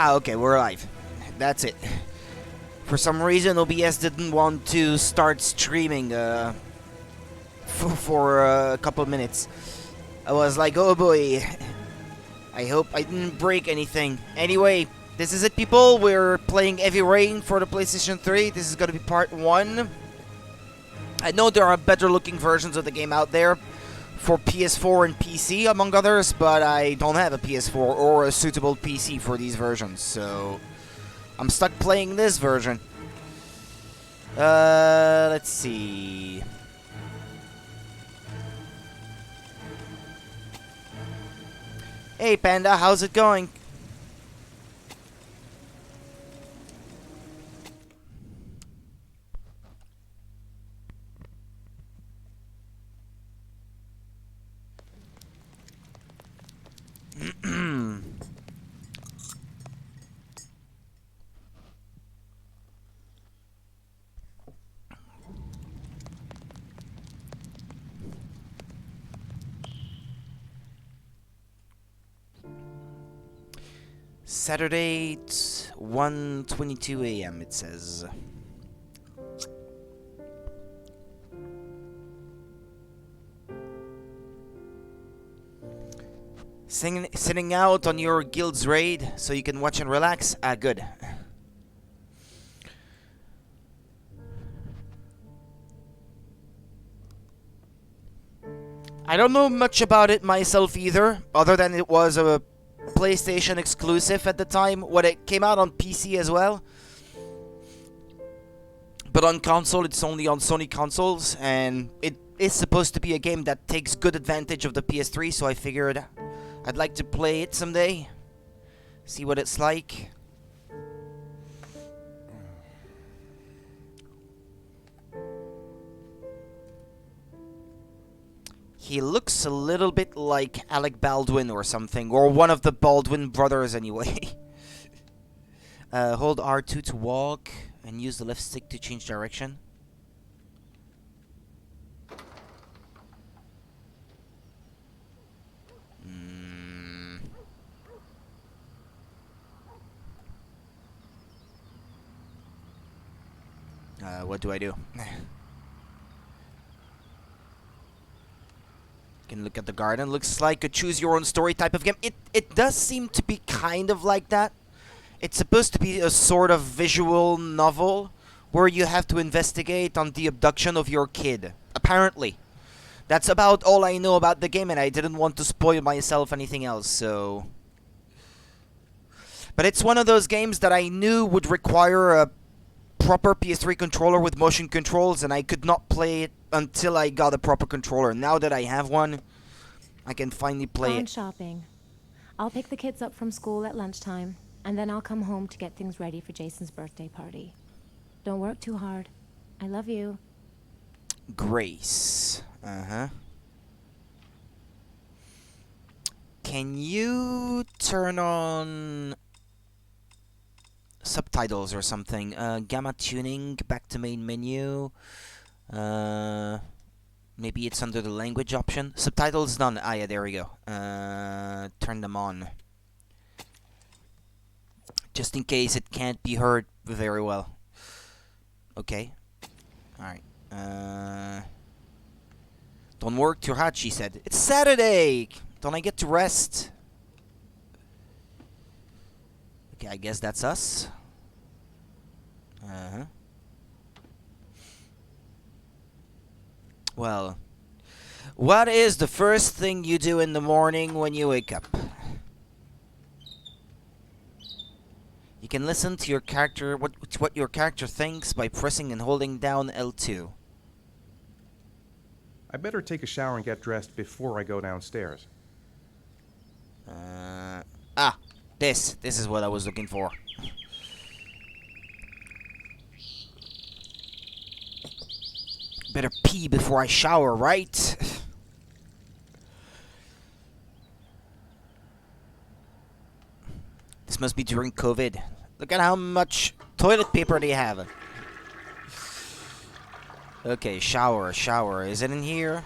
Ah, okay, we're live. That's it. For some reason, OBS didn't want to start streaming for a couple minutes. I was like, oh boy, I hope I didn't break anything. Anyway, this is it, people. We're playing Heavy Rain for the PlayStation 3. This is going to be part 1. I know there are better looking versions of the game out there for PS4 and PC, among others, but I don't have a PS4 or a suitable PC for these versions, so I'm stuck playing this version. Let's see. Hey Panda, how's it going? Saturday, 1:22 a.m. it says. Sitting out on your guild's raid so you can watch and relax? Ah, good. I don't know much about it myself either, other than it was a PlayStation exclusive at the time when it came out on PC as well. But on console, it's only on Sony consoles, and it is supposed to be a game that takes good advantage of the PS3, so I figured I'd like to play it someday, see what it's like. He looks a little bit like Alec Baldwin or something, or one of the Baldwin brothers anyway. Hold R2 to walk, and use the left stick to change direction. What do I do? Can look at the garden. Looks like a choose your own story type of game. It does seem to be kind of like that. It's supposed to be a sort of visual novel where you have to investigate on the abduction of your kid. Apparently. That's about all I know about the game, and I didn't want to spoil myself anything else, so... But it's one of those games that I knew would require a proper PS3 controller with motion controls, and I could not play it until I got a proper controller. Now that I have one, I can finally play Gone it. shopping. I'll pick the kids up from school at lunchtime, and then I'll come home to get things ready for Jason's birthday party. Don't work too hard. I love you. Grace. Uh-huh. Can you turn on subtitles or something? Gamma tuning, back to main menu. Maybe it's under the language option. Subtitles done. Ah, yeah, there we go. Turn them on. Just in case it can't be heard very well. Okay. Alright. Don't work too hard, she said. It's Saturday! Don't I get to rest? Okay, I guess that's us. Uh-huh. Well, what is the first thing you do in the morning when you wake up? You can listen to your character, what your character thinks by pressing and holding down L2. I better take a shower and get dressed before I go downstairs. This is what I was looking for. Better pee before I shower, right? This must be during COVID. Look at how much toilet paper they have. Okay, shower. Is it in here?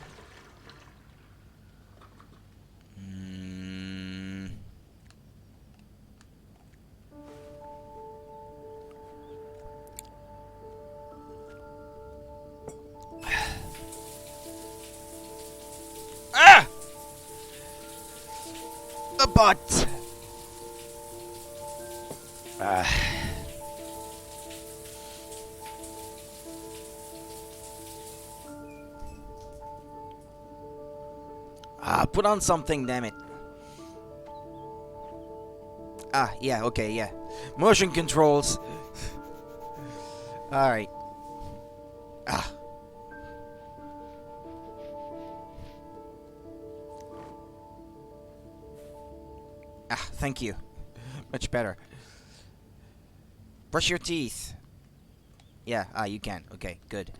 the butt. Put on something, damn it. Yeah, okay, yeah. Motion controls. Alright. Thank you. Much better. Brush your teeth. Yeah, you can. Okay, good.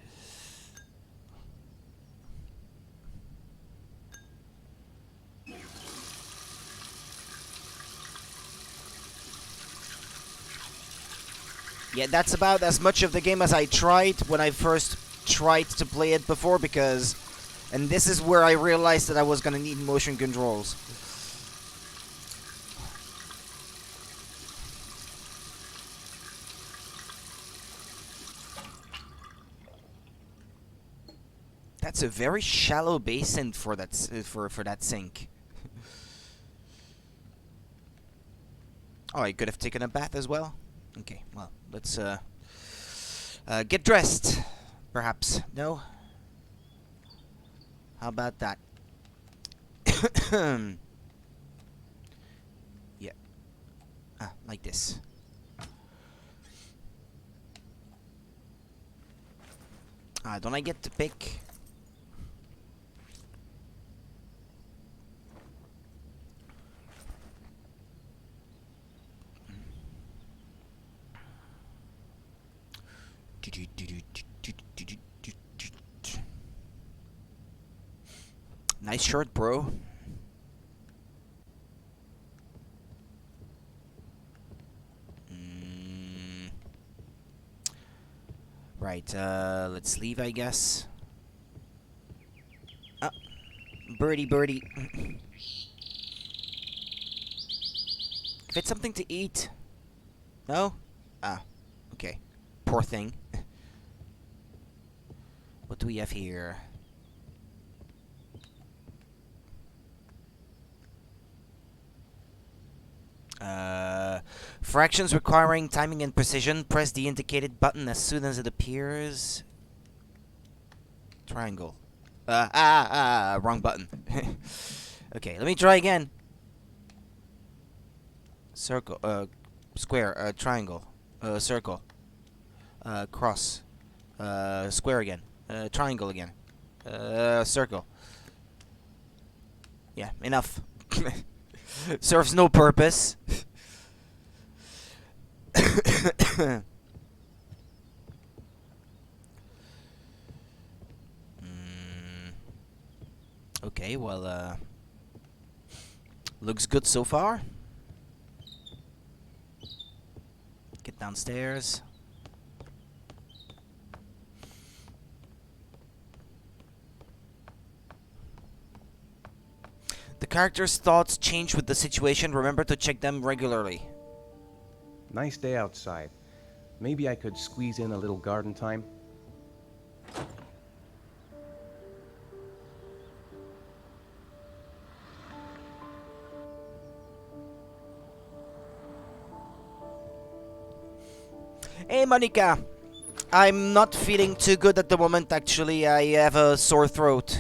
Yeah, that's about as much of the game as I tried when I first tried to play it before, because... And this is where I realized that I was gonna need motion controls. That's a very shallow basin for that for that sink. Oh, I could have taken a bath as well. Okay, well, let's get dressed. Perhaps. No? How about that? Yeah. Like this. Don't I get to pick? Nice shirt, bro. Right, let's leave, I guess. Birdie, birdie. Get something to eat. No? Okay. Poor thing. What do we have here? Fractions requiring timing and precision. Press the indicated button as soon as it appears. Triangle. Wrong button. Okay, let me try again. Circle, square, triangle, circle, cross, square again, triangle again, circle. Yeah, enough. Serves no purpose. Okay, well, looks good so far. Get downstairs. The character's thoughts change with the situation. Remember to check them regularly. Nice day outside. Maybe I could squeeze in a little garden time? Hey, Monica. I'm not feeling too good at the moment, actually. I have a sore throat.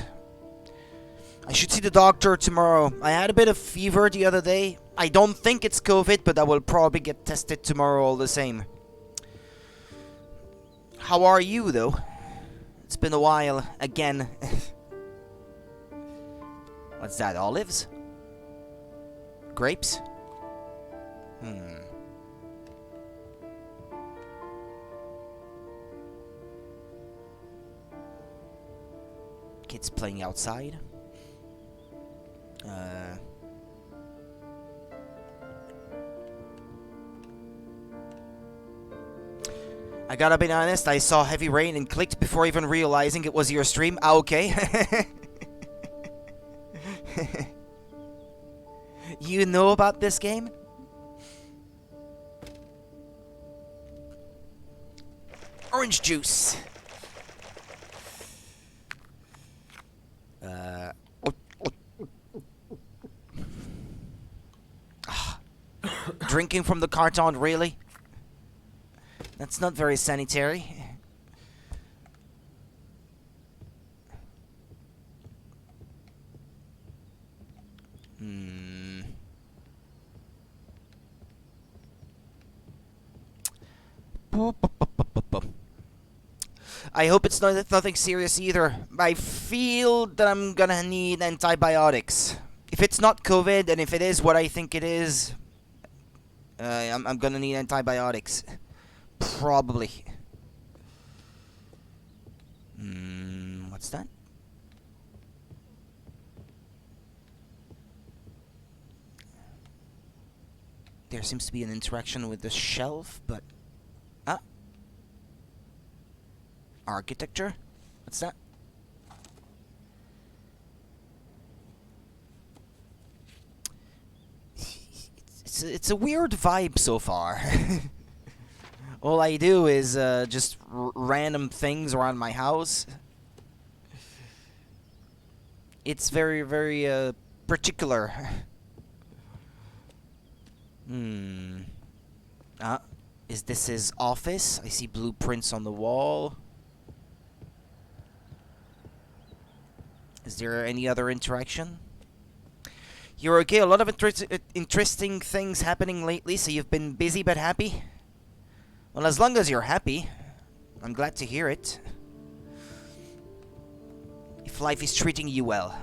I should see the doctor tomorrow. I had a bit of fever the other day. I don't think it's COVID, but I will probably get tested tomorrow all the same. How are you, though? It's been a while, again. What's that, olives? Grapes? Kids playing outside. I gotta be honest, I saw heavy rain and clicked before even realizing it was your stream. Okay. You know about this game? Orange juice. Drinking from the carton, really? That's not very sanitary. I hope it's nothing serious either. I feel that I'm gonna need antibiotics. If it's not COVID, and if it is what I think it is, I'm gonna need antibiotics. Probably. What's that? There seems to be an interaction with the shelf, but... Ah. Architecture? What's that? It's a weird vibe so far. All I do is just random things around my house. It's very, very particular. Is this his office? I see blueprints on the wall. Is there any other interaction? You're okay? A lot of interesting things happening lately, so you've been busy but happy? Well, as long as you're happy, I'm glad to hear it. If life is treating you well.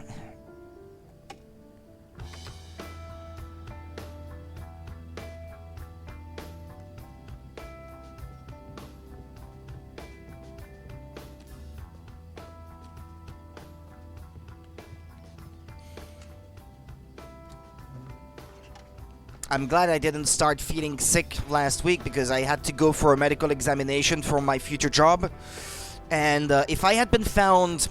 I'm glad I didn't start feeling sick last week because I had to go for a medical examination for my future job. And if I had been found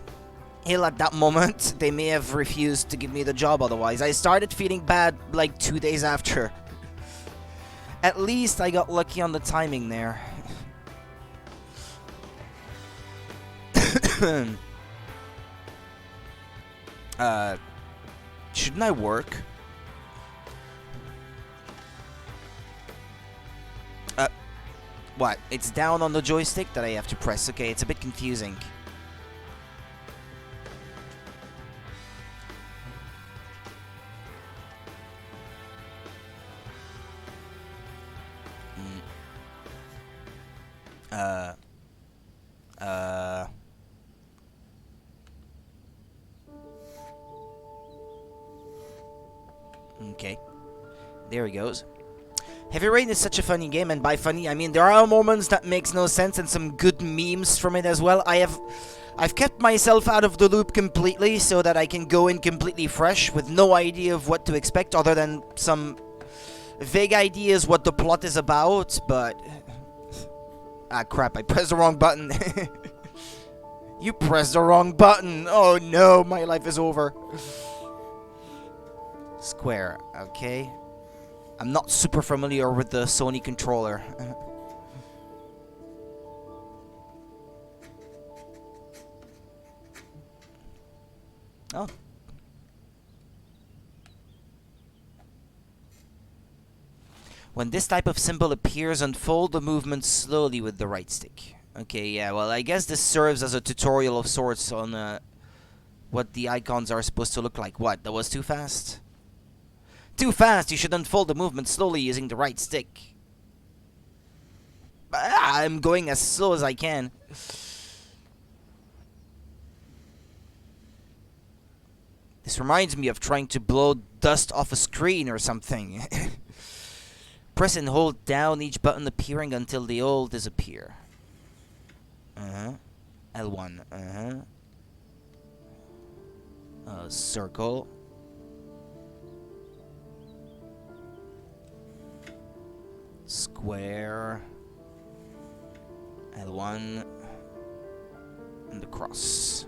ill at that moment, they may have refused to give me the job otherwise. I started feeling bad like 2 days after. At least I got lucky on the timing there. Shouldn't I work? What? It's down on the joystick that I have to press. Okay, it's a bit confusing. Okay. There he goes. Heavy Rain is such a funny game, and by funny, I mean there are moments that makes no sense and some good memes from it as well. I've kept myself out of the loop completely so that I can go in completely fresh with no idea of what to expect other than some vague ideas what the plot is about, but... Ah, crap, I pressed the wrong button. You pressed the wrong button! Oh no, my life is over. Square, okay. I'm not super familiar with the Sony controller. Oh. When this type of symbol appears, unfold the movement slowly with the right stick. Okay, yeah, well, I guess this serves as a tutorial of sorts on what the icons are supposed to look like. What, that was too fast? Too fast, you should unfold the movement slowly using the right stick. I'm going as slow as I can. This reminds me of trying to blow dust off a screen or something. Press and hold down each button appearing until they all disappear. L1, circle. Square. L1. And the cross.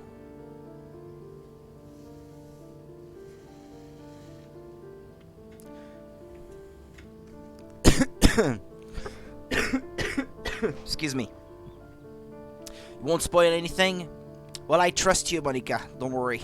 Excuse me. You won't spoil anything? Well, I trust you, Monica. Don't worry.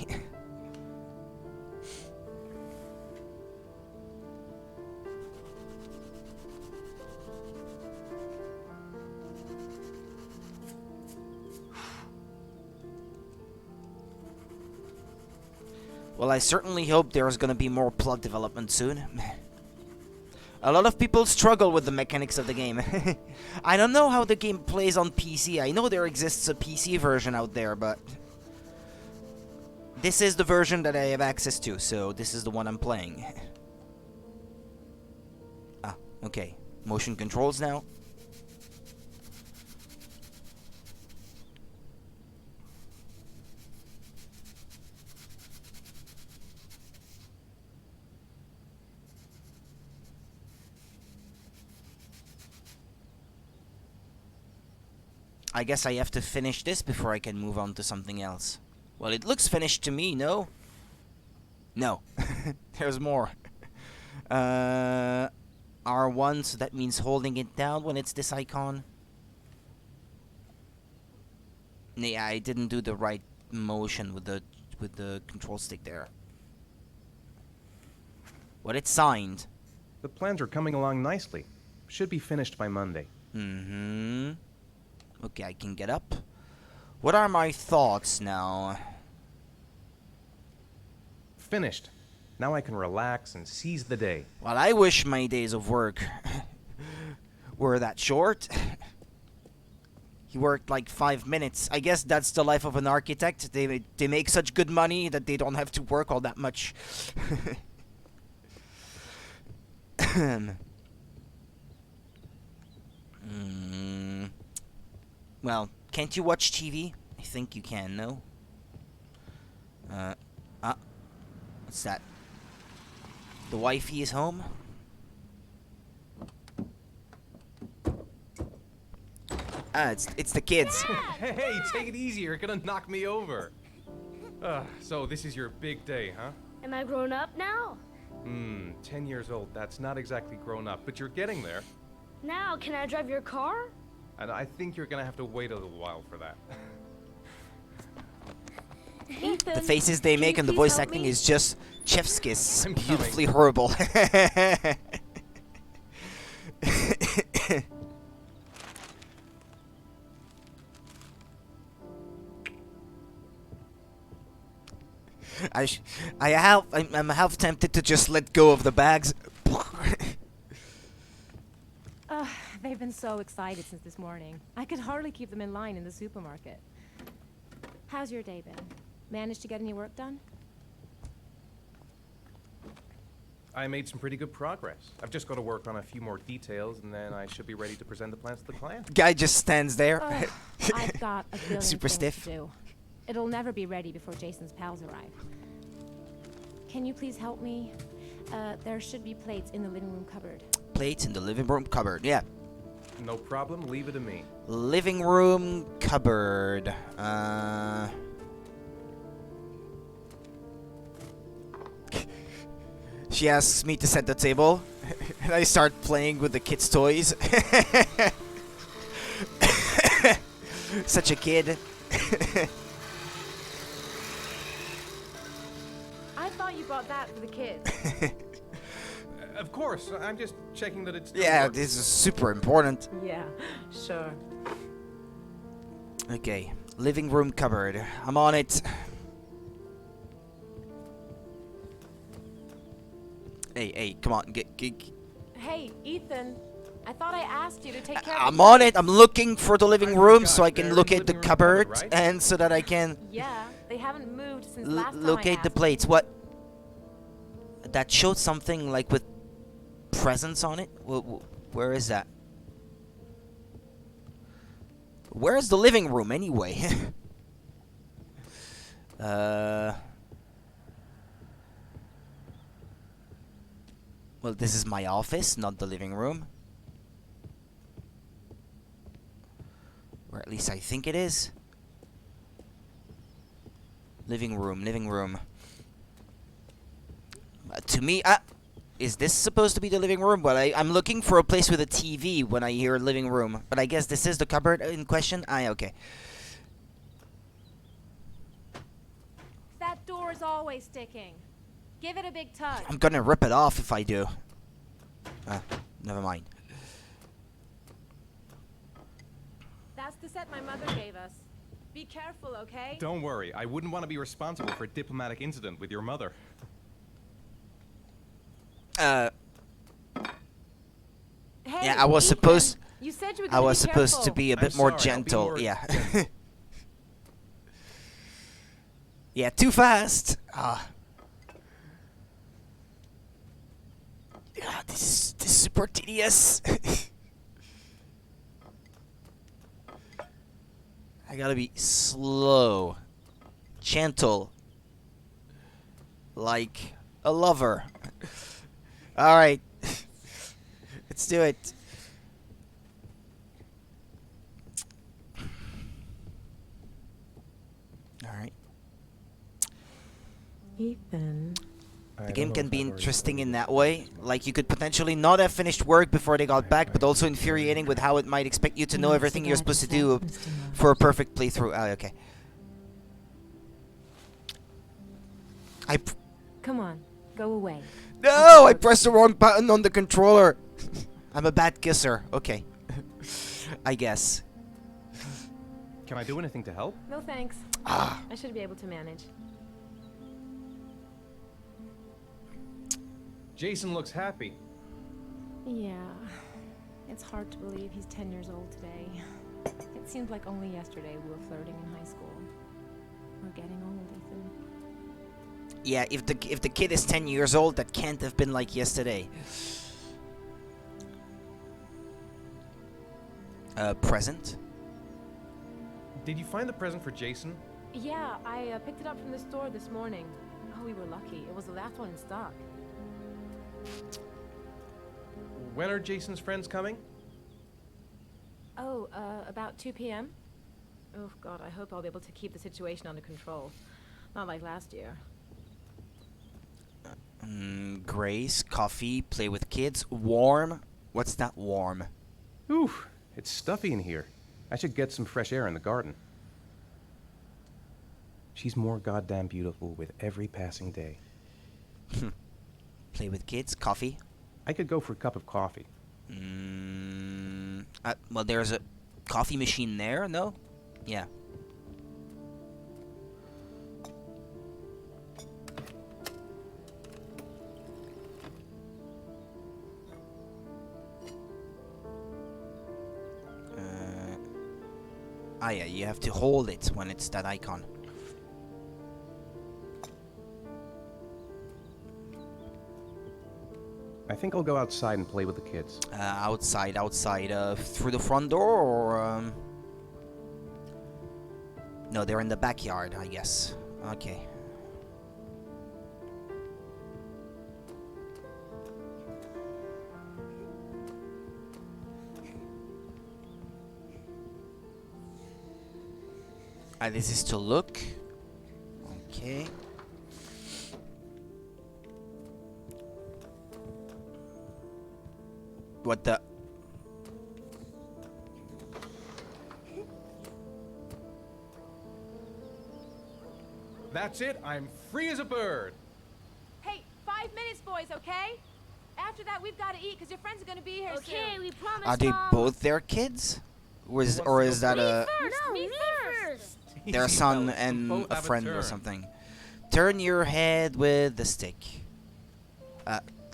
Well, I certainly hope there's gonna be more plot development soon. A lot of people struggle with the mechanics of the game. I don't know how the game plays on PC. I know there exists a PC version out there, but this is the version that I have access to, so this is the one I'm playing. Ah, okay. Motion controls now. I guess I have to finish this before I can move on to something else. Well, it looks finished to me, no? No. There's more. R1, so that means holding it down when it's this icon. Yeah, I didn't do the right motion with the control stick there. Well, it's signed. The plans are coming along nicely. Should be finished by Monday. Mm-hmm. Okay, I can get up. What are my thoughts now? Finished. Now I can relax and seize the day. Well, I wish my days of work were that short. He worked like 5 minutes. I guess that's the life of an architect. They make such good money that they don't have to work all that much. Well, can't you watch TV? I think you can, no? What's that? The wifey is home? Ah, it's the kids. Hey, take it easy. You're gonna knock me over. So this is your big day, huh? Am I grown up now? 10 years old. That's not exactly grown up, but you're getting there. Now, can I drive your car? And I think you're gonna have to wait a little while for that. Ethan, The faces they can make you and the please voice help acting me? is just chef's kiss. I'm Beautifully horrible. I'm half tempted to just let go of the bags. They've been so excited since this morning. I could hardly keep them in line in the supermarket. How's your day been? Managed to get any work done? I made some pretty good progress. I've just got to work on a few more details, and then I should be ready to present the plans to the client. Guy just stands there. Ugh, I've got a billion Super things stiff. to do. It'll never be ready before Jason's pals arrive. Can you please help me? There should be plates in the living room cupboard. Plates in the living room cupboard. Yeah. No problem. Leave it to me. Living room cupboard. She asks me to set the table, and I start playing with the kids' toys. Such a kid. I thought you bought that for the kids. Of course. I'm just checking that it's. Yeah, this is super important. Yeah, sure. Okay, living room cupboard. I'm on it. Hey, come on, get. Hey, Ethan. I thought I asked you to take care I'm of on it. I'm looking for the living I room forgot so I they're can in locate the the living room cupboard, cupboard, right? and so that I can Yeah, they haven't moved since last time I locate the asked. plates. What? That showed something like with presents on it. Where is that? Where is the living room anyway? Well, this is my office, not the living room. Or at least I think it is. Living room. To me, is this supposed to be the living room? Well, I'm looking for a place with a TV when I hear living room. But I guess this is the cupboard in question. Okay. That door is always sticking. Give it a big tug. I'm gonna rip it off if I do. Never mind. That's the set my mother gave us. Be careful, okay? Don't worry, I wouldn't want to be responsible for a diplomatic incident with your mother. Hey, Yeah, I was Ethan, supposed. You said you were I gonna was be supposed to careful. be a I'm bit more sorry, I'll be gentle. more Yeah. gentle. Yeah, too fast. Ah. Yeah, this is super tedious. I gotta be slow, gentle, like a lover. All right, let's do it. All right. Ethan. The game can be interesting in that way. Like, you could potentially not have finished work before they got back, but also infuriating with how it might expect you to know everything you're supposed to do for a perfect playthrough. Ah, okay. Come on, go away. No! I pressed the wrong button on the controller! I'm a bad kisser. Okay. I guess. Can I do anything to help? No thanks. Ah. I should be able to manage. Jason looks happy. Yeah, it's hard to believe he's 10 years old today. It seemed like only yesterday we were flirting in high school. We're getting old, Ethan. Yeah, if the kid is 10 years old, that can't have been like yesterday. Present? Did you find the present for Jason? Yeah, I picked it up from the store this morning. Oh, we were lucky. It was the last one in stock. When are Jason's friends coming? Oh, about 2 p.m.? Oh, God, I hope I'll be able to keep the situation under control. Not like last year. Grace, coffee, play with kids, warm. What's that warm? Ooh, it's stuffy in here. I should get some fresh air in the garden. She's more goddamn beautiful with every passing day. Play with kids, coffee. I could go for a cup of coffee. Well, there's a coffee machine there, no? Yeah. Yeah, you have to hold it when it's that icon. I think I'll go outside and play with the kids. Outside, through the front door, or no, they're in the backyard, I guess. Okay. This is to look. Okay. What the? That's it. I'm free as a bird. Hey, 5 minutes, boys, okay? After that, we've got to eat, because your friends are going to be here Okay, soon. we promise, Are they Mom. both their kids? Or is that a No, me first. their Easy, son fellas. and Both a have friend or turn. something? Turn your head with the stick.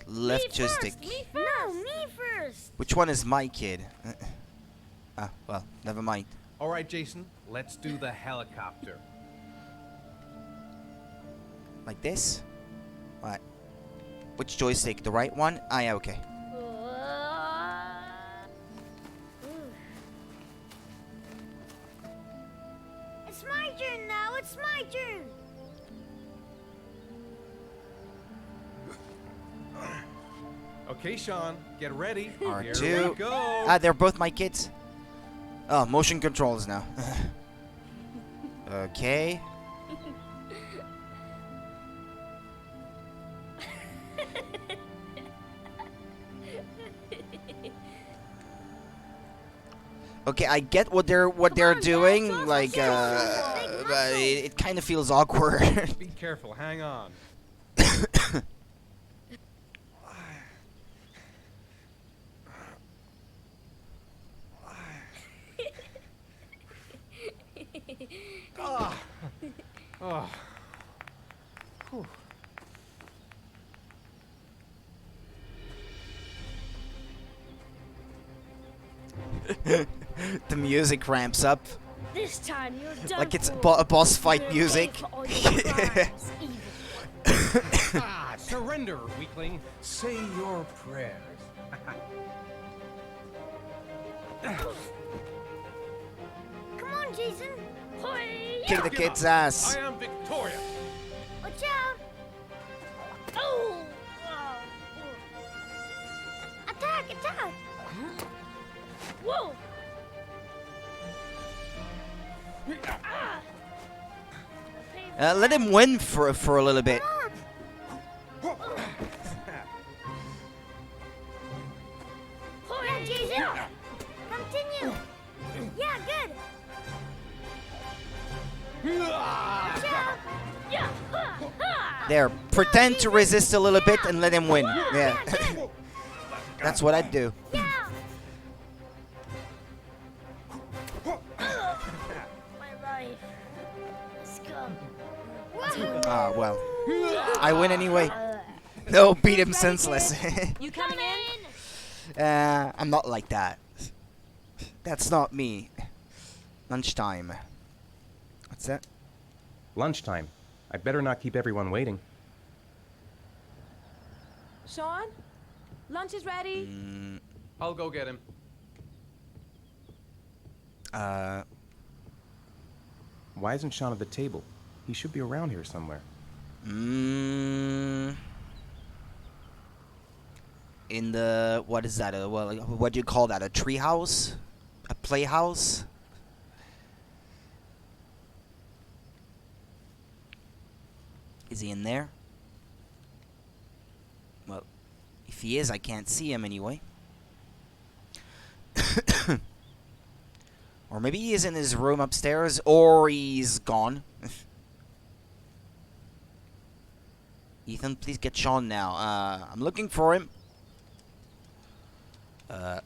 Left Me joystick. first. Me first. No, me first. Which one is my kid? Well, never mind. All right, Jason, let's do the helicopter. Like this? What? Which joystick? The right one? Ah, yeah, okay. It's my turn now. It's my turn. Okay, Sean, get ready. R2. Here we go. They're both my kids. Oh, motion controls now. Okay. Okay, I get what they're on, doing, Dad, like but it kind of feels awkward. Be careful. Hang on. Oh. Whew. The music ramps up This time you're done like it's for. a boss fight You'll music. pay for all your crimes, evil. Ah, surrender, weakling. Say your prayers. Come on, Jason. Hoy! Kick the kid's ass. I am victorious. Watch out! Oh! Attack! Attack! Whoa! Let him win for a little bit. Yeah, Jason! Continue! Yeah, good! Watch out! Yeah! There, pretend to resist a little bit and let him win. Yeah, that's what I'd do. Yeah! My life. Let's go. Whoa! Ah, well. I win anyway. No, beat him senseless. You coming in? I'm not like that. That's not me. Lunchtime. What's that? Lunchtime. I'd better not keep everyone waiting. Sean? Lunch is ready. I'll go get him. Why isn't Sean at the table? He should be around here somewhere. In the, what is that? Well, like, what do you call that? A tree house? A playhouse? Is he in there? Well, if he is, I can't see him anyway. Or maybe he is in his room upstairs, or he's gone. Ethan, please get Sean now. I'm looking for him. I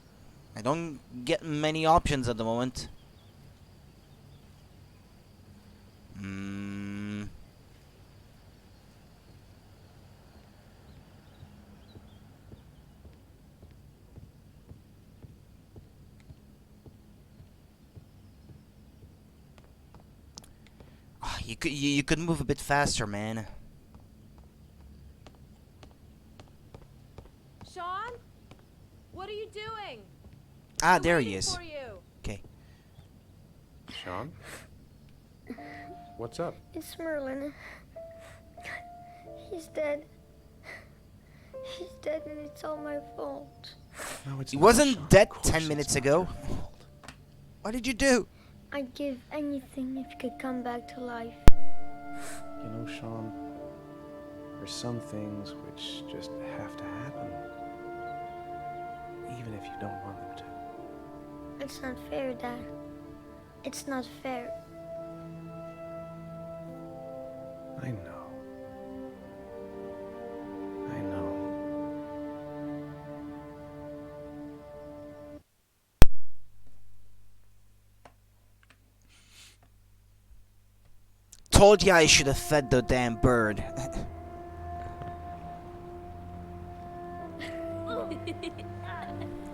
don't get many options at the moment. You could move a bit faster, man. Sean? What are you doing? Ah, We're there he waiting is. for you. Okay. Sean? What's up? It's Merlin. He's dead. He's dead and it's all my fault. No, it's He not, wasn't Sean. dead Of course 10 it's minutes not ago. your fault. What did you do? I'd give anything if you could come back to life. You know, Sean, there's some things which just have to happen. Even if you don't want them to. It's not fair, Dad. It's not fair. I know. I know. Told you I should have fed the damn bird.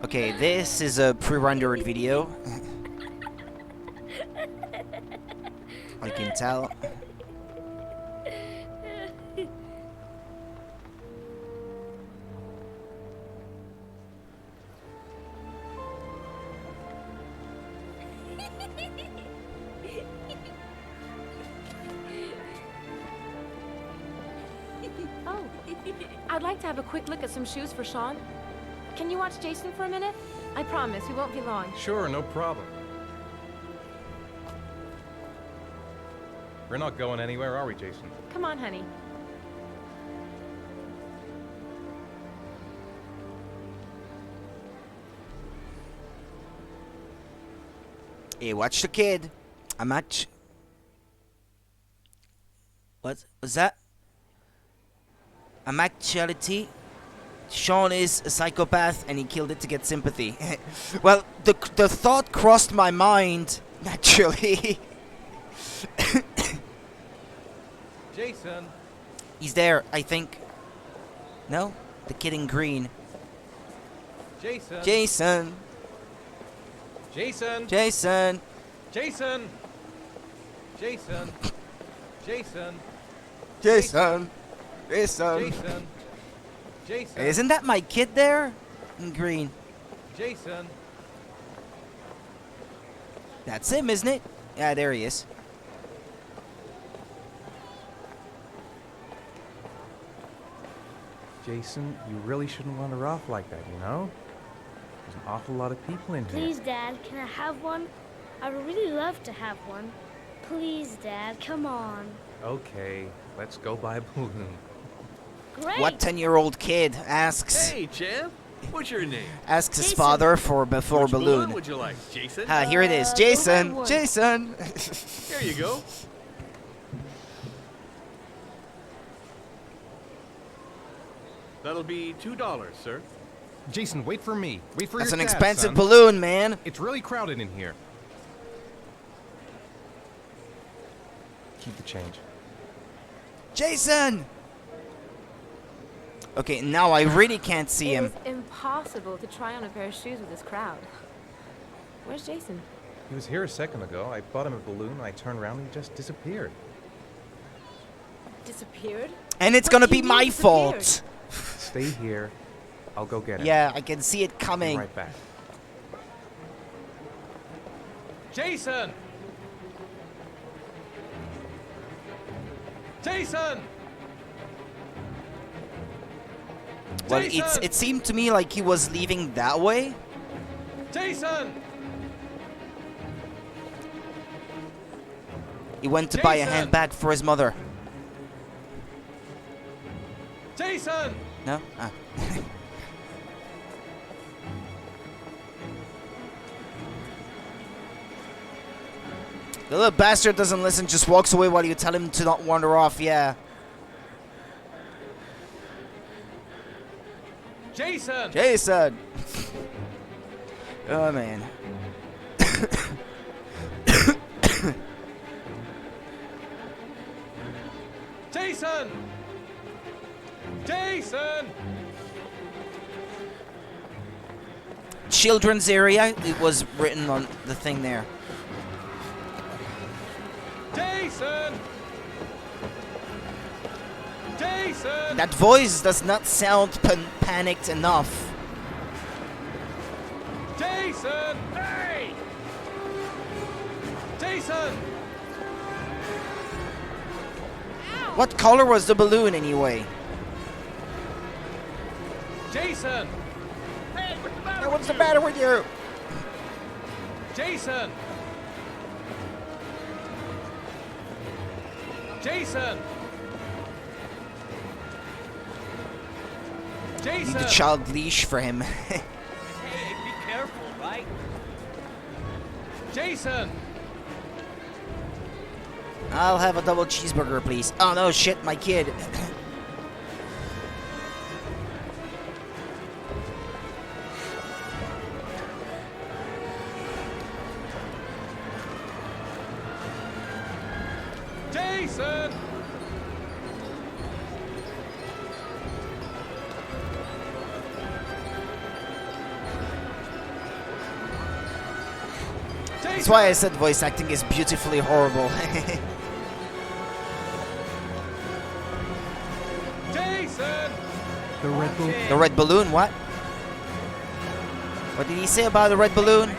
Okay, this is a pre-rendered video. I can tell. Oh, I'd like to have a quick look at some shoes for Sean. Can you watch Jason for a minute? I promise, we won't be long. Sure, no problem. We're not going anywhere, are we, Jason? Come on, honey. Hey, watch the kid. I'm at. What was that? I'm actuality. Sean is a psychopath and he killed it to get sympathy. Well, the thought crossed my mind naturally. Jason. He's there, I think. No? The kid in green. Jason. Jason. Jason. Jason. Jason. Jason. Jason. Jason. Jason. Jason. Jason. Isn't that my kid there? In green. Jason. That's him, isn't it? Yeah, there he is. Jason, you really shouldn't wander off like that, you know? There's an awful lot of people in here. Please, Dad, can I have one? I would really love to have one. Please, Dad, come on. Okay, let's go buy a balloon. Great! What 10-year-old kid asks Hey, champ. What's your name? asks his Jason. father for before Which balloon? would you like, Jason? Here it is. The red Jason. one. Jason. Here you go. That'll be $2, sir. Jason, wait for me. Wait for That's your an dad, expensive son. balloon, man. It's really crowded in here. Keep the change. Jason. Okay, now I really can't see It him. is impossible to try on a pair of shoes with this crowd. Where's Jason? He was here a second ago. I bought him a balloon, I turned around and he just disappeared. Disappeared? And it's What gonna do you be mean my disappeared? fault. Stay here. I'll go get him. Yeah, I can see it I'll be coming. right back. Jason! Jason! Well, Jason! it seemed to me like he was leaving that way. Jason! He went to buy a Jason! handbag for his mother. Jason! No? Ah. The little bastard doesn't listen, just walks away while you tell him to not wander off, yeah. Jason! Jason! Oh, man. Jason! Jason! Children's area, it was written on the thing there. Jason! Jason! That voice does not sound panicked enough. Jason! Hey! Jason! What color was the balloon anyway? Jason! Hey, what's the matter? Hey, what's the matter with you? Jason! Jason! Jason! Need a child leash for him. Hey, be careful, right? Jason! I'll have a double cheeseburger, please. Oh no, shit, my kid. Jason! That's why I said voice acting is beautifully horrible. Jason! The Red Bull. The red balloon, what? What did he say about the red balloon?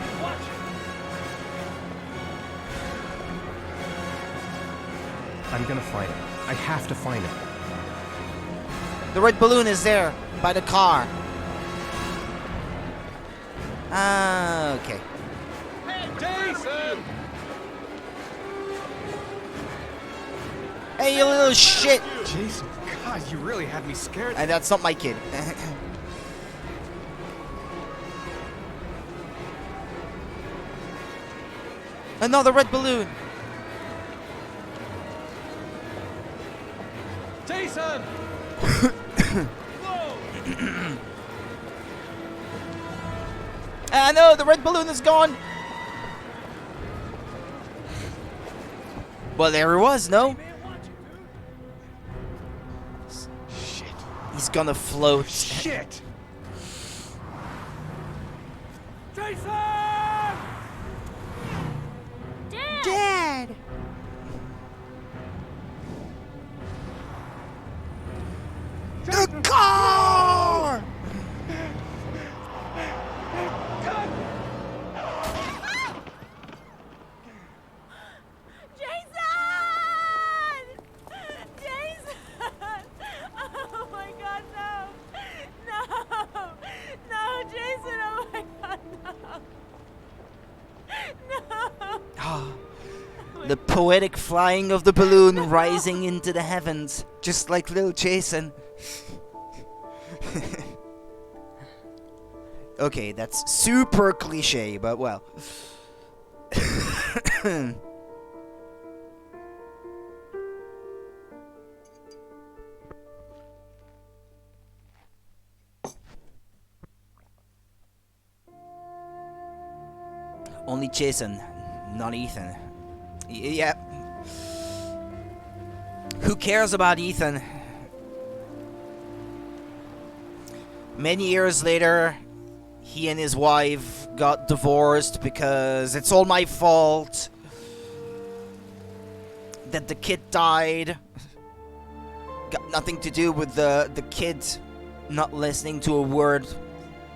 I'm gonna find it. I have to find it. The red balloon is there, by the car. Ah, okay. Jason! Hey, you little shit! Jason, God, you really had me scared. And that's not my kid. Another red balloon. Jason! Ah, no, the red balloon is gone. Well, there it was, no? gonna float. Shit! Jason! Dad! Dad! The car! Jason! Jason! Oh my God, no! No! No, Jason! Oh my God, no! No! The poetic flying of the balloon rising into the heavens, just like little Jason. Okay, that's super cliche, but well. Only Jason, not Ethan. Yeah. Who cares about Ethan? Many years later, he and his wife got divorced because it's all my fault that the kid died. Got nothing to do with the kid not listening to a word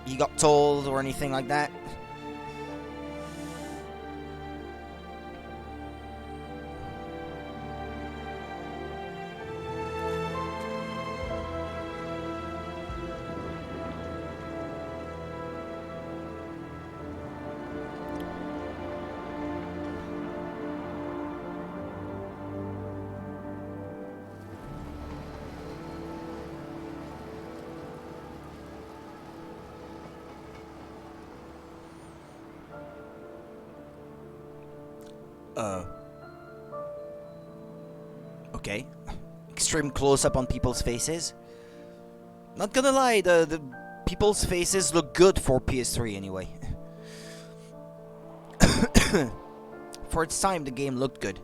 he got told or anything like that. Okay. Extreme close-up on people's faces. Not gonna lie, the people's faces look good for PS3 anyway. For its time, the game looked good.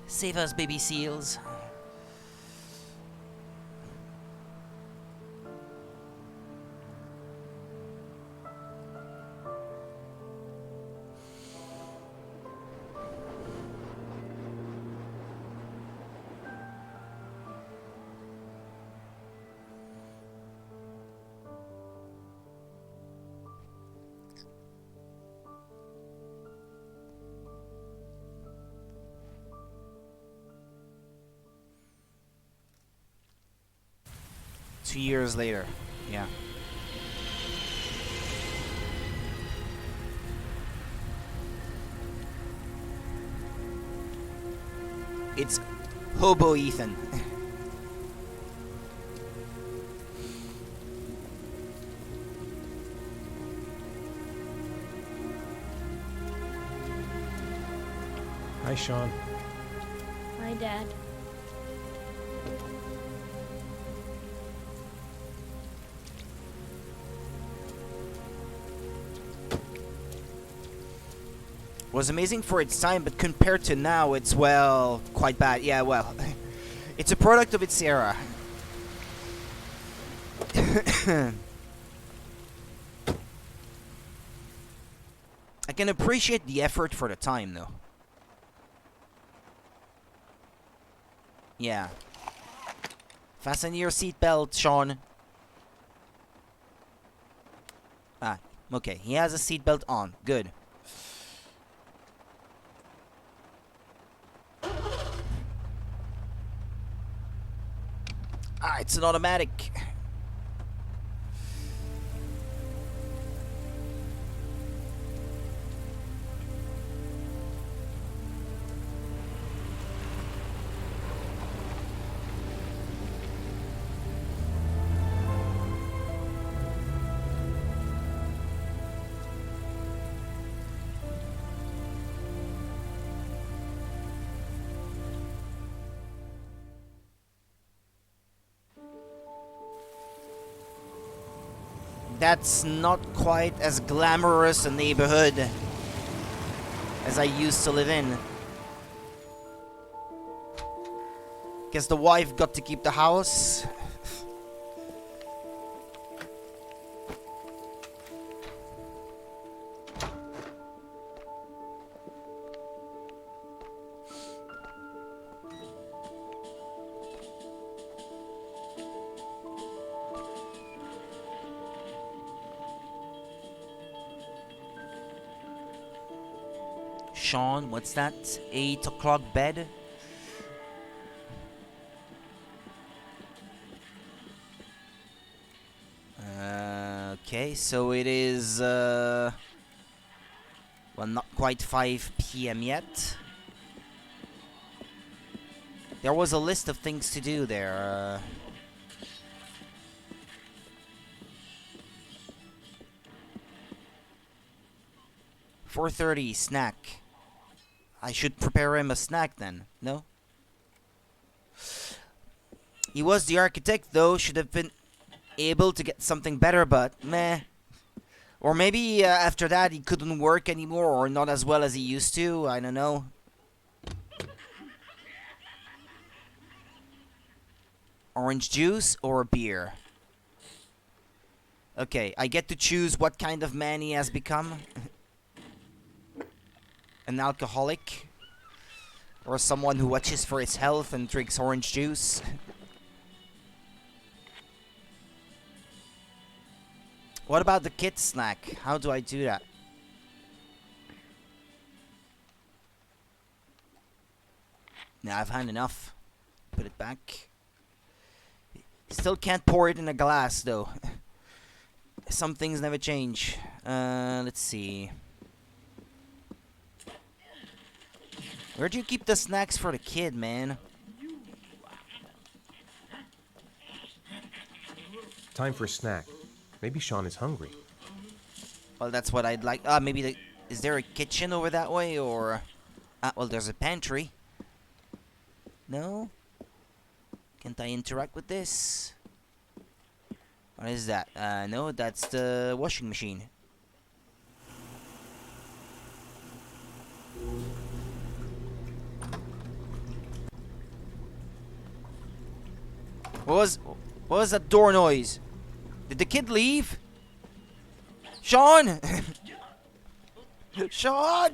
Save us, baby seals. Two years later, yeah. It's Hobo Ethan. Hi, Sean. My dad. Was amazing for its time, but compared to now, it's, well, quite bad. Yeah, well, it's a product of its era. I can appreciate the effort for the time, though. Yeah. Fasten your seatbelt, Sean. Ah, okay. He has a seatbelt on. Good. Ah, it's an automatic. that's not quite as glamorous a neighborhood as I used to live in. Guess the wife got to keep the house. Sean, what's that? 8 o'clock bed? Okay, so it is, well, not quite 5 p.m. yet. There was a list of things to do there. 4:30 snack. I should prepare him a snack then, no? He was the architect though, should have been able to get something better, but meh. Or maybe after that he couldn't work anymore, or not as well as he used to, I don't know. Orange juice or beer? Okay, I get to choose what kind of man he has become. An alcoholic, or someone who watches for his health and drinks orange juice. What about the kid snack? How do I do that? Nah, I've had enough. Put it back. Still can't pour it in a glass though. Some things never change. Let's see. Where'd you keep the snacks for the kid, man? Time for a snack. Maybe Sean is hungry. Well, that's what I'd like. Maybe the... Is there a kitchen over that way, or... well, there's a pantry. No? Can't I interact with this? What is that? No, that's the washing machine. What was that door noise? Did the kid leave? Sean! Sean!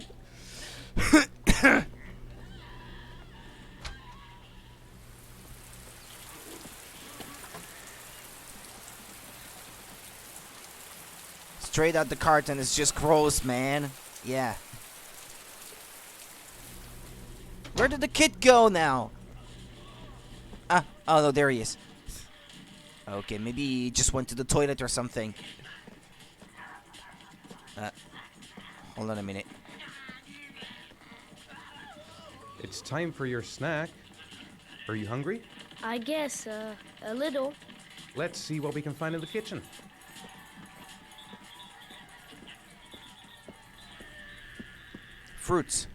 Straight out the carton is just gross, man. Yeah. Where did the kid go now? Oh no, there he is. Okay, maybe he just went to the toilet or something. Hold on a minute. It's time for your snack. Are you hungry? I guess, a little. Let's see what we can find in the kitchen. Fruits.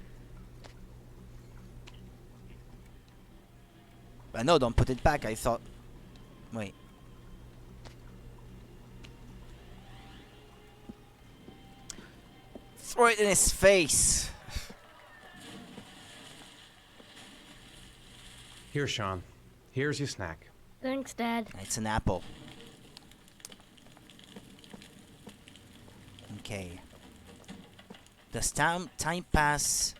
No, don't put it back. I thought... Wait. Throw it in his face. Here, Sean. Here's your snack. Thanks, Dad. It's an apple. Okay. Does time pass?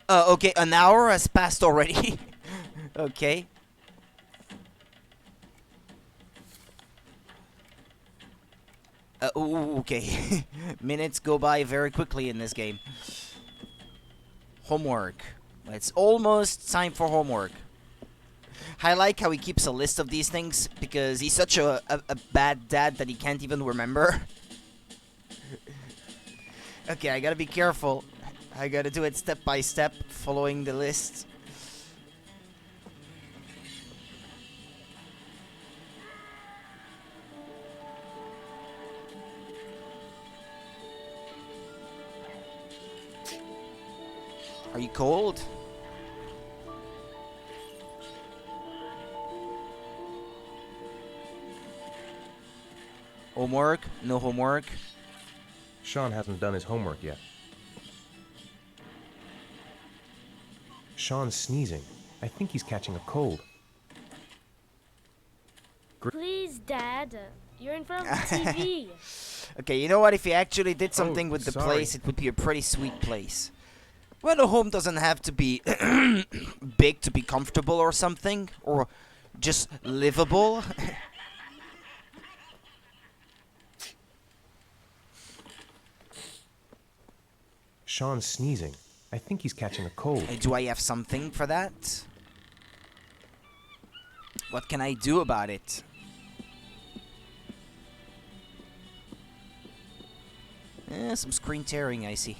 Okay, an hour has passed already. Okay. Okay. Minutes go by very quickly in this game. Homework. It's almost time for homework. I like how he keeps a list of these things, because he's such a bad dad that he can't even remember. Okay, I gotta be careful. I gotta do it step by step, following the list. Are you cold? Homework? No homework? Sean hasn't done his homework yet. Sean's sneezing. I think he's catching a cold. Please, Dad. You're in front of the TV. Okay, you know what? If you actually did something with the sorry. place, it would be a pretty sweet place. Well, a home doesn't have to be big to be comfortable or something, or just livable. Sean's sneezing. I think he's catching a cold. Do I have something for that? What can I do about it? Some screen tearing, I see.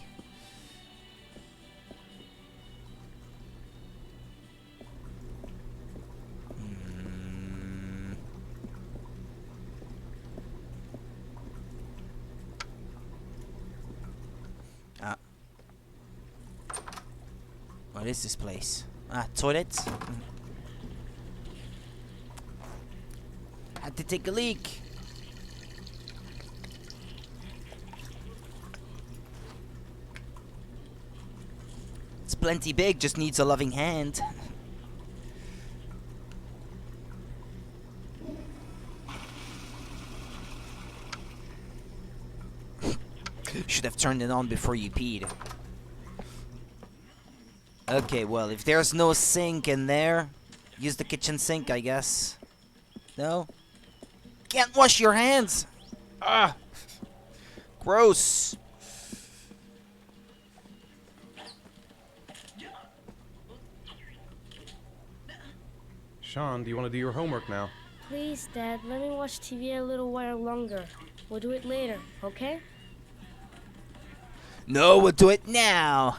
What is this place? Toilet? Had to take a leak. It's plenty big, just needs a loving hand. Should have turned it on before you peed. Okay, well, if there's no sink in there, use the kitchen sink, I guess. No? Can't wash your hands! Ah! Gross! Sean, do you want to do your homework now? Please, Dad, let me watch TV a little while longer. We'll do it later, okay? No, we'll do it now!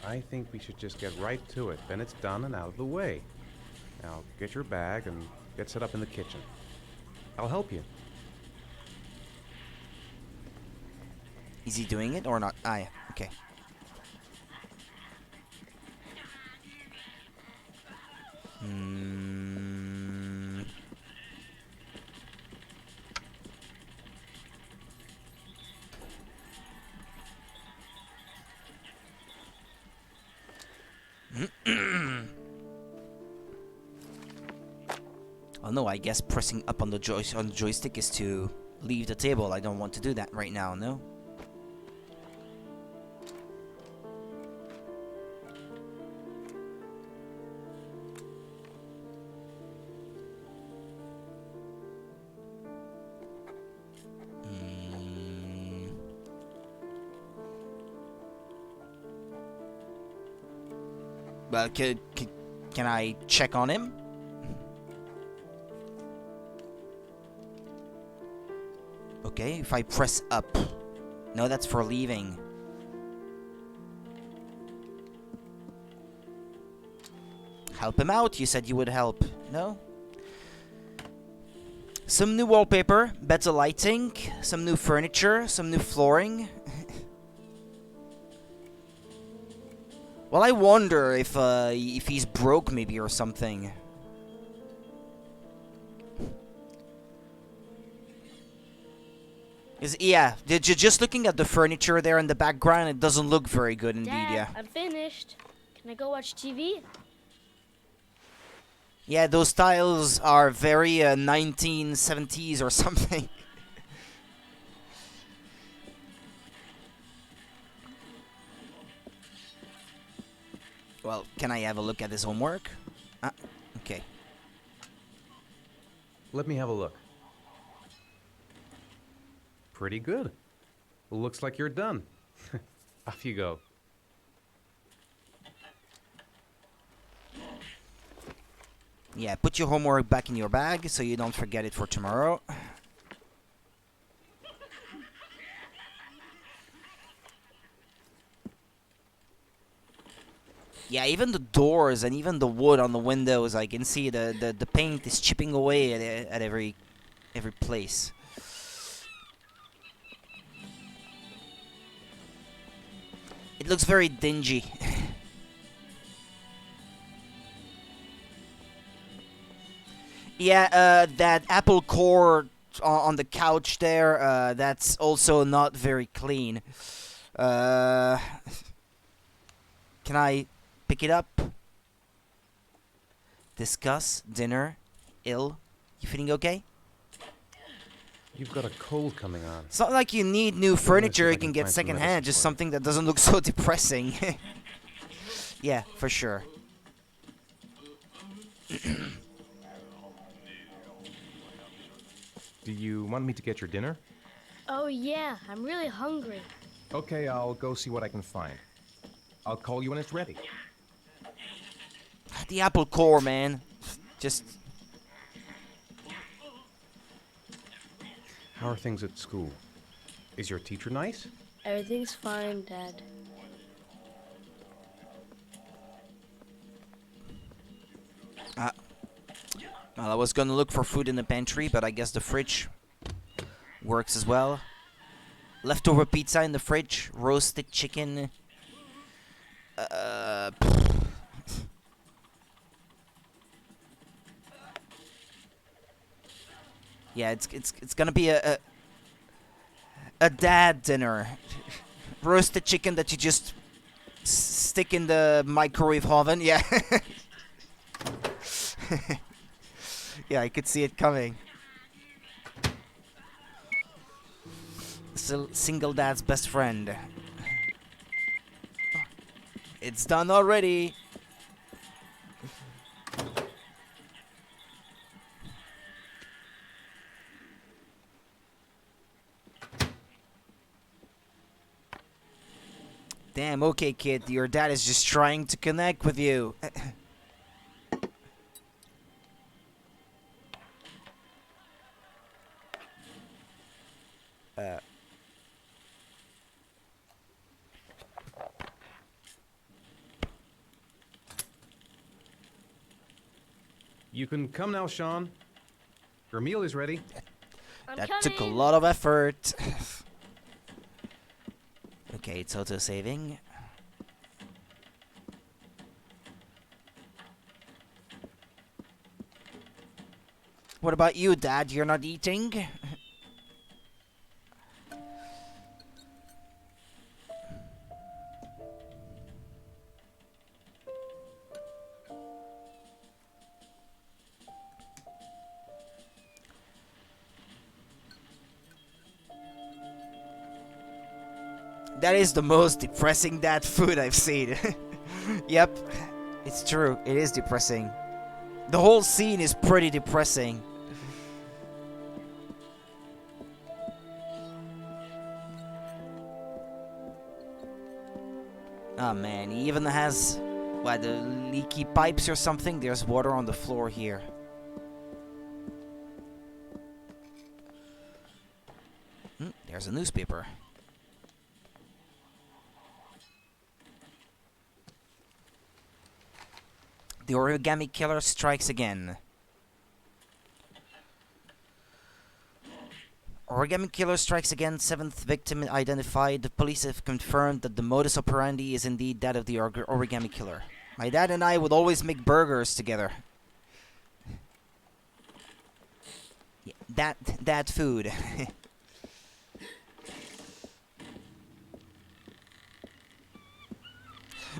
I think we should just get right to it. Then it's done and out of the way. Now, get your bag and get set up in the kitchen. I'll help you. Is he doing it or not? Ah, yeah. Okay. Oh no, I guess pressing up on the joystick is to leave the table. I don't want to do that right now, no? Well, can I check on him? Okay, if I press up. No, that's for leaving. Help him out, you said you would help. No? Some new wallpaper, better lighting, some new furniture, some new flooring. Well, I wonder if he's broke maybe or something. Yeah, just looking at the furniture there in the background, it doesn't look very good indeed, Dad, yeah. I'm finished. Can I go watch TV? Yeah, those tiles are very 1970s or something. Well, can I have a look at his homework? Okay. Let me have a look. Pretty good. Looks like you're done. Off you go. Yeah, put your homework back in your bag so you don't forget it for tomorrow. Yeah, even the doors and even the wood on the windows, I can see the paint is chipping away at every place. It looks very dingy. Yeah, that Apple Core on the couch there. That's also not very clean. Can I pick it up? Discuss dinner. Ill. You feeling okay? You've got a cold coming on. It's not like you need new me see furniture if you I can can get find some secondhand, medicine just for you. something that doesn't look so depressing. Yeah, for sure. Do you want me to get your dinner? Oh, yeah, I'm really hungry. Okay, I'll go see what I can find. I'll call you when it's ready. The apple core, man. Just... How are things at school? Is your teacher nice? Everything's fine, Dad. Well, I was gonna look for food in the pantry, but I guess the fridge works as well. Leftover pizza in the fridge, roasted chicken. Yeah, it's gonna be a dad dinner. Roasted chicken that you just stick in the microwave oven. Yeah. Yeah, I could see it coming. Single dad's best friend. It's done already. Damn, okay, kid. Your dad is just trying to connect with you. You can come now, Sean. Your meal is ready. I'm That coming. took a lot of effort. Okay, it's auto-saving. What about you, Dad? You're not eating? That is the most depressing dad food I've seen. Yep, it's true. It is depressing. The whole scene is pretty depressing. Oh man, he even has, what, the leaky pipes or something? There's water on the floor here. There's a newspaper. The origami killer strikes again. Origami killer strikes again. 7th victim identified. The police have confirmed that the modus operandi is indeed that of the origami killer. My dad and I would always make burgers together. Yeah, that food.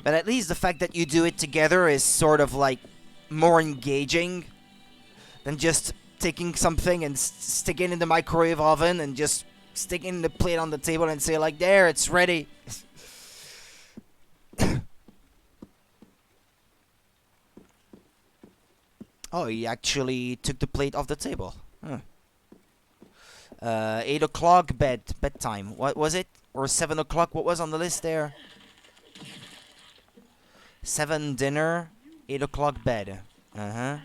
But at least the fact that you do it together is sort of like more engaging than just taking something and sticking it in the microwave oven and just sticking the plate on the table and say like, there, it's ready. Oh, he actually took the plate off the table. Huh. 8 o'clock bedtime. What was it? Or 7 o'clock? What was on the list there? 7 dinner, 8 o'clock bed. Uh-huh.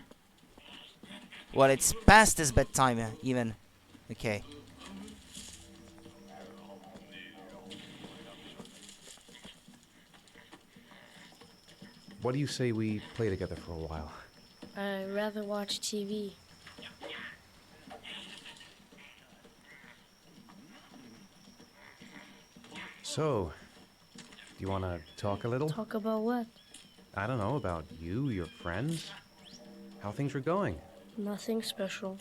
Well, it's past his bedtime, even. Okay. What do you say we play together for a while? I'd rather watch TV. So, do you want to talk a little? Talk about what? I don't know, about you, your friends, how things are going. Nothing special.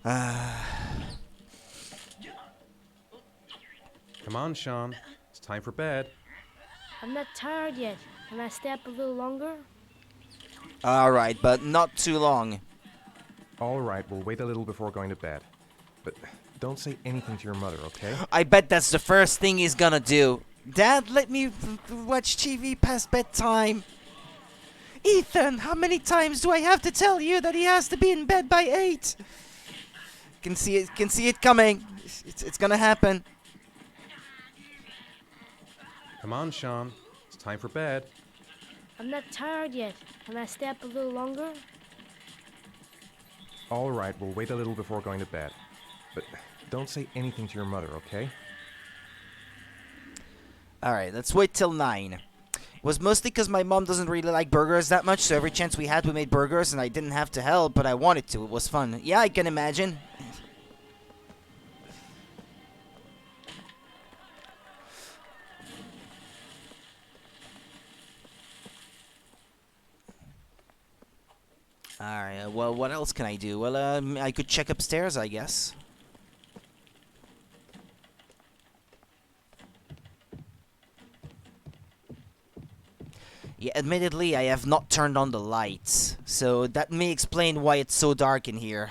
Come on, Sean. It's time for bed. I'm not tired yet. Can I stay up a little longer? Alright, but not too long. All right, we'll wait a little before going to bed. But don't say anything to your mother, okay? I bet that's the first thing he's gonna do. Dad, let me watch TV past bedtime. Ethan, how many times do I have to tell you that he has to be in bed by 8? Can see it coming. It's gonna happen. Come on, Sean. It's time for bed. I'm not tired yet. Can I stay up a little longer? All right, we'll wait a little before going to bed. But don't say anything to your mother, okay? Alright, let's wait till 9. It was mostly because my mom doesn't really like burgers that much, so every chance we had we made burgers and I didn't have to help, but I wanted to. It was fun. Yeah, I can imagine. Alright, well, what else can I do? Well, I could check upstairs, I guess. Yeah, admittedly, I have not turned on the lights, so that may explain why it's so dark in here.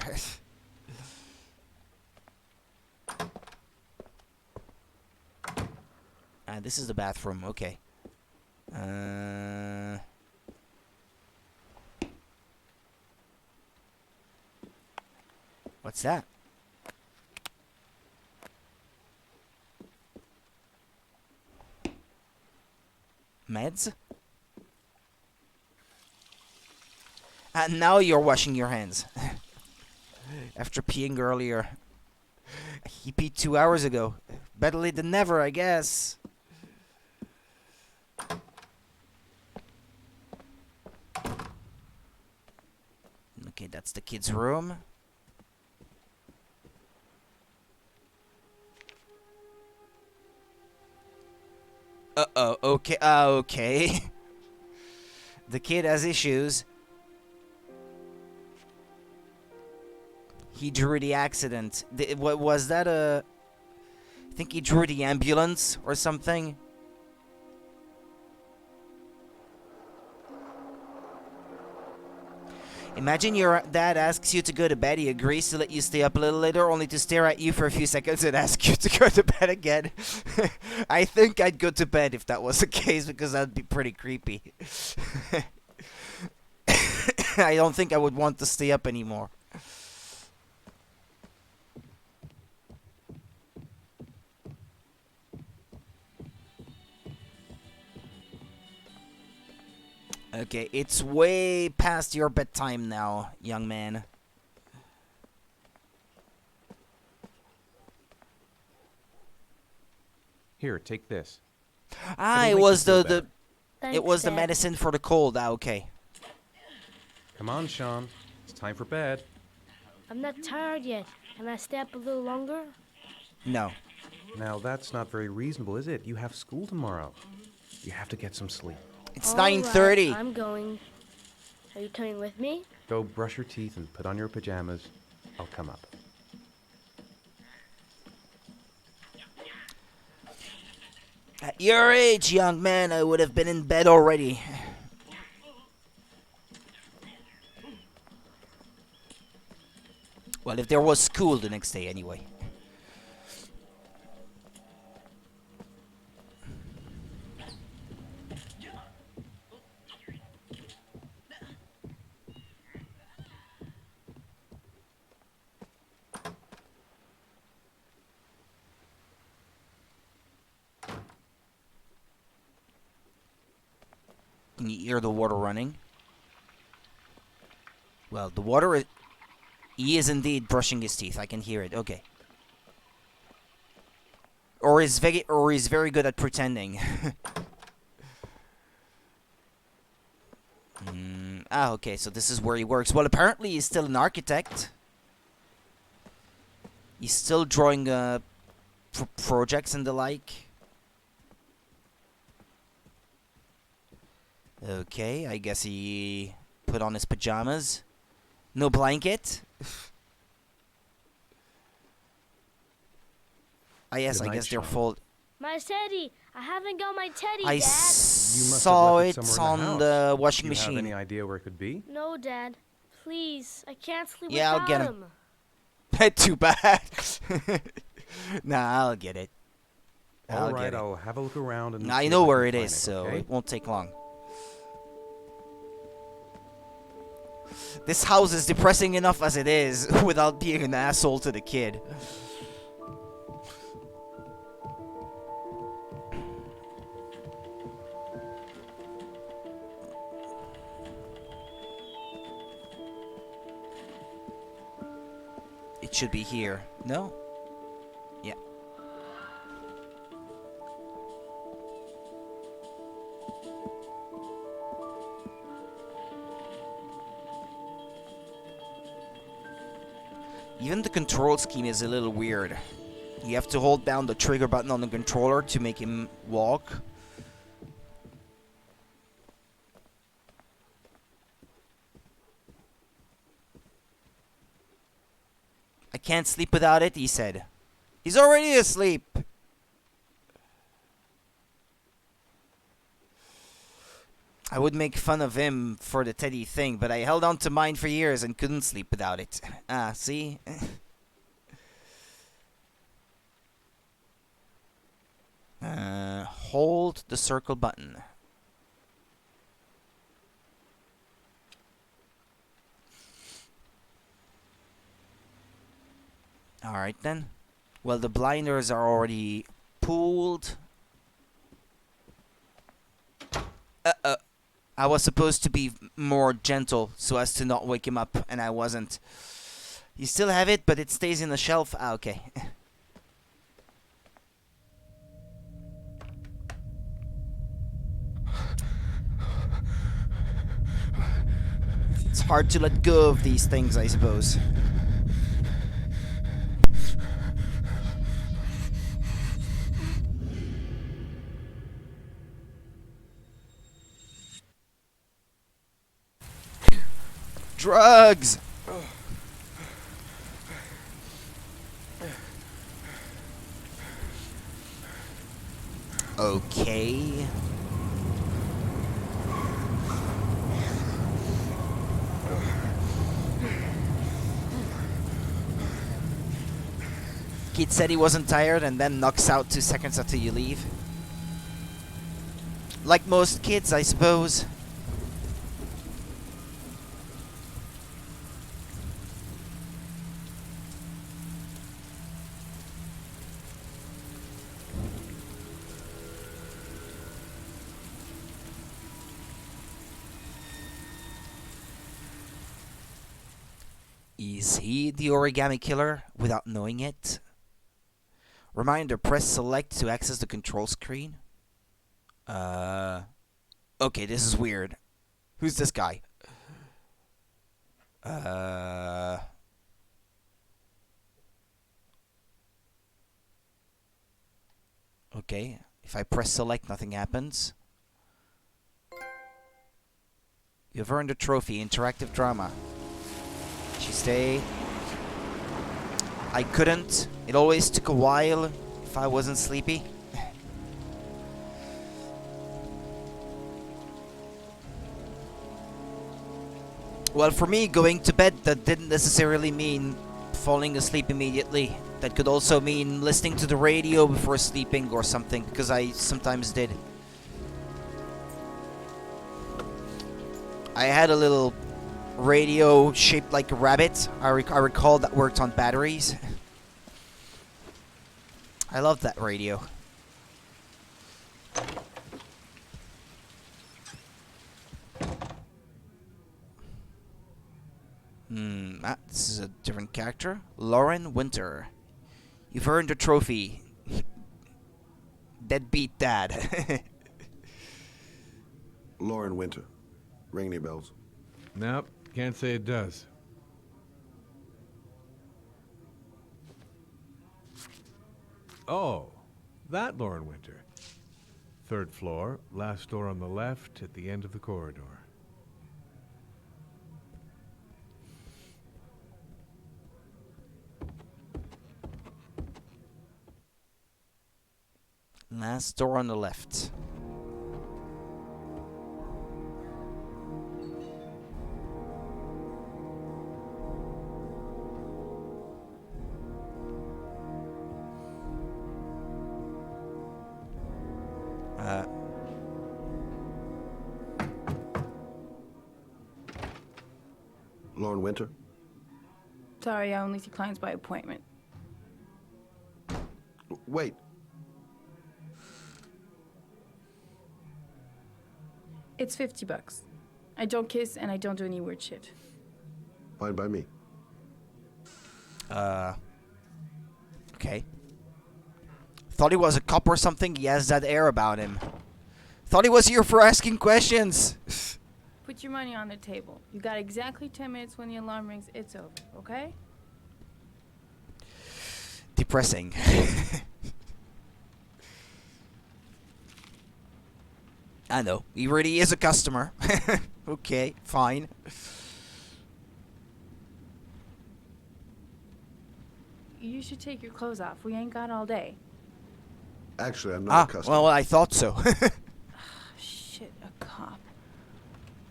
This is the bathroom, okay. What's that? Meds? And now you're washing your hands. After peeing earlier. He peed 2 hours ago. Better late than never, I guess. Okay, that's the kid's room. Uh-oh, okay, okay. The kid has issues. He drew the accident. What was that? I think he drew the ambulance or something. Imagine your dad asks you to go to bed. He agrees to let you stay up a little later, only to stare at you for a few seconds and ask you to go to bed again. I think I'd go to bed if that was the case, because that'd be pretty creepy. I don't think I would want to stay up anymore. Okay, it's way past your bedtime now, young man. Here, take this. Ah, It'll it make was you feel the better. Thanks, it was the Dad. medicine for the cold. Ah, okay. Come on, Sean. It's time for bed. I'm not tired yet. Can I stay up a little longer? No. Now, that's not very reasonable, is it? You have school tomorrow. You have to get some sleep. It's All right, 9:30. I'm going. Are you coming with me? Go brush your teeth and put on your pajamas. I'll come up. At your age, young man, I would have been in bed already. Well, if there was school the next day, anyway. Can you hear the water running? Well, the water is... He is indeed brushing his teeth. I can hear it. Okay. Or he's very good at pretending. Okay, so this is where he works. Well, apparently he's still an architect. He's still drawing projects and the like. Okay, I guess he put on his pajamas. No blanket. Ah, yes, Good I night, guess they're Sean. full. My teddy. I haven't got my teddy, I Dad. must saw have left it it somewhere in on the house. the washing Do you have machine. any idea where it could be? No, Dad. Please, I can't sleep Yeah, I'll without get him. Too bad. Nah, I'll get it. All I'll right, get it. I'll have a look around and I see know if I where can it find is, so okay? it won't take long. This house is depressing enough as it is, without being an asshole to the kid. It should be here. No? Yeah. Even the control scheme is a little weird. You have to hold down the trigger button on the controller to make him walk. I can't sleep without it, he said. He's already asleep. I would make fun of him for the teddy thing, but I held on to mine for years and couldn't sleep without it. Ah, see? Hold the circle button. Alright then. Well, the blinders are already pulled. I was supposed to be more gentle so as to not wake him up, and I wasn't. You still have it, but it stays in the shelf. Ah, okay. It's hard to let go of these things, I suppose. Drugs! Okay. Kid said he wasn't tired and then knocks out 2 seconds after you leave. Like most kids, I suppose. Is he the origami killer without knowing it? Reminder, press select to access the control screen. Okay, this is weird. Who's this guy? Okay, if I press select, nothing happens. You've earned a trophy, interactive drama. She stay. I couldn't. It always took a while if I wasn't sleepy. Well, for me, going to bed, that didn't necessarily mean falling asleep immediately. That could also mean listening to the radio before sleeping or something, because I sometimes did. I had a little radio shaped like a rabbit. I recall that worked on batteries. I love that radio. This is a different character. Lauren Winter. You've earned a trophy. Deadbeat Dad. Lauren Winter. Ring any bells? Nope, can't say it does. Oh, that Lauren Winter. 3rd floor, last door on the left at the end of the corridor. Last door on the left. Lauren Winter? Sorry, I only see clients by appointment. Wait. It's $50. I don't kiss and I don't do any weird shit. Fine by me. Okay. Thought he was a cop or something. He has that air about him. Thought he was here for asking questions. Put your money on the table. You got exactly 10 minutes when the alarm rings. It's over, okay? Depressing. I know. He really is a customer. Okay, fine. You should take your clothes off. We ain't got all day. Actually, I'm not a customer. Well, I thought so. Shit, a cop.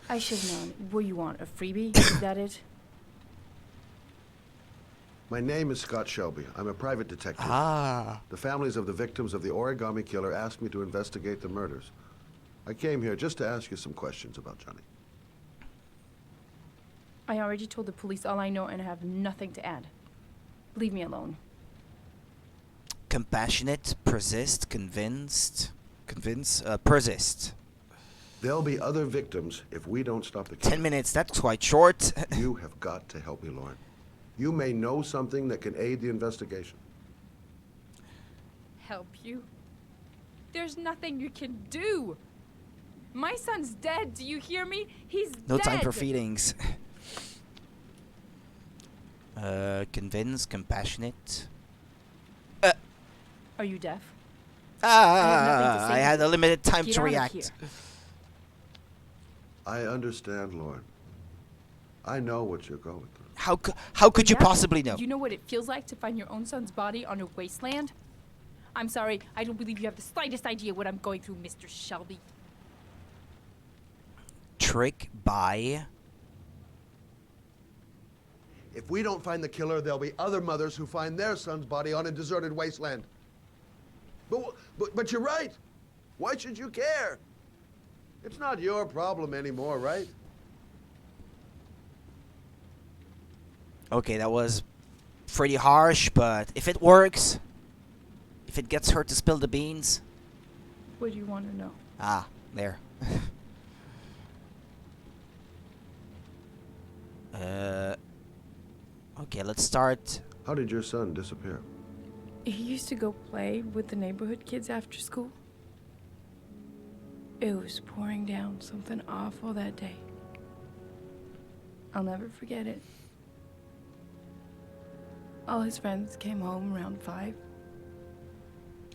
I should have known. What do you want, a freebie? Is that it? My name is Scott Shelby. I'm a private detective. Ah. The families of the victims of the origami killer asked me to investigate the murders. I came here just to ask you some questions about Johnny. I already told the police all I know and I have nothing to add. Leave me alone. Compassionate, persist, convinced. Persist. There'll be other victims if we don't stop the killer. 10 minutes, that's quite short. You have got to help me, Lauren. You may know something that can aid the investigation. Help you? There's nothing you can do. My son's dead. Do you hear me? He's No dead. time for feelings. Convinced, compassionate. Are you deaf? have nothing to say. I had a limited time Get to out of react. here. I understand, Lauren. I know what you're going through. How could you Yeah? possibly know? You know what it feels like to find your own son's body on a wasteland? I'm sorry, I don't believe you have the slightest idea what I'm going through, Mr. Shelby. Trick by. If we don't find the killer, there'll be other mothers who find their son's body on a deserted wasteland. But you're right. Why should you care? It's not your problem anymore, right? Okay, that was pretty harsh, but if it works, if it gets her to spill the beans. What do you want to know? Ah, there. Okay, let's start. How did your son disappear? He used to go play with the neighborhood kids after school. It was pouring down something awful that day. I'll never forget it. All his friends came home around 5.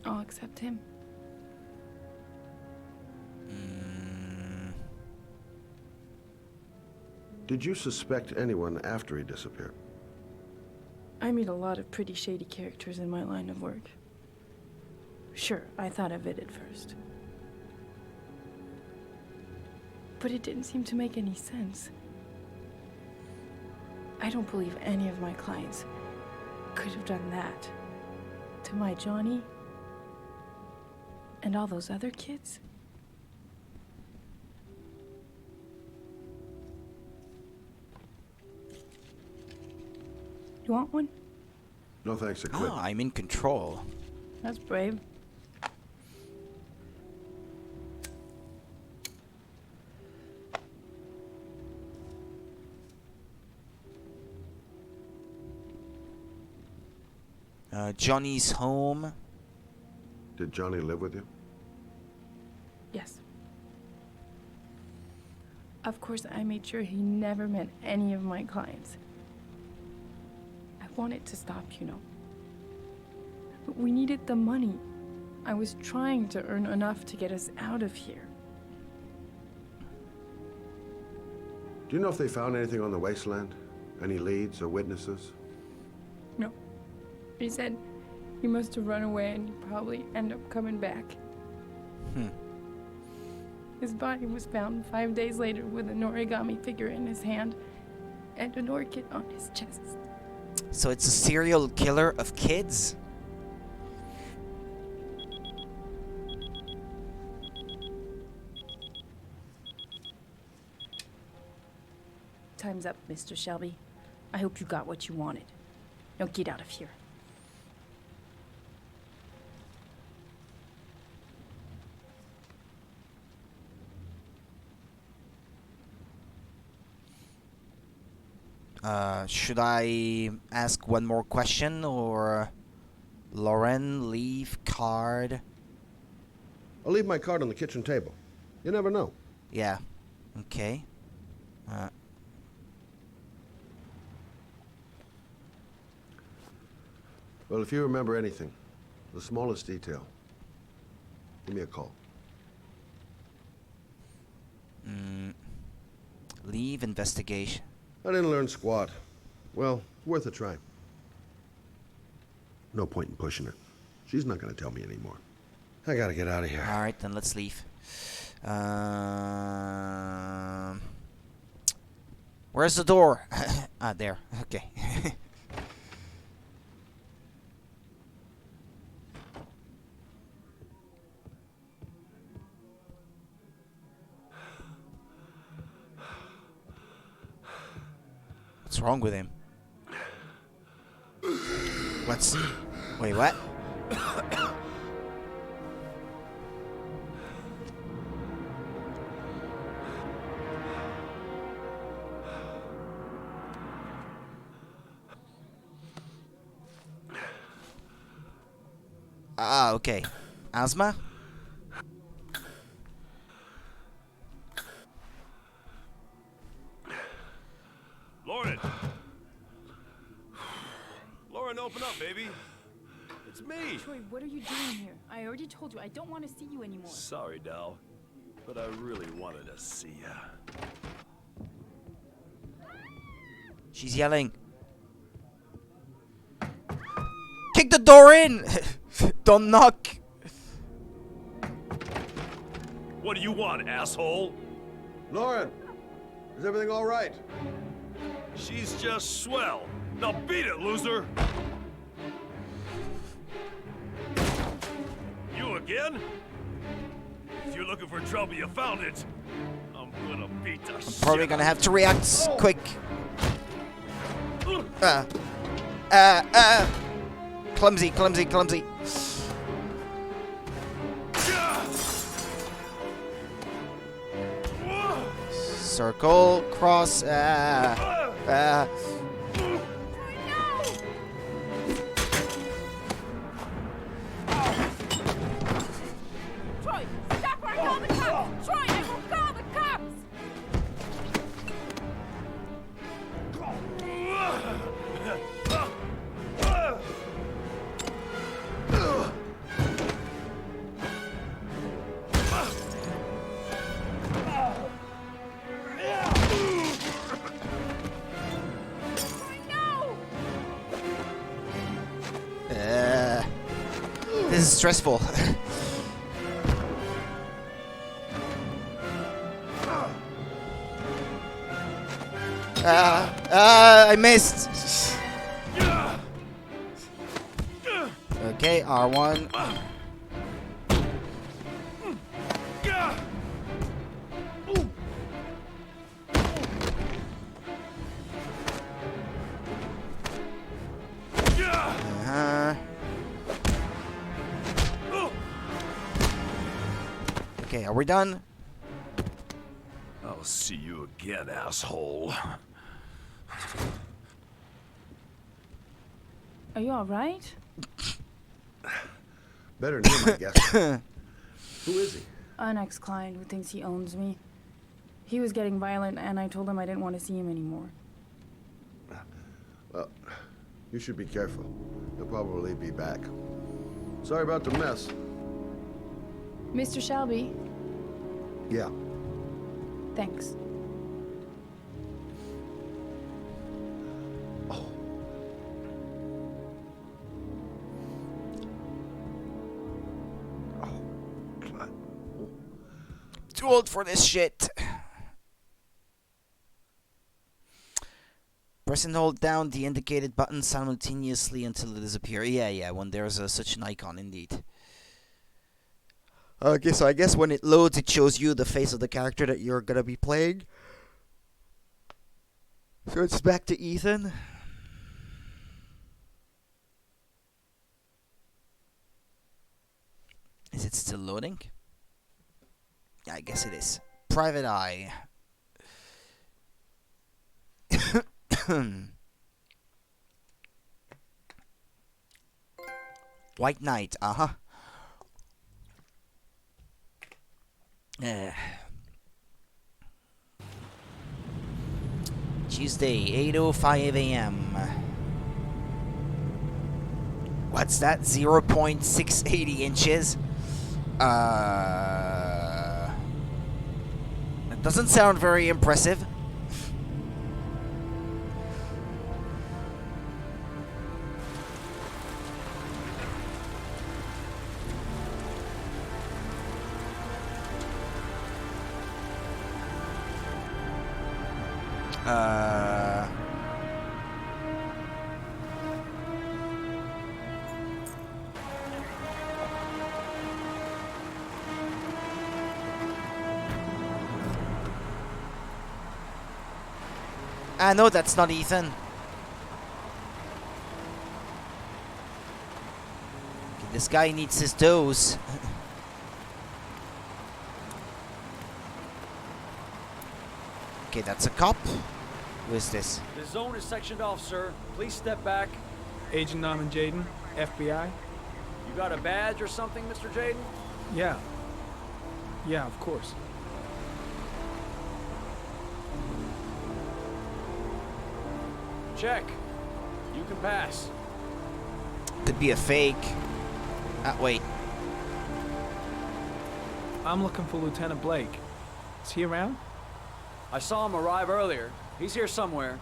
All except him. Did you suspect anyone after he disappeared? I meet a lot of pretty shady characters in my line of work. Sure, I thought of it at first. But it didn't seem to make any sense. I don't believe any of my clients could have done that to my Johnny and all those other kids. You want one? No thanks, I quit. Oh, I'm in control. That's brave. Johnny's home. Did Johnny live with you? Yes. Of course, I made sure he never met any of my clients. I wanted to stop, you know. But we needed the money. I was trying to earn enough to get us out of here. Do you know if they found anything on the wasteland? Any leads or witnesses? No. He said he must have run away and he'd probably end up coming back. His body was found 5 days later with an origami figure in his hand and an orchid on his chest. So it's a serial killer of kids? Time's up, Mr. Shelby. I hope you got what you wanted. Now get out of here. Should I ask one more question, or Lauren, leave card? I'll leave my card on the kitchen table. You never know. Yeah. Okay. Well, if you remember anything, the smallest detail, give me a call. Leave investigation. I didn't learn squat. Well, worth a try. No point in pushing it. She's not going to tell me anymore. I gotta get out of here. Alright, then let's leave. Where's the door? Ah, there. Okay. What's wrong with him? What's... Wait, what? Ah, okay. Asthma? Lauren! Lauren, open up, baby. It's me. Troy, what are you doing here? I already told you I don't want to see you anymore. Sorry, Dal, but I really wanted to see ya. She's yelling. Kick the door in! Don't knock. What do you want, asshole? Lauren, is everything all right? She's just swell. Now beat it, loser! You again? If you're looking for trouble, you found it. I'm gonna beat the shit. Probably gonna have to react quick. Clumsy, clumsy, clumsy. Circle, cross, Troy, stop or I call the cops! Troy, I will call the cops! This is stressful. I missed. Okay, R1. Okay, are we done? I'll see you again, asshole. Are you all right? Better than him, I guess. Who is he? An ex-client who thinks he owns me. He was getting violent, and I told him I didn't want to see him anymore. Well, you should be careful. He'll probably be back. Sorry about the mess. Mr. Shelby, Yeah. thanks. God. old for this shit. Press and hold down the indicated button simultaneously until it disappears. Yeah, when there's such an icon, indeed. Okay, so I guess when it loads, it shows you the face of the character that you're gonna be playing. So it's back to Ethan. Is it still loading? Yeah, I guess it is. Private Eye. White Knight, Tuesday, 8:05 a.m. What's that? 0.680 inches? That doesn't sound very impressive. No, that's not Ethan. Okay, this guy needs his dose. Okay, that's a cop. Who is this? The zone is sectioned off, sir. Please step back. Agent Norman Jaden, FBI. You got a badge or something, Mr. Jaden? Yeah. Yeah, of course. Check. You can pass. Could be a fake. Wait. I'm looking for Lieutenant Blake. Is he around? I saw him arrive earlier. He's here somewhere.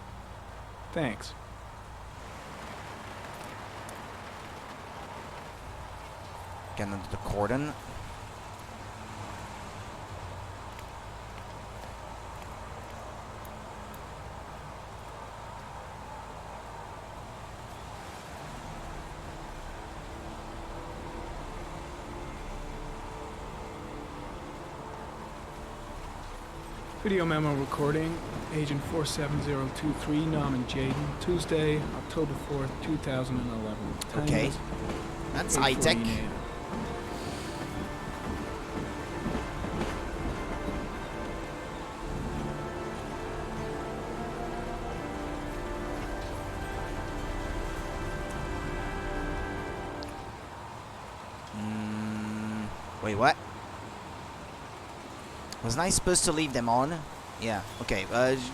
Thanks. Get under the cordon. Video memo recording, Agent 47023, Norman Jaden, Tuesday, October 4th, 2011. Time Okay. is That's high-tech. 8:14 a.m. Wait, what? Wasn't I supposed to leave them on? Yeah, okay.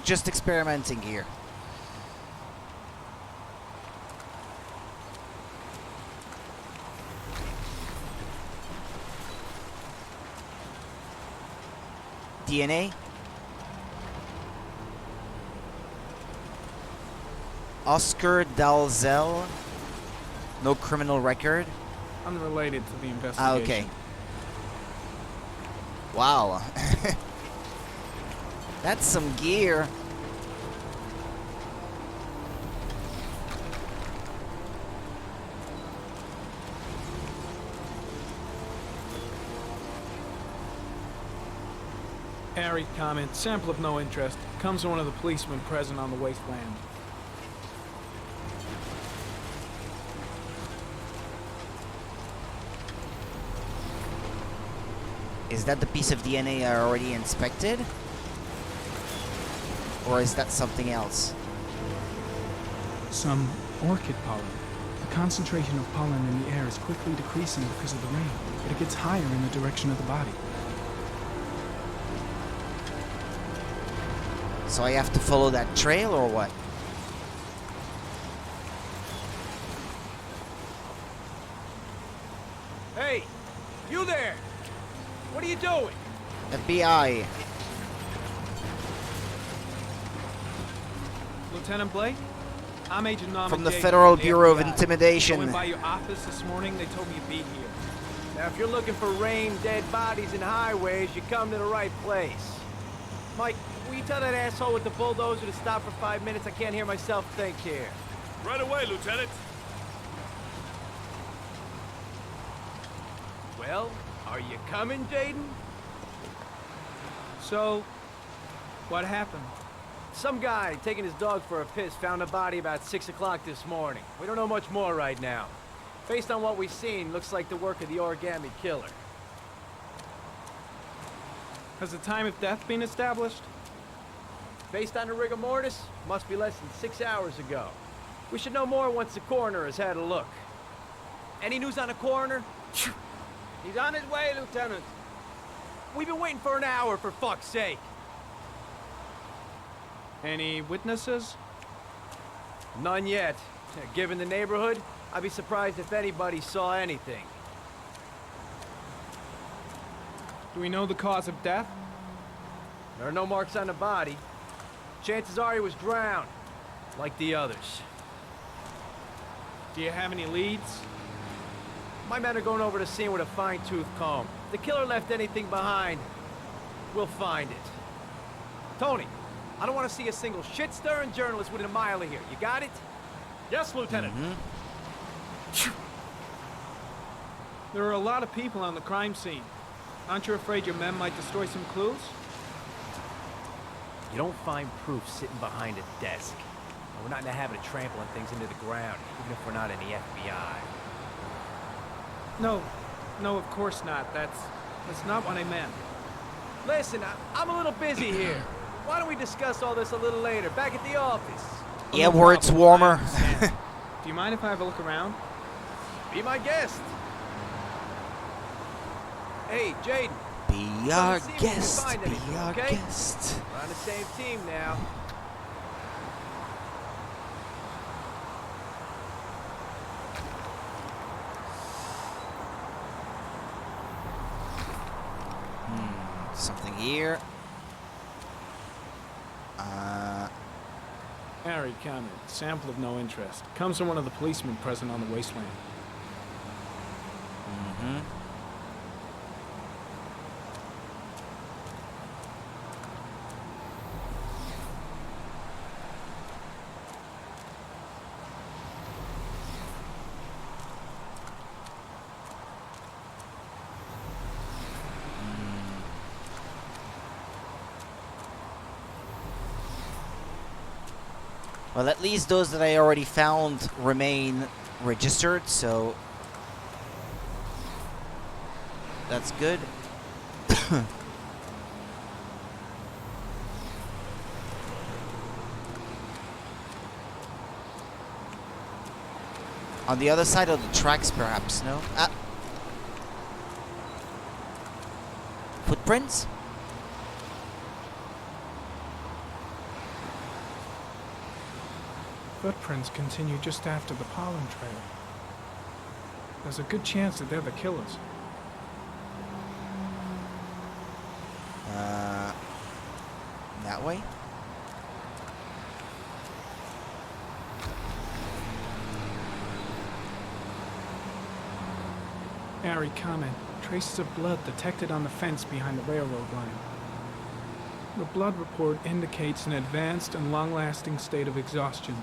Just experimenting here. DNA? Oscar Dalzell? No criminal record? Unrelated to the investigation. Okay. Wow. That's some gear. Airy comment, sample of no interest. Comes from one of the policemen present on the wasteland. Is that the piece of DNA I already inspected? Or is that something else? Some orchid pollen. The concentration of pollen in the air is quickly decreasing because of the rain, but it gets higher in the direction of the body. So I have to follow that trail or what? Hey, you there! What are you doing? FBI. Lieutenant Blake? I'm Agent Norman From the Jaden Federal the Bureau of FBI. Intimidation. Going by your office this morning, they told me you'd be here. Now, if you're looking for rain, dead bodies, and highways, you come to the right place. Mike, will you tell that asshole with the bulldozer to stop for 5 minutes? I can't hear myself think here. Right away, Lieutenant. Well, are you coming, Jaden? So, what happened? Some guy taking his dog for a piss found a body about 6 o'clock this morning. We don't know much more right now. Based on what we've seen, looks like the work of the origami killer. Has the time of death been established? Based on the rigor mortis, must be less than 6 hours ago. We should know more once the coroner has had a look. Any news on the coroner? He's on his way, Lieutenant. We've been waiting for an hour, for fuck's sake. Any witnesses? None yet. Given the neighborhood, I'd be surprised if anybody saw anything. Do we know the cause of death? There are no marks on the body. Chances are he was drowned, like the others. Do you have any leads? My men are going over the scene with a fine-tooth comb. If the killer left anything behind, we'll find it. Tony, I don't want to see a single shit-stirring journalist within a mile of here. You got it? Yes, Lieutenant. There are a lot of people on the crime scene. Aren't you afraid your men might destroy some clues? You don't find proof sitting behind a desk. We're not in the habit of trampling things into the ground, even if we're not in the FBI. No, of course not. That's not what I meant. Listen, I'm a little busy here. Why don't we discuss all this a little later, back at the office? Yeah, where it's warmer. Do you mind if I have a look around? Be my guest. Hey, Jaden. Be our guest. Be our okay? guest. We're on the same team now. Something here. Harry counted. Sample of no interest. Comes from one of the policemen present on the wasteland. Well, at least those that I already found remain registered, so that's good. On the other side of the tracks, perhaps, no? Footprints? Footprints continue just after the pollen trail. There's a good chance that they're the killers. That way? Harry, comment. Traces of blood detected on the fence behind the railroad line. The blood report indicates an advanced and long-lasting state of exhaustion.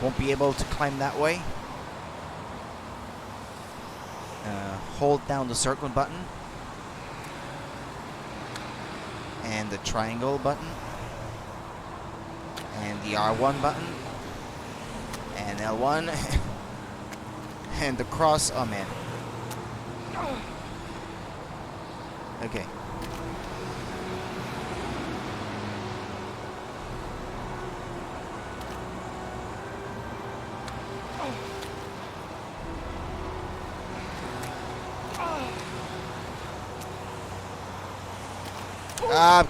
Won't be able to climb that way. Hold down the circle button. And the triangle button. And the R1 button. And L1. And the cross. Oh man. Okay.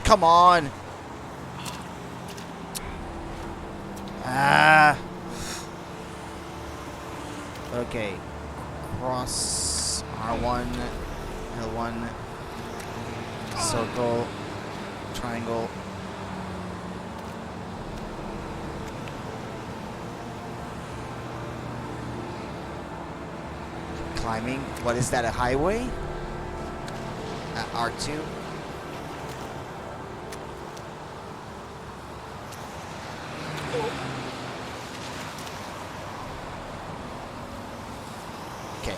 Come on. Okay. Cross R1, L1, circle, triangle. climbing. What is that, a highway? R2? Okay.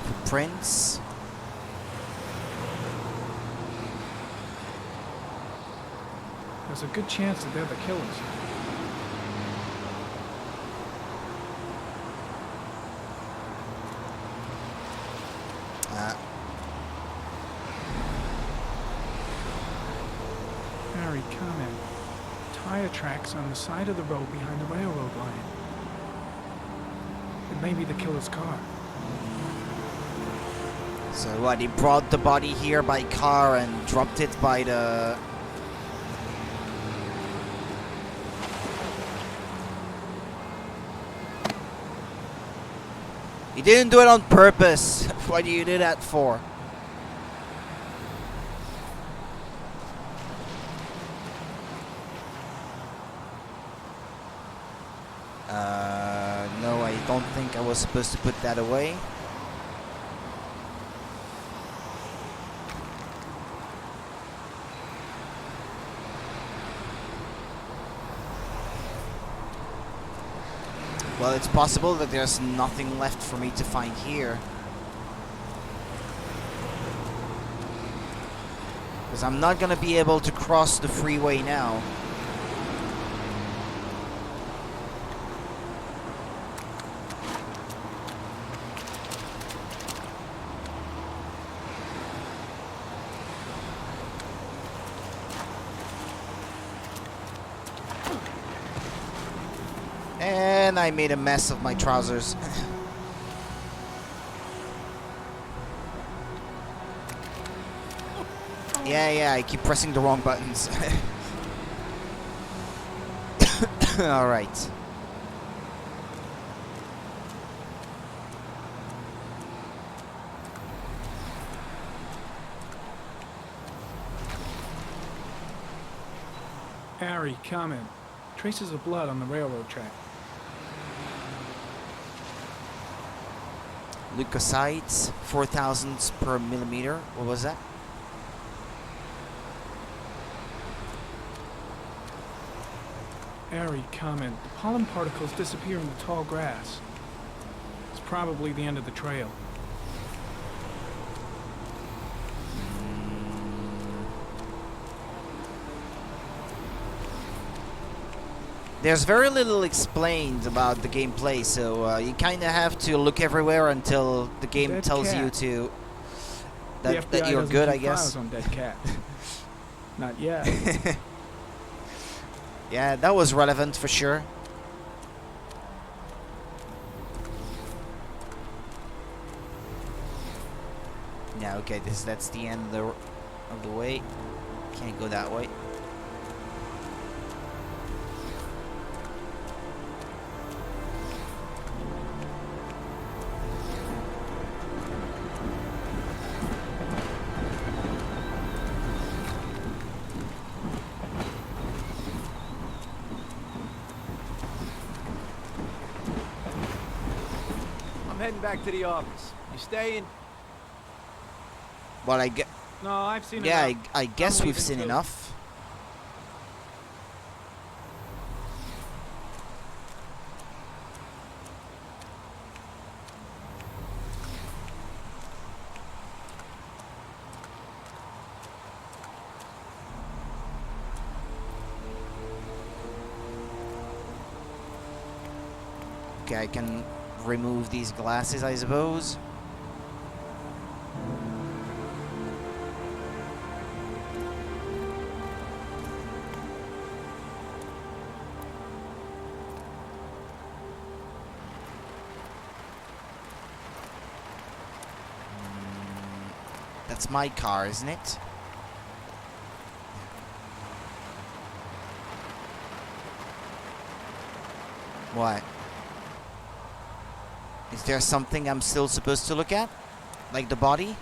Footprints. There's a good chance that they're the killers. Harry, comment. Tire tracks on the side of the road behind the railroad line. It may be the killer's car. So what, he brought the body here by car and dropped it by the... He didn't do it on purpose. What do you do that for? No, I don't think I was supposed to put that away. Well, it's possible that there's nothing left for me to find here. Because I'm not gonna be able to cross the freeway now. And I made a mess of my trousers. Yeah, I keep pressing the wrong buttons. Alright. Harry, comment. Traces of blood on the railroad track. Leukocytes, 4,000 per millimeter. What was that? Harry, comment. The pollen particles disappear in the tall grass. It's probably the end of the trail. There's very little explained about the gameplay, so you kind of have to look everywhere until the game Dead tells you cat. to The that FBI you're doesn't good, I keep guess. files on dead cats. Not yet. Yeah, that was relevant for sure. Yeah, okay, that's the end of the way. Can't go that way. I'm heading back to the office. You staying? Well, I get. No, I've seen Yeah, enough. I guess I'm we've leaving seen too. enough. Okay, I can remove these glasses, I suppose. That's my car, isn't it? What? Is there something I'm still supposed to look at? Like the body?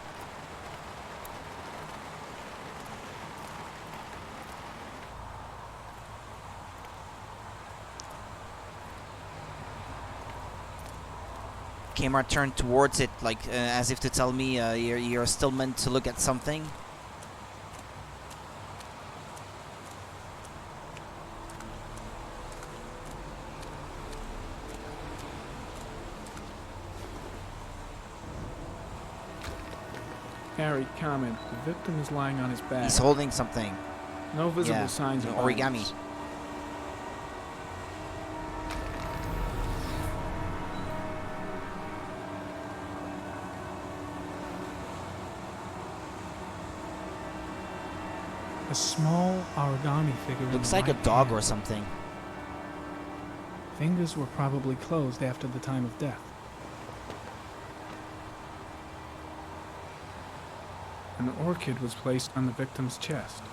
camera turned towards it, like as if to tell me you're still meant to look at something. Harry, comment. The victim is lying on his back. He's holding something. No visible signs of origami. violence. A small origami figure. Looks like a dog or something. Fingers were probably closed after the time of death. An orchid was placed on the victim's chest.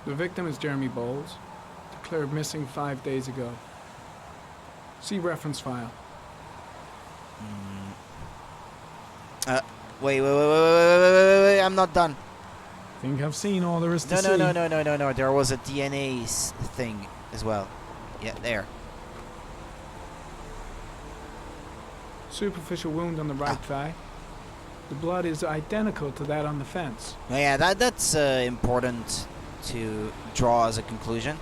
The victim is Jeremy Bowles, declared missing 5 days ago. See reference file. Wait, I'm not done. Think I've seen all there is to see. No. There was a DNA thing as well. Yeah, there. Superficial wound on the right thigh. The blood is identical to that on the fence. Yeah, that's important to draw as a conclusion.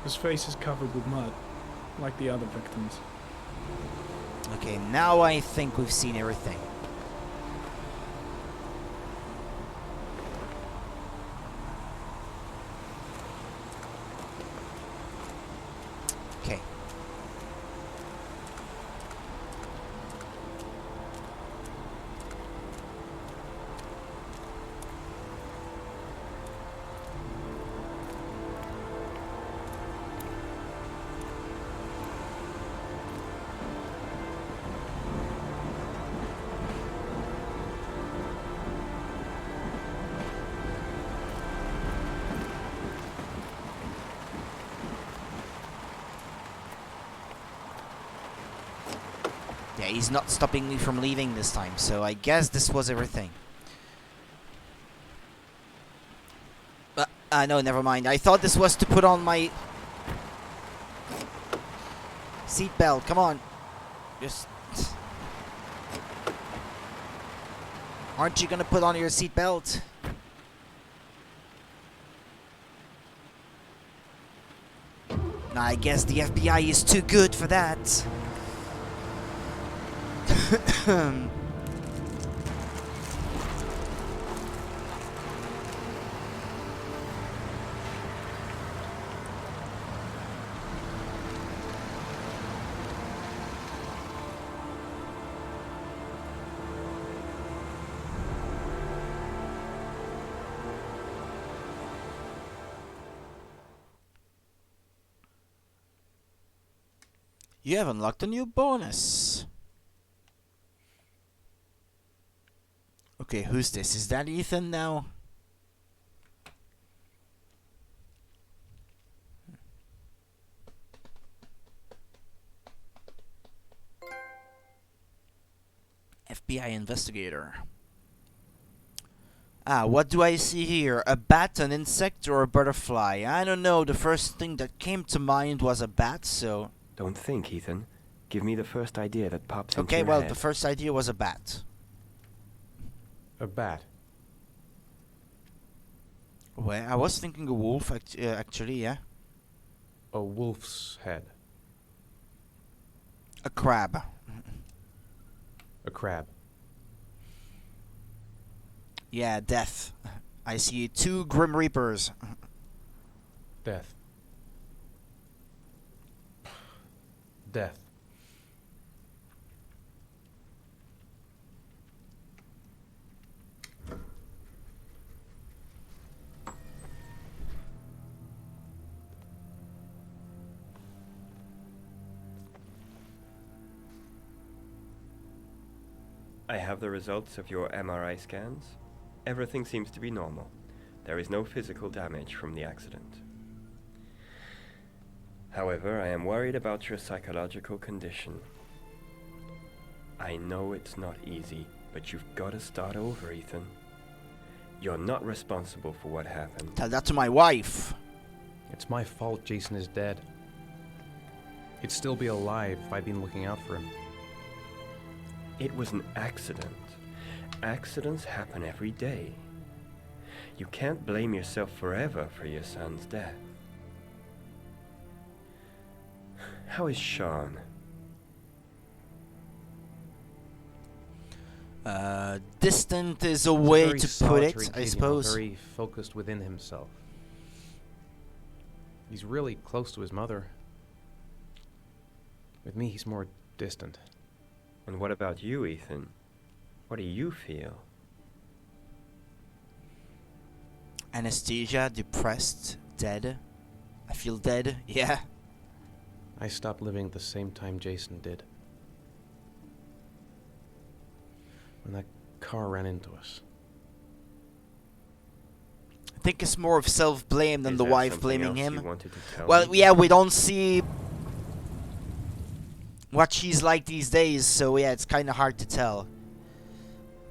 His face is covered with mud, like the other victims. Okay, now I think we've seen everything. Okay. Yeah, he's not stopping me from leaving this time, so I guess this was everything. No, never mind. I thought this was to put on my seatbelt. Come on. Just... Aren't you gonna put on your seatbelt? Nah, I guess the FBI is too good for that. You have unlocked a new bonus. Okay, who's this? Is that Ethan now? FBI investigator. What do I see here? A bat, an insect, or a butterfly? I don't know. The first thing that came to mind was a bat, so... Don't think, Ethan. Give me the first idea that pops into Okay, your well, head. the first idea was a bat. A bat. Well, I was thinking a wolf, actually, yeah. A wolf's head. A crab. A crab. Yeah, death. I see 2 Grim Reapers. Death. Death. I have the results of your MRI scans. Everything seems to be normal. There is no physical damage from the accident. However, I am worried about your psychological condition. I know it's not easy, but you've got to start over, Ethan. You're not responsible for what happened. Tell that to my wife. It's my fault Jason is dead. He'd still be alive if I'd been looking out for him. It was an accident. Accidents happen every day. You can't blame yourself forever for your son's death. How is Sean? Distant is a He's way very to put solitary it, kid, I you know, suppose. very focused within himself. He's really close to his mother. With me, he's more distant. And what about you, Ethan? What do you feel? Anesthesia, depressed, dead. I feel dead, yeah. I stopped living at the same time Jason did. When that car ran into us. I think it's more of self-blame than Is the there wife something blaming else him. you wanted to tell Well, me? yeah, we don't see what she's like these days, so yeah, it's kind of hard to tell.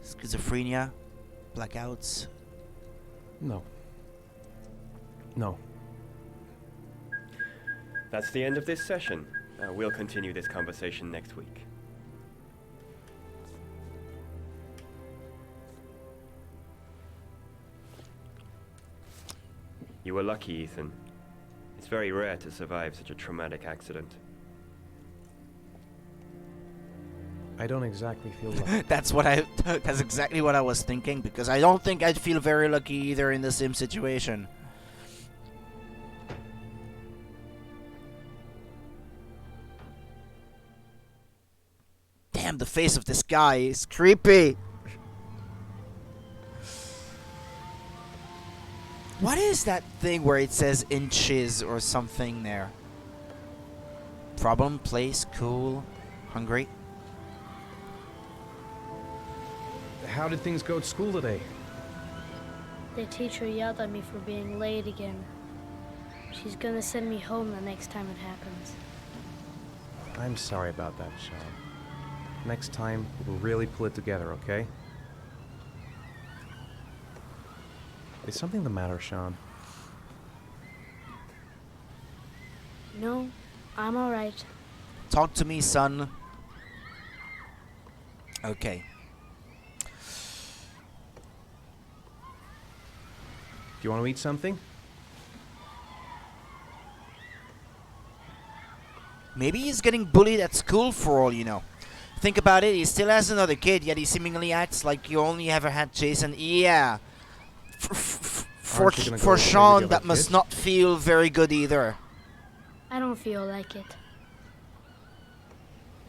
Schizophrenia, blackouts. No. No. That's the end of this session. We'll continue this conversation next week. You were lucky, Ethan. It's very rare to survive such a traumatic accident. I don't exactly feel lucky. That's exactly what I was thinking, because I don't think I'd feel very lucky either in the same situation. Damn, the face of this guy is creepy. What is that thing where it says inches or something there? Problem, place, cool, hungry. How did things go at school today? The teacher yelled at me for being late again. She's gonna send me home the next time it happens. I'm sorry about that, Sean. Next time, we'll really pull it together, okay? Is something the matter, Sean? No, I'm alright. Talk to me, son. Okay. Do you want to eat something? Maybe he's getting bullied at school for all you know. Think about it, he still has another kid, yet he seemingly acts like you only ever had Jason. Yeah. For Sean, that must not feel very good either. I don't feel like it.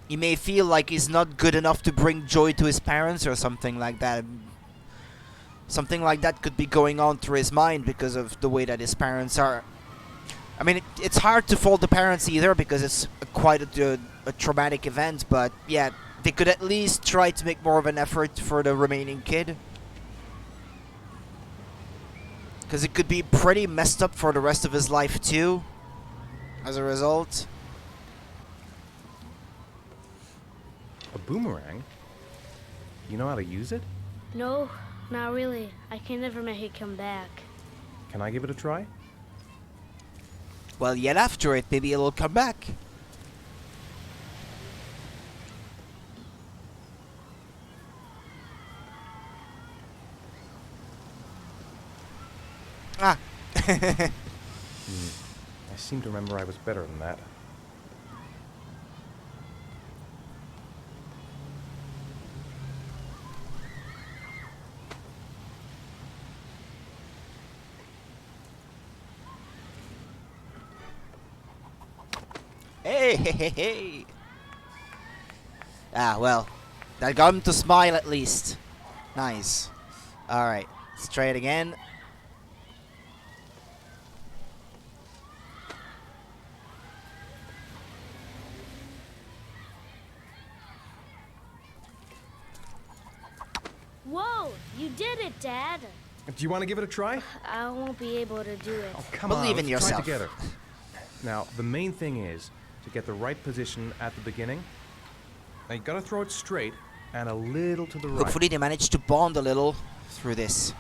He may feel like he's not good enough to bring joy to his parents or something like that. Something like that could be going on through his mind because of the way that his parents are. I mean, it's hard to fault the parents either because it's quite a traumatic event, but yeah, they could at least try to make more of an effort for the remaining kid. Because it could be pretty messed up for the rest of his life too, as a result. A boomerang? You know how to use it? No, not really. I can never make it come back. Can I give it a try? Well, yet after it, maybe it'll come back. Ah. I seem to remember I was better than that. Hey. Ah, well, that got him to smile at least. Nice. Alright, let's try it again. Whoa, you did it, Dad. Do you want to give it a try? I won't be able to do it. Oh, come Believe on, in let's try yourself. together. Now, the main thing is to get the right position at the beginning. Now, you gotta throw it straight and a little to the right. Hopefully they managed to bond a little through this.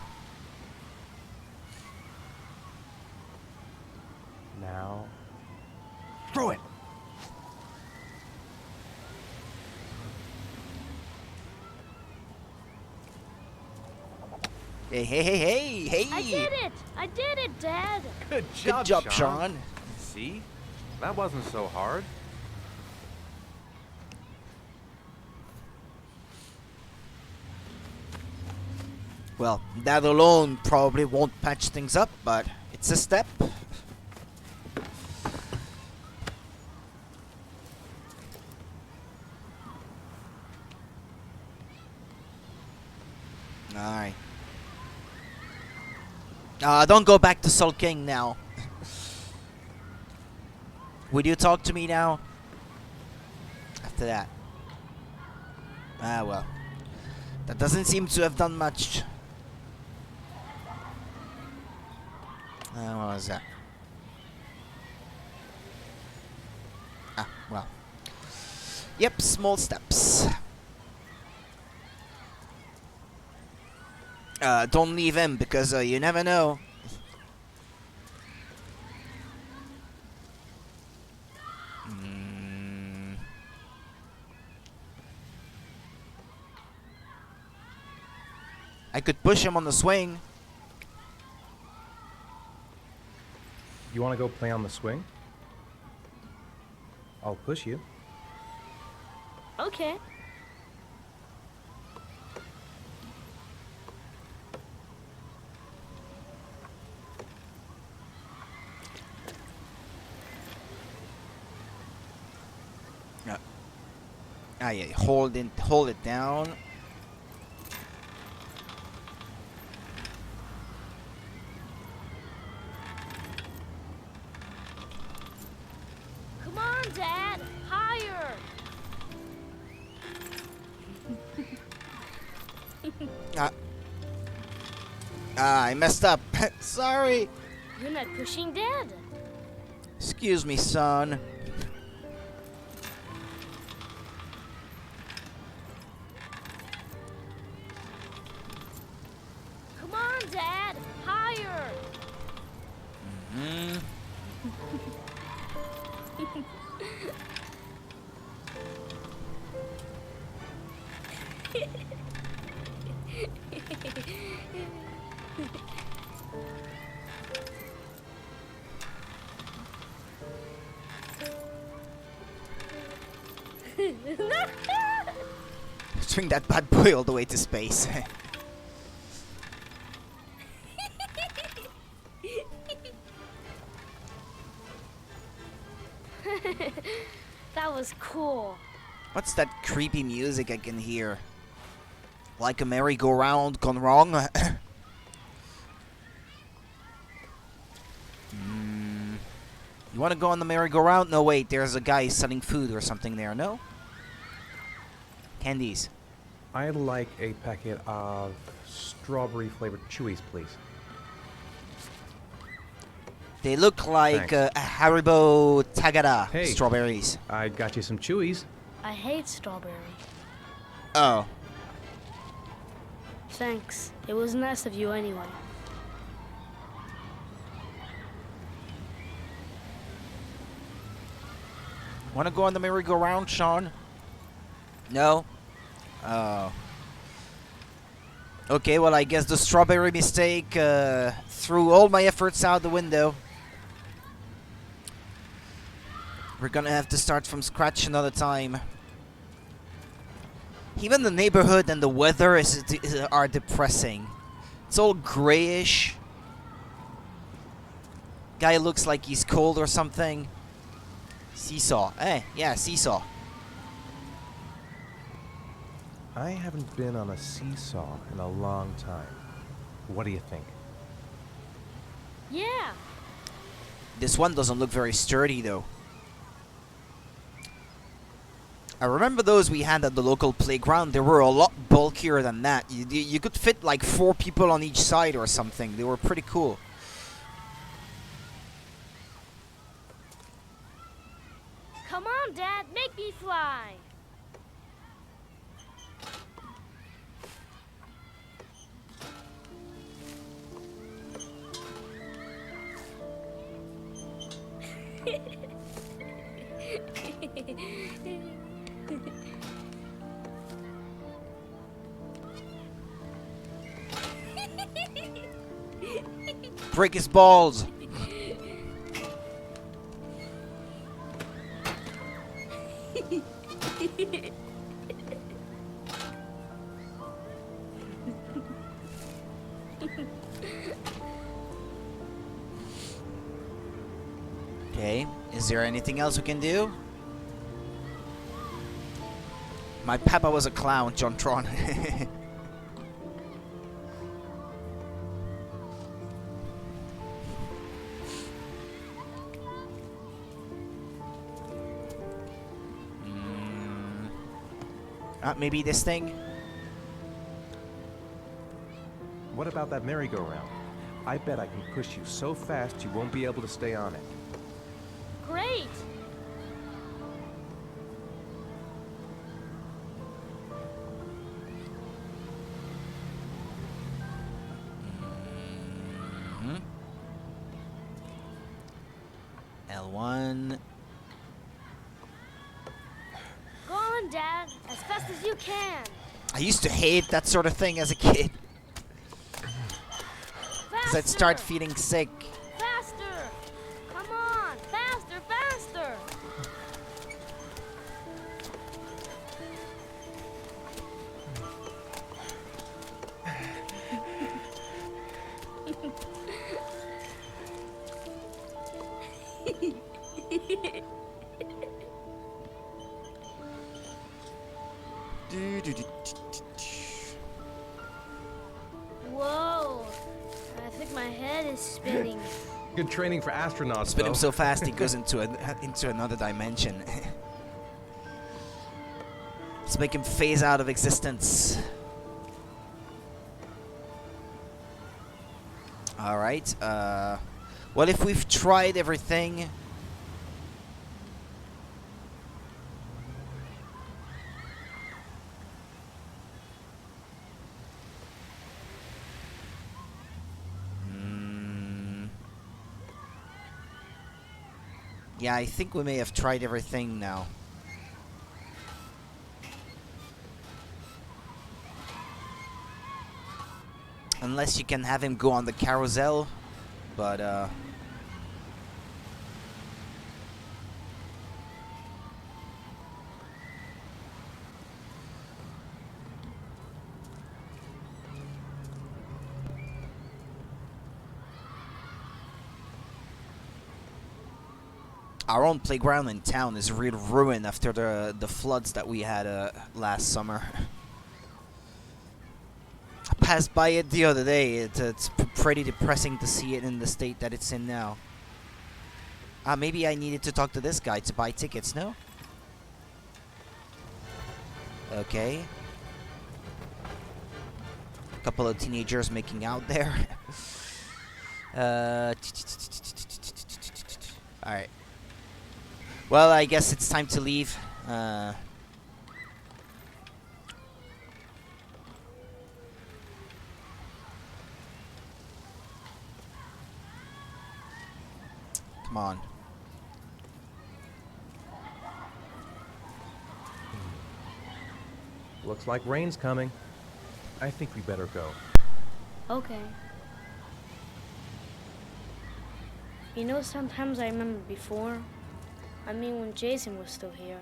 Hey, hey, hey, hey, hey! I did it! I did it, Dad! Good Good job, Sean. See? That wasn't so hard. Well, that alone probably won't patch things up, but it's a step. Alright. Don't go back to sulking now. Would you talk to me now? After that. Ah, well. That doesn't seem to have done much. What was that? Ah, well. Yep, small steps. Don't leave him because you never know. I could push him on the swing. You want to go play on the swing? I'll push you. Okay. Yeah, hold it down. Come on, Dad! Higher! I messed up. Sorry. You're not pushing Dad. Excuse me, son. Come on, Dad! Higher! Swing that bad boy all the way to space. That was cool. What's that creepy music I can hear? Like a merry-go-round gone wrong? You want to go on the merry-go-round? No, wait, there's a guy selling food or something there, no? Candies. I'd like a packet of strawberry-flavored Chewies, please. They look like Thanks. a Haribo Tagada Hey, strawberries. I got you some Chewies. I hate strawberry. Oh. Thanks. It was nice of you anyway. Want to go on the merry-go-round, Sean? No? Oh. Okay, well, I guess the strawberry mistake threw all my efforts out the window. We're gonna have to start from scratch another time. Even the neighborhood and the weather are depressing. It's all grayish. Guy looks like he's cold or something. Seesaw. Eh, yeah, seesaw. I haven't been on a seesaw in a long time. What do you think? Yeah. This one doesn't look very sturdy, though. I remember those we had at the local playground. They were a lot bulkier than that. You could fit like 4 people on each side or something. They were pretty cool. Come on, Dad, make me fly. Break his balls. Okay, is there anything else we can do? My papa was a clown, John Tron. Maybe this thing? What about that merry-go-round? I bet I can push you so fast you won't be able to stay on it. Great! L1. Go on, Dad, as fast as you can. I used to hate that sort of thing as a kid. Because I'd start feeling sick. Faster! Come on! Faster, faster! Whoa! I think my head is spinning. Good training for astronauts, Spin though. him so fast he goes into another dimension. Let's make him phase out of existence. Alright, well, if we've tried everything... Yeah, I think we may have tried everything now. Unless you can have him go on the carousel, but our own playground in town is really ruined after the floods that we had last summer. I passed by it the other day. It's pretty depressing to see it in the state that it's in now. Maybe I needed to talk to this guy to buy tickets, no? Okay. A couple of teenagers making out there. Alright. Well, I guess it's time to leave. Come on. Looks like rain's coming. I think we better go. Okay. You know, sometimes I remember before. I mean, when Jason was still here.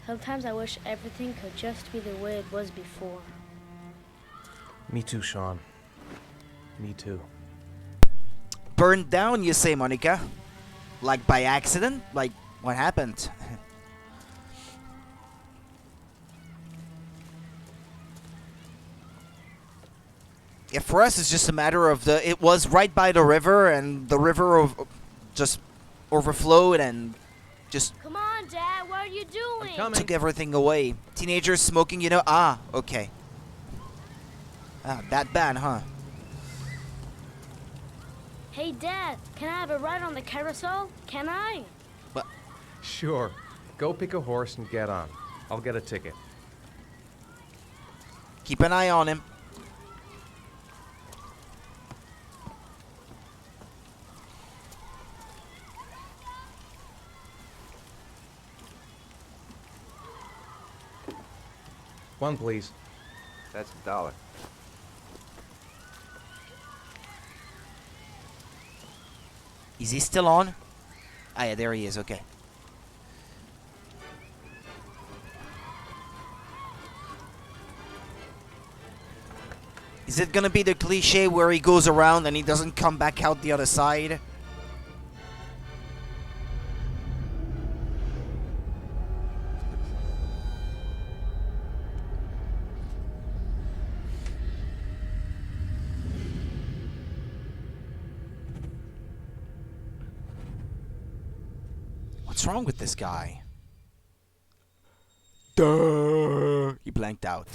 Sometimes I wish everything could just be the way it was before. Me too, Sean. Me too. Burned down, you say, Monica? Like by accident? Like, what happened? Yeah, for us, it's just a matter of it was right by the river, and the river just overflowed and just... Come on, Dad, what are you doing? Took everything away. Teenagers smoking, you know? Ah, okay. Ah, that bad, huh? Hey, Dad, can I have a ride on the carousel? Can I? What? Sure. Go pick a horse and get on. I'll get a ticket. Keep an eye on him. One, please. That's $1. Is he still on? Ah, yeah, there he is. Okay. Is it gonna be the cliche where he goes around and he doesn't come back out the other side? What's wrong with this guy? Duh. He blanked out.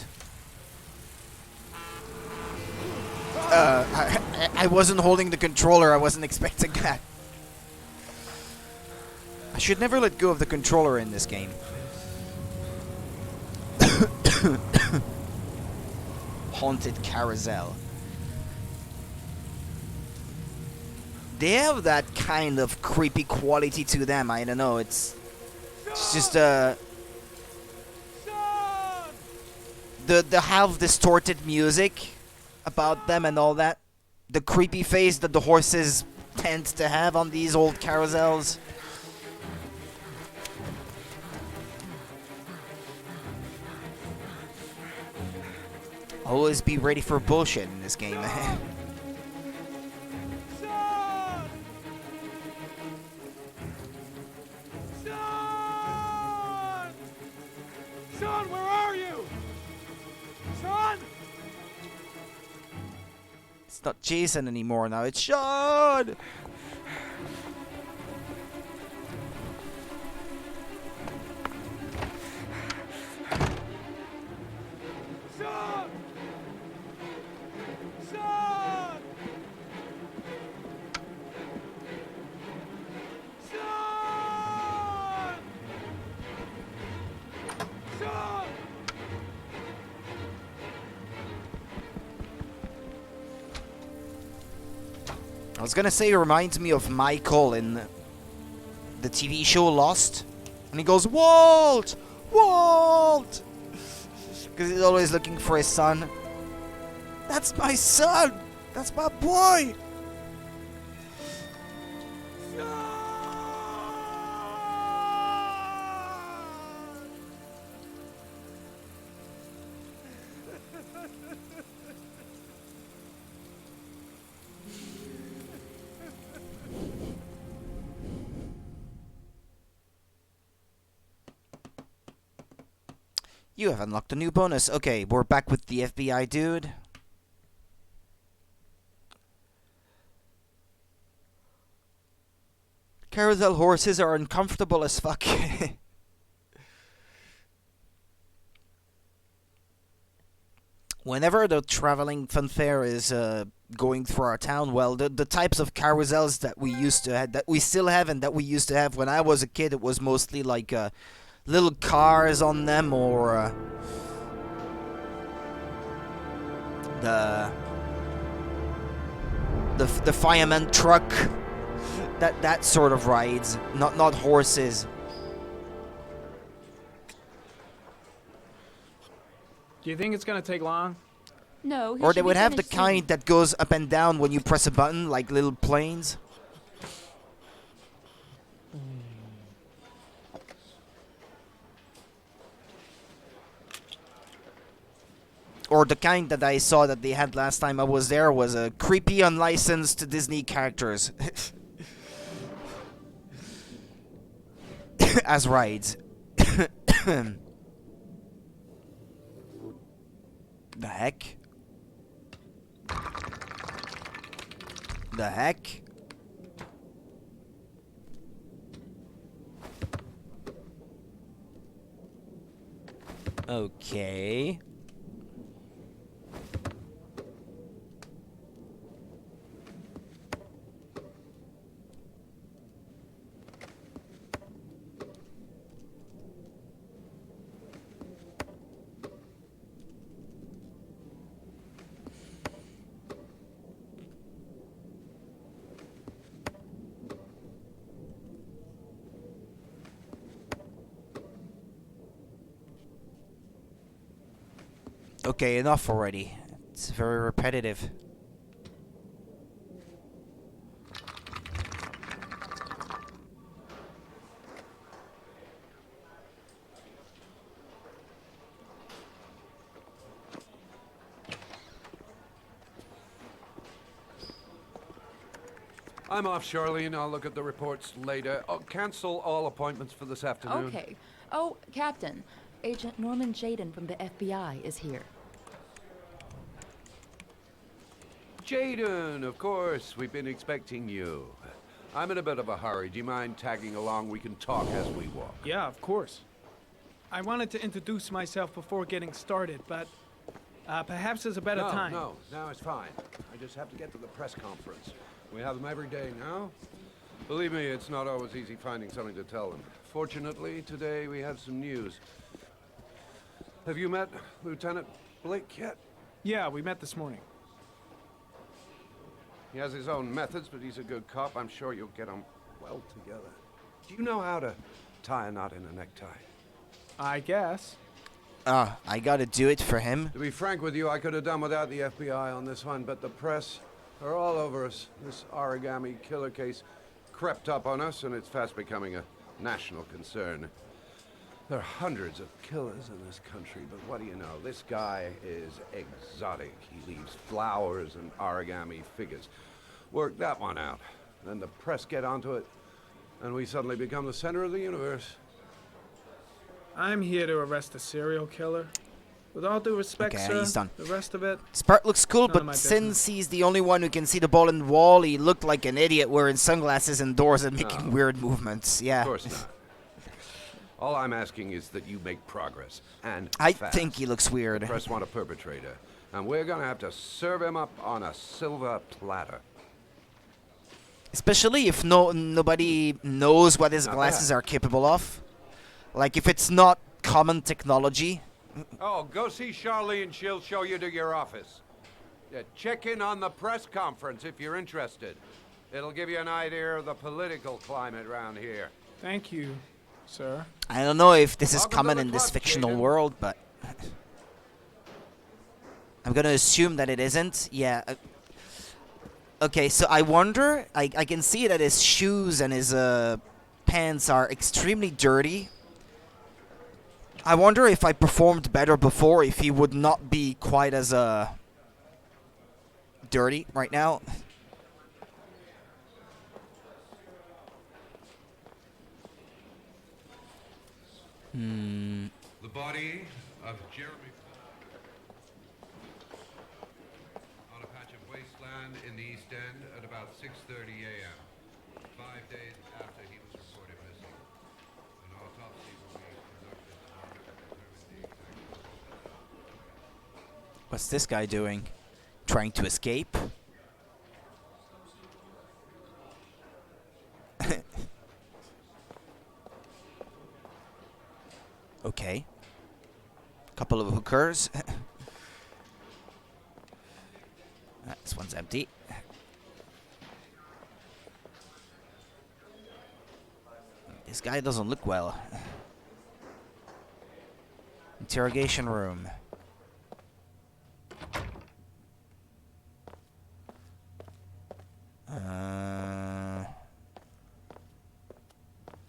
I wasn't holding the controller. I wasn't expecting that. I should never let go of the controller in this game. Haunted carousel. They have that kind of creepy quality to them. I don't know. It's just the half distorted music about them and all that. The creepy face that the horses tend to have on these old carousels. Always be ready for bullshit in this game. Sean, where are you? Sean? It's not Jason anymore now, it's Sean! Sean! Sean! Sean! Sean! I was gonna say it reminds me of Michael in the TV show Lost. And he goes, Walt! Walt! Because he's always looking for his son. That's my son! That's my boy! You have unlocked a new bonus. Okay, we're back with the FBI dude. Carousel horses are uncomfortable as fuck. Whenever the traveling funfair is going through our town, well, the types of carousels that we used to have, that we still have, and that we used to have when I was a kid, it was mostly like little cars on them, or the fireman truck, that sort of rides, not horses. Do you think it's gonna take long? No. Or they would have the kind that goes up and down when you press a button, like little planes. Or the kind that I saw that they had last time I was there was a creepy unlicensed Disney characters. As rides. The heck? The heck? Okay. Okay, enough already. It's very repetitive. I'm off, Charlene. I'll look at the reports later. Oh, cancel all appointments for this afternoon. Okay. Oh, Captain. Agent Norman Jaden from the FBI is here. Jaden, of course. We've been expecting you. I'm in a bit of a hurry. Do you mind tagging along? We can talk as we walk. Yeah, of course. I wanted to introduce myself before getting started, but perhaps there's a better time. No, it's fine. I just have to get to the press conference. We have them every day now. Believe me, it's not always easy finding something to tell them. Fortunately, today we have some news. Have you met Lieutenant Blake yet? Yeah, we met this morning. He has his own methods, but he's a good cop. I'm sure you'll get on well together. Do you know how to tie a knot in a necktie? I guess. I gotta do it for him. To be frank with you, I could have done without the FBI on this one, but the press are all over us. This origami killer case crept up on us, and it's fast becoming a national concern. There are hundreds of killers in this country, but what do you know? This guy is exotic. He leaves flowers and origami figures. Work that one out. Then the press get onto it, and we suddenly become the center of the universe. I'm here to arrest a serial killer. With all due respect, Okay, sir, he's done. the rest of it... This part looks cool, none of but my since he's the only one who can see the ball in the wall, he looked like an idiot wearing sunglasses indoors and making weird movements. Yeah. Of course not. All I'm asking is that you make progress, and I fast. think he looks weird. The press want a perpetrator, and we're gonna have to serve him up on a silver platter. Especially if nobody knows what his glasses are capable of. Like, if it's not common technology. Oh, go see Charlene. She'll show you to your office. Check in on the press conference if you're interested. It'll give you an idea of the political climate around here. Thank you, sir. I don't know if this is Welcome to common the in this club, fictional Jaden. world, but... I'm gonna assume that it isn't. Yeah. Okay, so I wonder... I can see that his shoes and his pants are extremely dirty. I wonder if I performed better before, if he would not be quite as dirty right now. The body of Jeremy on a patch of wasteland in the East End at about 6:30 a.m. 5 days after he was reported missing. An autopsy will be conducted tomorrow to determine the exact. What's this guy doing? Trying to escape? Okay. Couple of hookers. This one's empty. This guy doesn't look well. Interrogation room.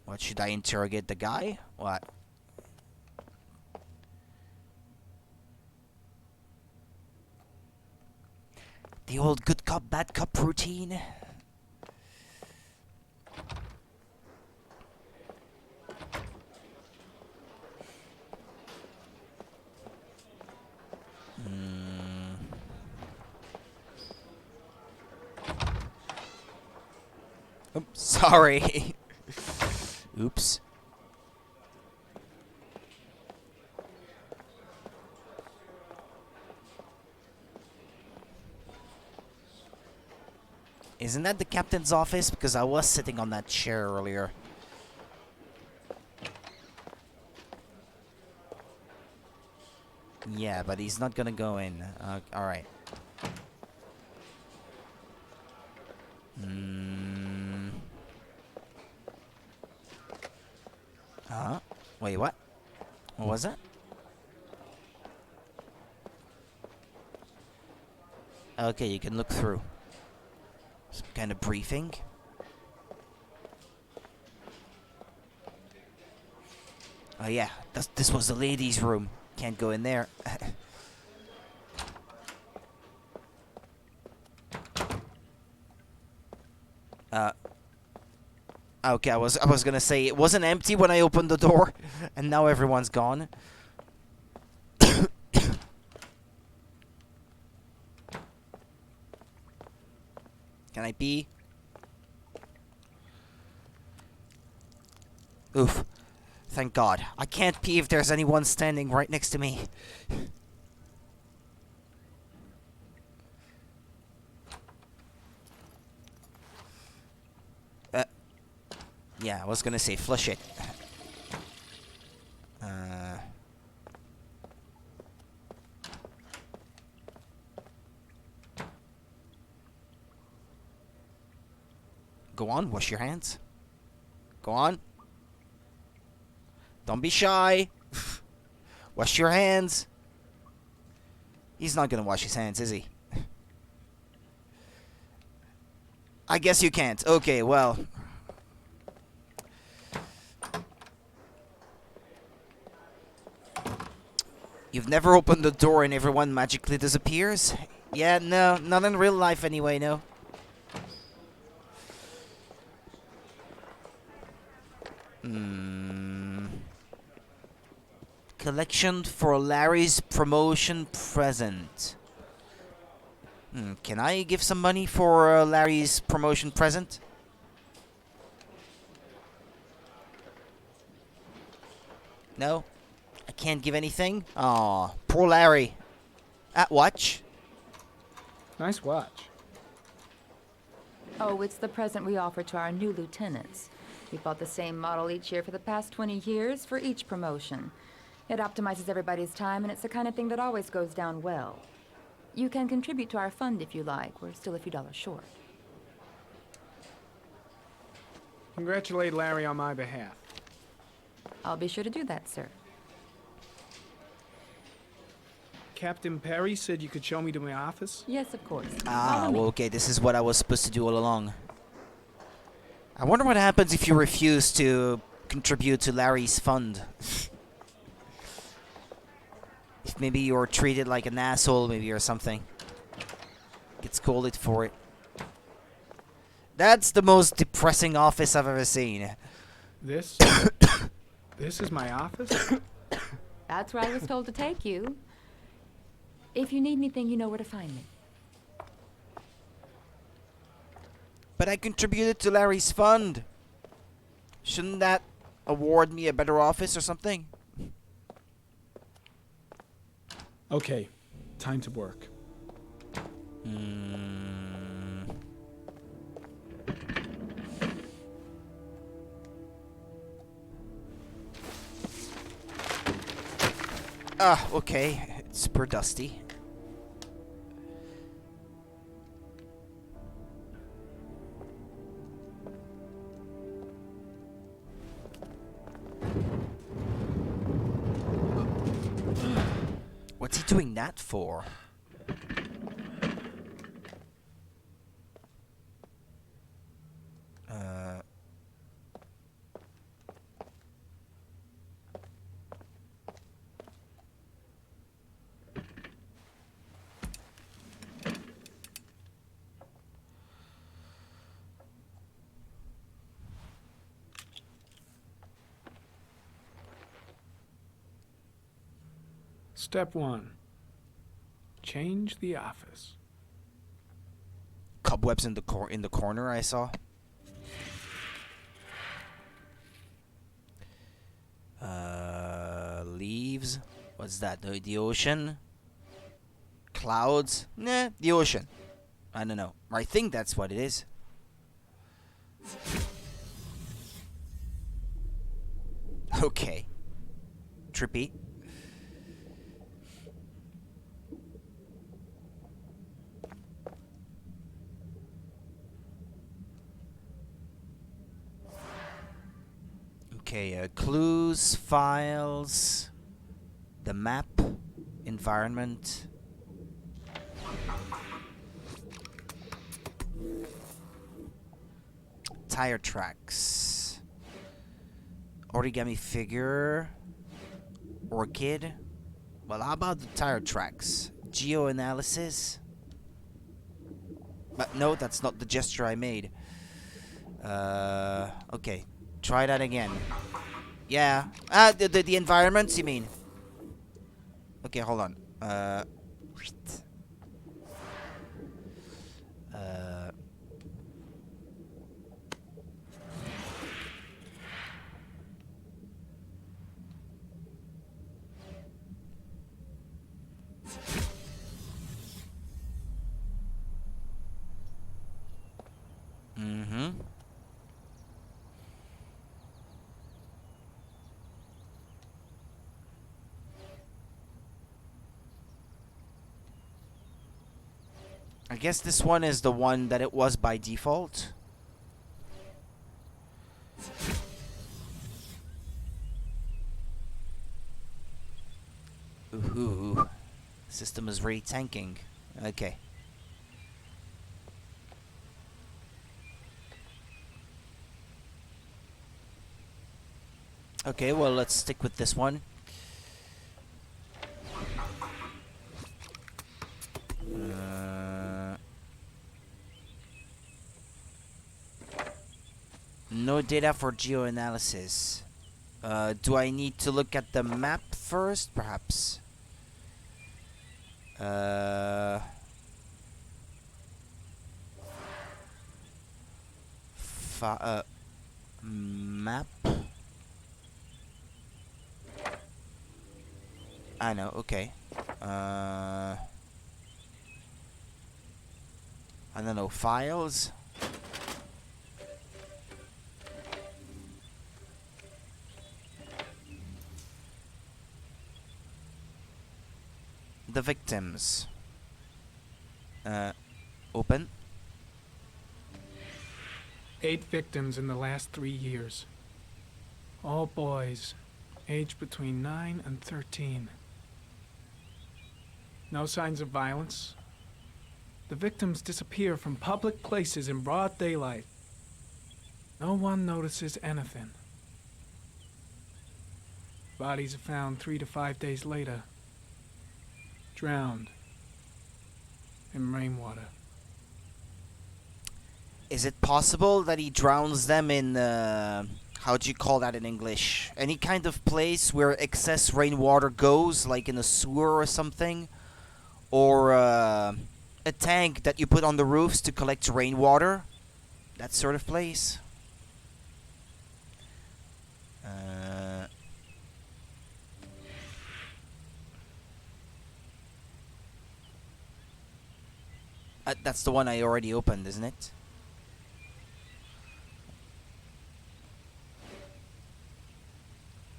What, should I interrogate the guy? What? The old good cop, bad cop routine. Oops, sorry. Oops. Isn't that the captain's office? Because I was sitting on that chair earlier. Yeah, but he's not gonna go in. Alright. Wait, what? What was that? Okay, you can look through. Some kind of briefing. Oh yeah, this was the ladies' room. Can't go in there. Okay, I was gonna say it wasn't empty when I opened the door, and now everyone's gone. Can I pee? Oof. Thank God. I can't pee if there's anyone standing right next to me. Yeah, I was gonna say flush it. Go on, wash your hands. Go on. Don't be shy. Wash your hands. He's not gonna wash his hands, is he? I guess you can't. Okay, well. You've never opened the door and everyone magically disappears? Yeah, no, not in real life anyway, no. Collection for Larry's promotion present. Can I give some money for Larry's promotion present? No? I can't give anything? Aw, poor Larry. Watch. Nice watch. Oh, it's the present we offer to our new lieutenants. We bought the same model each year for the past 20 years for each promotion. It optimizes everybody's time, and it's the kind of thing that always goes down well. You can contribute to our fund if you like. We're still a few dollars short. Congratulate Larry on my behalf. I'll be sure to do that, sir. Captain Perry said you could show me to my office? Yes, of course. Ah, well, okay, this is what I was supposed to do all along. I wonder what happens if you refuse to contribute to Larry's fund. If maybe you're treated like an asshole, maybe, or something. Get scolded for it. That's the most depressing office I've ever seen. This? This is my office? That's where I was told to take you. If you need anything, you know where to find me. But I contributed to Larry's fund. Shouldn't that award me a better office or something? Okay, time to work. Okay. It's super dusty. What's he doing that for? Step 1. Change the office. Cobwebs in the corner I saw. Leaves. What's that? The ocean? Clouds? Nah, the ocean. I don't know. I think that's what it is. Okay. Trippy. Okay, clues, files, the map, environment. Tire tracks. Origami figure. Orchid. Well, how about the tire tracks? Geoanalysis. But no, that's not the gesture I made. Okay. Try that again. Yeah. The environments, you mean? Okay, hold on. Uh... Mm-hmm. I guess this one is the one that it was by default. Ooh, system is really tanking. Okay. Okay, well, let's stick with this one. No data for geoanalysis. Do I need to look at the map first, perhaps? Map? I know, okay. I don't know, files? The victims. Open. 8 victims in the last 3 years. All boys, aged between 9 and 13. No signs of violence. The victims disappear from public places in broad daylight. No one notices anything. Bodies are found 3 to 5 days later. Drowned in rainwater. Is it possible that he drowns them in, how do you call that in English? Any kind of place where excess rainwater goes, like in a sewer or something? Or a tank that you put on the roofs to collect rainwater? That sort of place? That's the one I already opened, isn't it?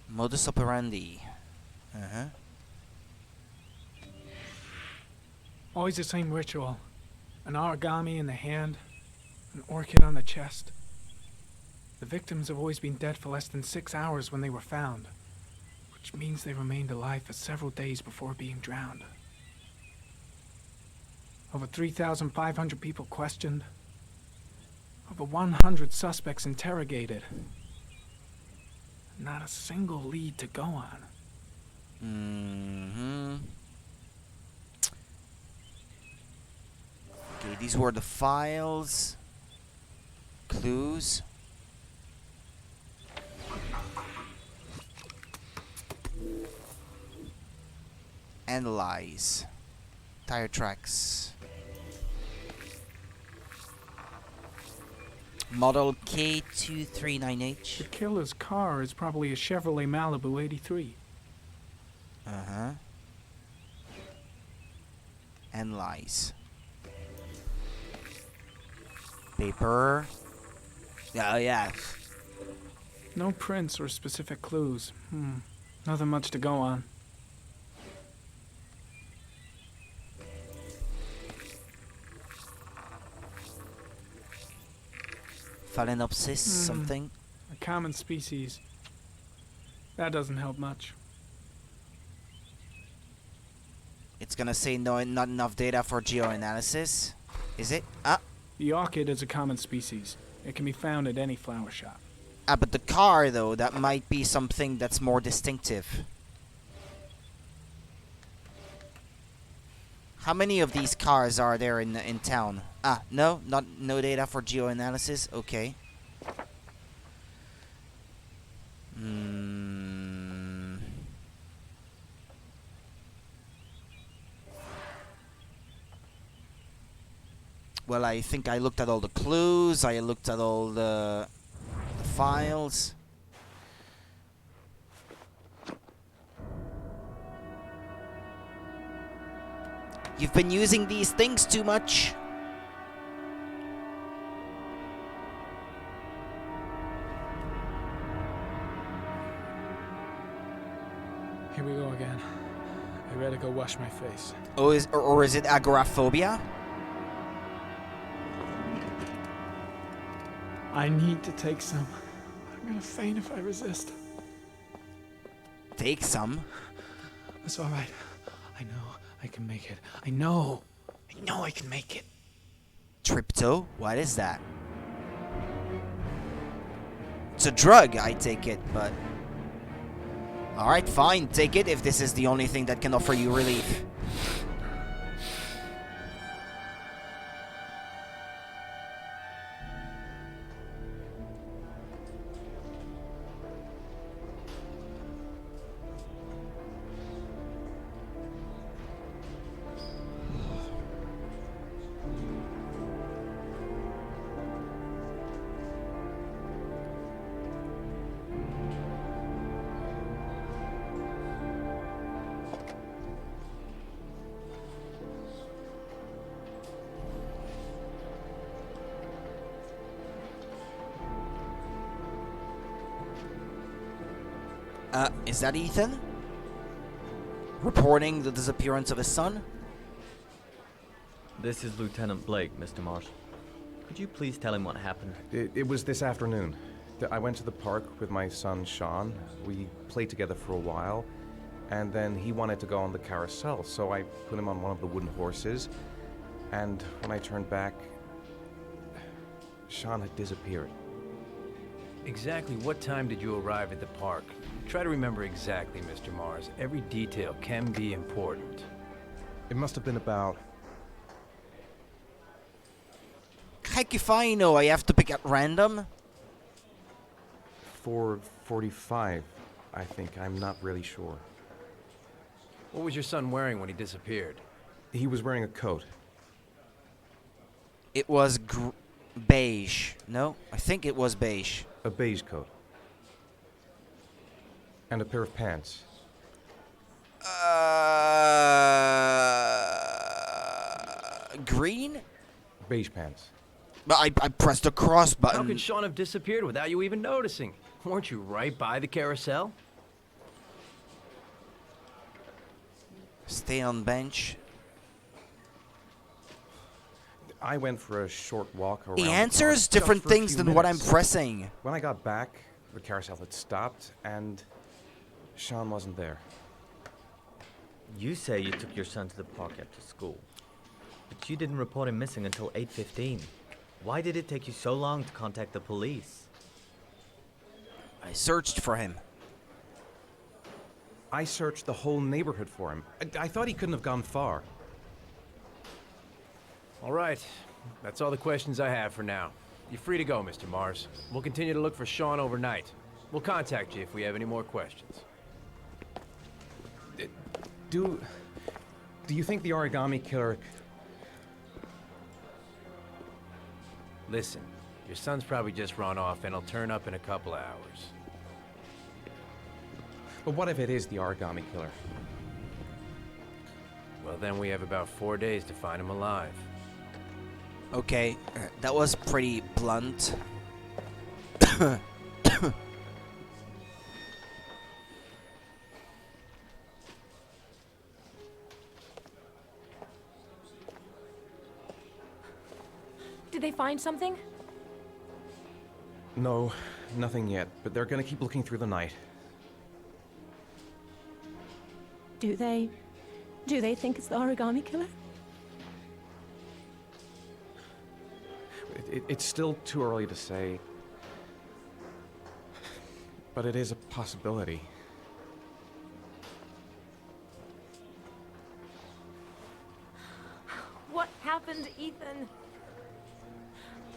Modus operandi. Uh-huh. Always the same ritual. An origami in the hand, an orchid on the chest. The victims have always been dead for less than 6 hours when they were found, which means they remained alive for several days before being drowned. Over 3,500 people questioned. Over 100 suspects interrogated. Not a single lead to go on. Mm-hmm. Okay, these were the files. Clues. Analyze. Tire tracks. Model K239H. The killer's car is probably a Chevrolet Malibu 83. Uh-huh. Analyze. Paper. Oh, yeah. No prints or specific clues. Nothing much to go on. Phalaenopsis, something. A common species. That doesn't help much. It's gonna say no, not enough data for geoanalysis. Is it? The orchid is a common species. It can be found at any flower shop. But the car, though, that might be something that's more distinctive. How many of these cars are there in town? No data for geoanalysis. Okay. Well, I think I looked at all the clues. I looked at all the files. You've been using these things too much. Here we go again. I better go wash my face. Oh, or is it agoraphobia? I need to take some. I'm gonna faint if I resist. Take some? That's all right. I know I can make it. I know I can make it. Trypto? What is that? It's a drug, I take it, but... Alright, fine, take it if this is the only thing that can offer you relief. Is that Ethan? Reporting the disappearance of his son? This is Lieutenant Blake, Mr. Marsh. Could you please tell him what happened? It was this afternoon. I went to the park with my son, Sean. We played together for a while, and then he wanted to go on the carousel, so I put him on one of the wooden horses, and when I turned back, Sean had disappeared. Exactly what time did you arrive at the park? Try to remember exactly, Mr. Mars. Every detail can be important. It must have been about... Heck if I know, I have to pick at random. 4:45, I think. I'm not really sure. What was your son wearing when he disappeared? He was wearing a coat. It was beige. No, I think it was beige. A beige coat. And a pair of pants. Green? Beige pants. But I pressed the cross button. How could Sean have disappeared without you even noticing? Weren't you right by the carousel? Stay on bench. I went for a short walk around. He answers different things than what I'm pressing. When I got back, the carousel had stopped, and Sean wasn't there. You say you took your son to the park after school, but you didn't report him missing until 8:15. Why did it take you so long to contact the police? I searched for him. I searched the whole neighborhood for him. I thought he couldn't have gone far. All right. That's all the questions I have for now. You're free to go, Mr. Mars. We'll continue to look for Sean overnight. We'll contact you if we have any more questions. Do you think the origami killer... Listen, your son's probably just run off and he'll turn up in a couple of hours. But what if it is the origami killer? Well, then we have about 4 days to find him alive. Okay, that was pretty blunt. Did they find something? No, nothing yet, but they're gonna keep looking through the night. Do they think it's the origami killer? It's still too early to say, but it is a possibility. What happened, Ethan?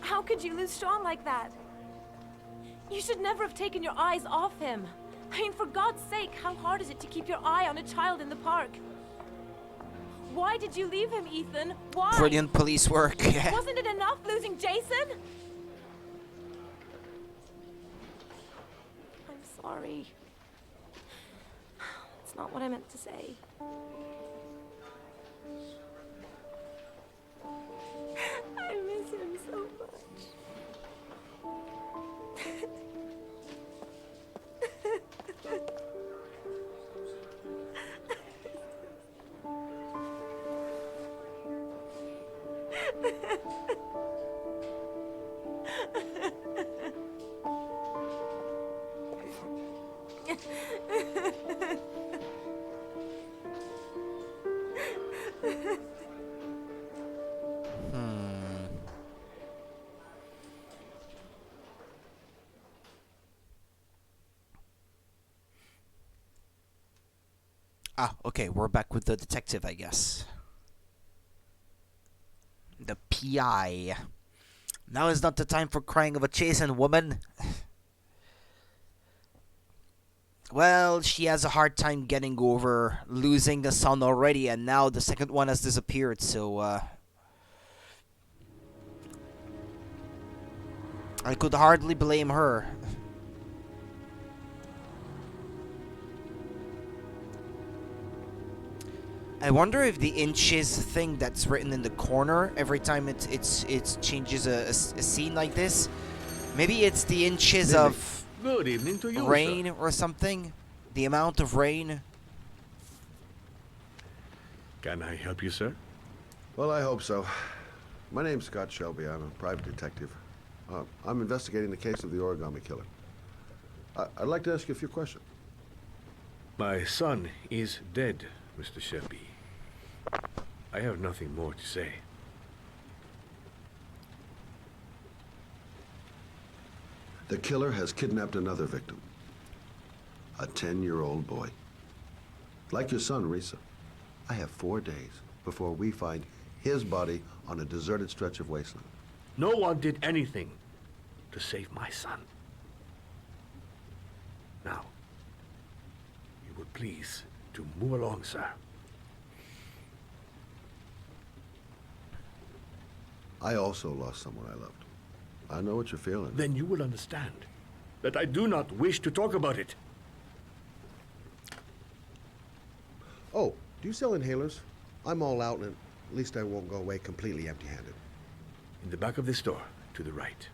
How could you lose Sean like that? You should never have taken your eyes off him. I mean, for God's sake, how hard is it to keep your eye on a child in the park? Why did you leave him, Ethan? Why? Brilliant police work. Wasn't it enough losing Jason? I'm sorry. It's not what I meant to say. I miss him so much. Ah, okay, we're back with the detective, I guess. The PI. Now is not the time for crying over Jason, woman. Well, she has a hard time getting over losing a son already, and now the second one has disappeared, so, I could hardly blame her. I wonder if the inches thing that's written in the corner every time it changes a scene like this, maybe it's the inches of Good evening to you, rain sir. or something, the amount of rain. Can I help you, sir? Well, I hope so. My name's Scott Shelby. I'm a private detective. I'm investigating the case of the origami killer. I'd like to ask you a few questions. My son is dead, Mr. Shelby. I have nothing more to say. The killer has kidnapped another victim. A 10-year-old boy. Like your son, Risa. I have 4 days before we find his body on a deserted stretch of wasteland. No one did anything to save my son. Now, you would please to move along, sir. I also lost someone I loved. I know what you're feeling. Then you will understand that I do not wish to talk about it. Oh, do you sell inhalers? I'm all out, and at least I won't go away completely empty-handed. In the back of the store, to the right.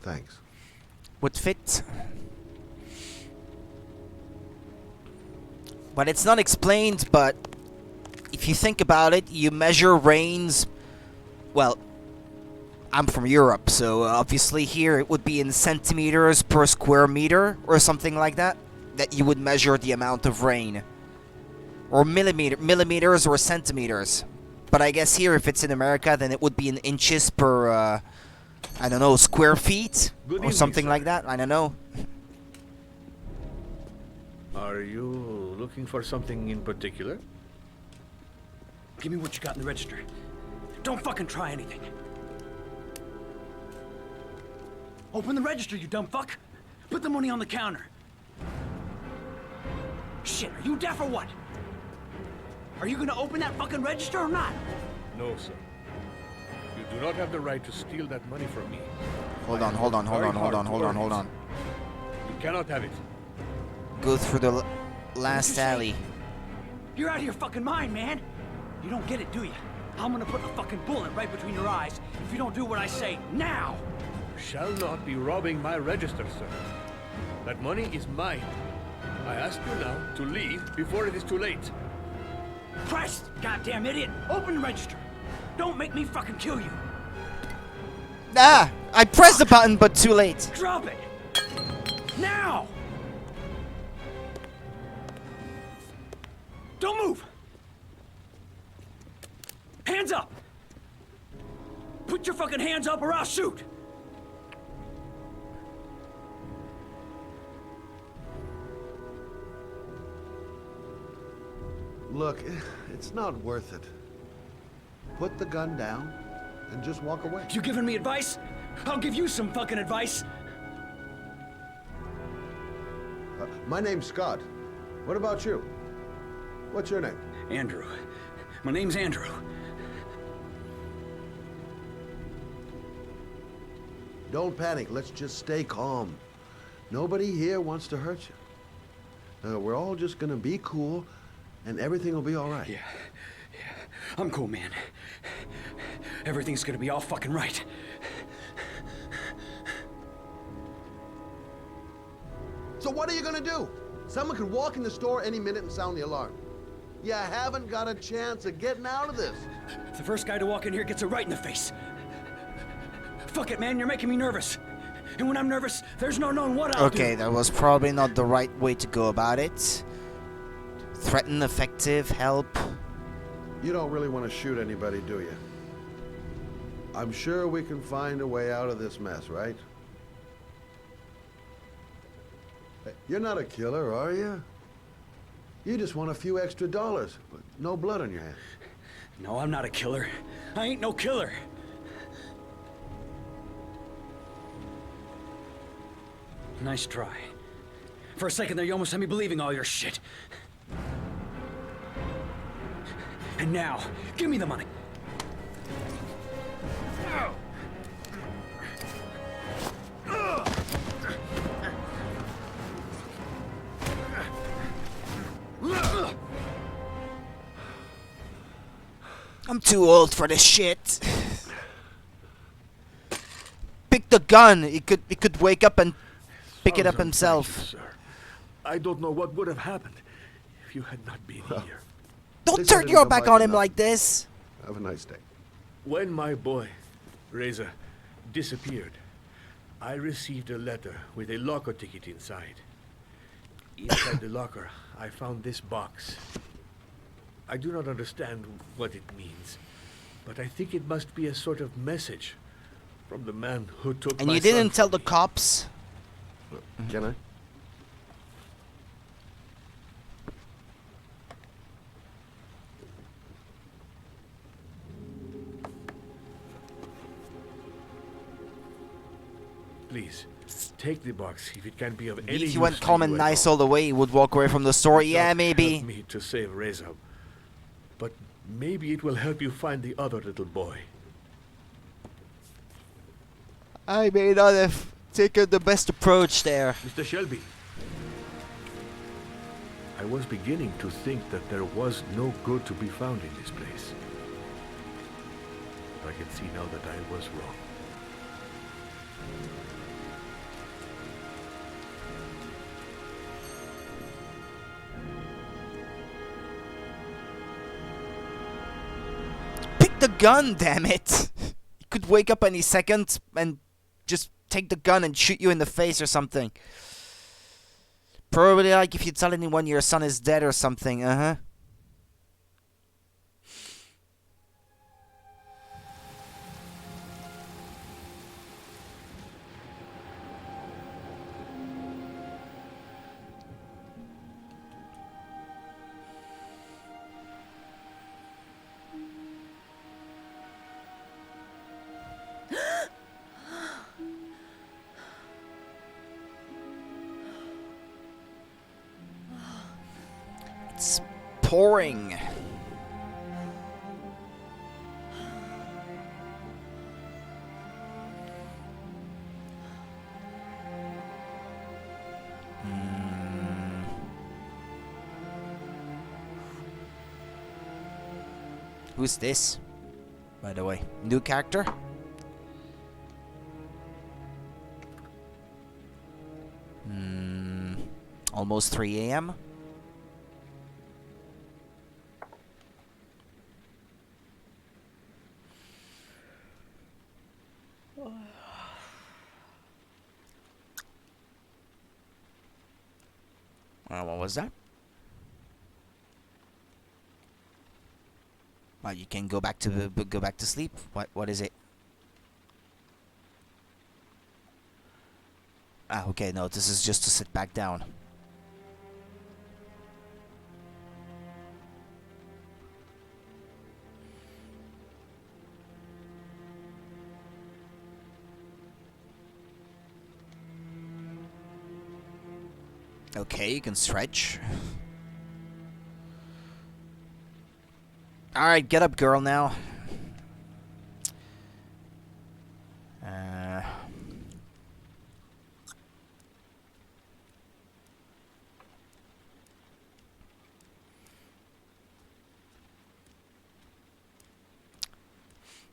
Thanks. Would fit. But it's not explained, but if you think about it, you measure rains. Well, I'm from Europe, so obviously here it would be in centimeters per square meter or something like that, that you would measure the amount of rain. Or millimeters or centimeters. But I guess here, if it's in America, then it would be in inches per, I don't know, square feet? Good Or evening, something sir. like that, I don't know. Are you looking for something in particular? Give me what you got in the register. Don't fucking try anything. Open the register, you dumb fuck. Put the money on the counter. Shit, are you deaf or what? Are you gonna open that fucking register or not? No, sir. You do not have the right to steal that money from me. Hold on, hold on, hold on, hold on, hold on, hold on. You cannot have it. Go through the last alley. You're out of your fucking mind, man. You don't get it, do you? I'm gonna put a fucking bullet right between your eyes if you don't do what I say now. Shall not be robbing my register, sir. That money is mine. I ask you now to leave before it is too late. Christ, goddamn idiot! Open the register. Don't make me fucking kill you. Ah! I pressed the button, but too late. Drop it! Now! Don't move! Hands up! Put your fucking hands up or I'll shoot! Look, it's not worth it. Put the gun down and just walk away. You giving me advice? I'll give you some fucking advice. My name's Scott. What about you? What's your name? Andrew. My name's Andrew. Don't panic. Let's just stay calm. Nobody here wants to hurt you. We're all just gonna be cool, and everything will be all right. Yeah. I'm cool, man. Everything's gonna be all fucking right. So what are you gonna do? Someone could walk in the store any minute and sound the alarm. You haven't got a chance of getting out of this. The first guy to walk in here gets it right in the face. Fuck it, man, you're making me nervous. And when I'm nervous, there's no knowing what I'll do. Okay, that was probably not the right way to go about it. Threaten, effective, help. You don't really want to shoot anybody, do you? I'm sure we can find a way out of this mess, right? Hey, you're not a killer, are you? You just want a few extra dollars, but no blood on your hands. No, I'm not a killer. I ain't no killer. Nice try. For a second there, you almost had me believing all your shit. And now, give me the money. I'm too old for this shit. Pick the gun. He could wake up and pick it up himself. Sir. I don't know what would have happened if you had not been here. Don't turn your back on him like this. Have a nice day. When my boy, Reza, disappeared, I received a letter with a locker ticket inside. Inside the locker, I found this box. I do not understand what it means, but I think it must be a sort of message from the man who took my And you son didn't tell from the me. cops? Can I? Please, take the box if it can be of any use If you went to calm and you at nice all. all the way, he would walk away from the store. It Yeah, does maybe. help me to save Reza, but maybe it will help you find the other little boy. I may not have taken the best approach there. Mr. Shelby, I was beginning to think that there was no good to be found in this place. I can see now that I was wrong. Pick the gun, damn it! He could wake up any second and just take the gun and shoot you in the face or something. Probably like if you tell anyone your son is dead or something, uh-huh. It's pouring. Who's this, by the way? New character? Almost 3 a.m. What was that? Well, you can go back to sleep. What is it? Ah, okay. No, this is just to sit back down. Okay, you can stretch. Alright, get up, girl, now.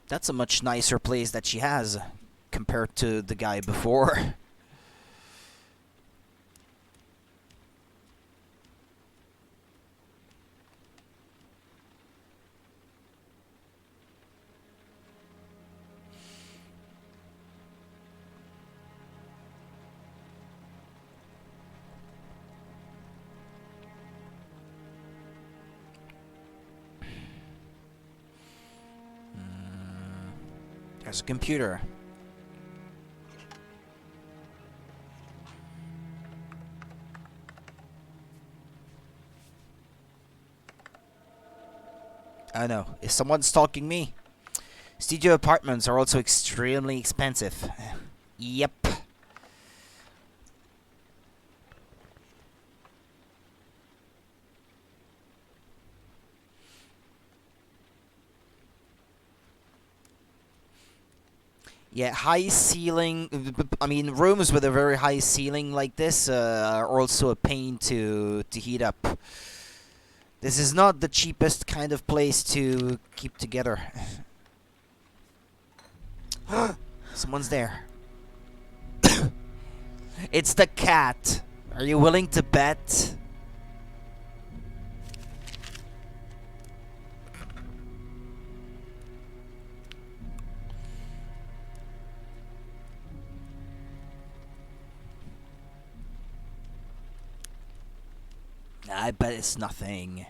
That's a much nicer place that she has compared to the guy before. There's a computer. I know. Is someone stalking me? Studio apartments are also extremely expensive. Yep. Yeah, high ceiling. I mean, rooms with a very high ceiling like this are also a pain to heat up. This is not the cheapest kind of place to keep together. Someone's there. It's the cat. Are you willing to bet? I bet it's nothing.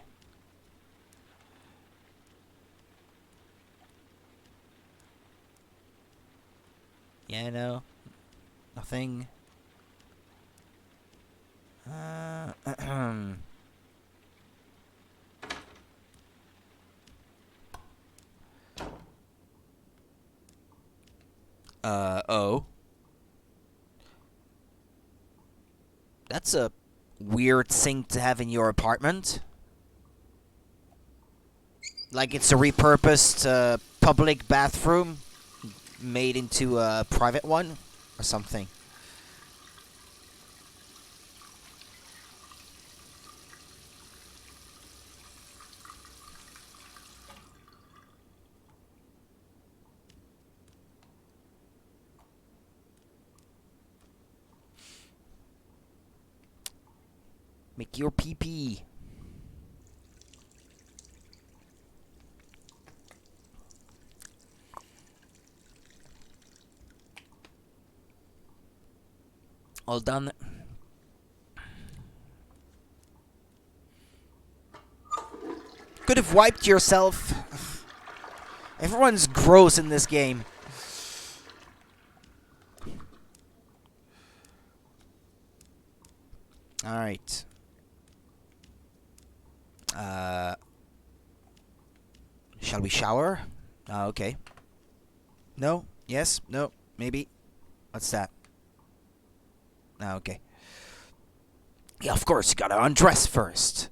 Yeah, no. Nothing. Oh. That's a weird thing to have in your apartment. Like it's a repurposed public bathroom made into a private one or something. Make your pee-pee. All done. Could have wiped yourself. Everyone's gross in this game. All right. Shall we shower? Okay. No? Yes? No? Maybe? What's that? Okay. Yeah, of course, you gotta undress first.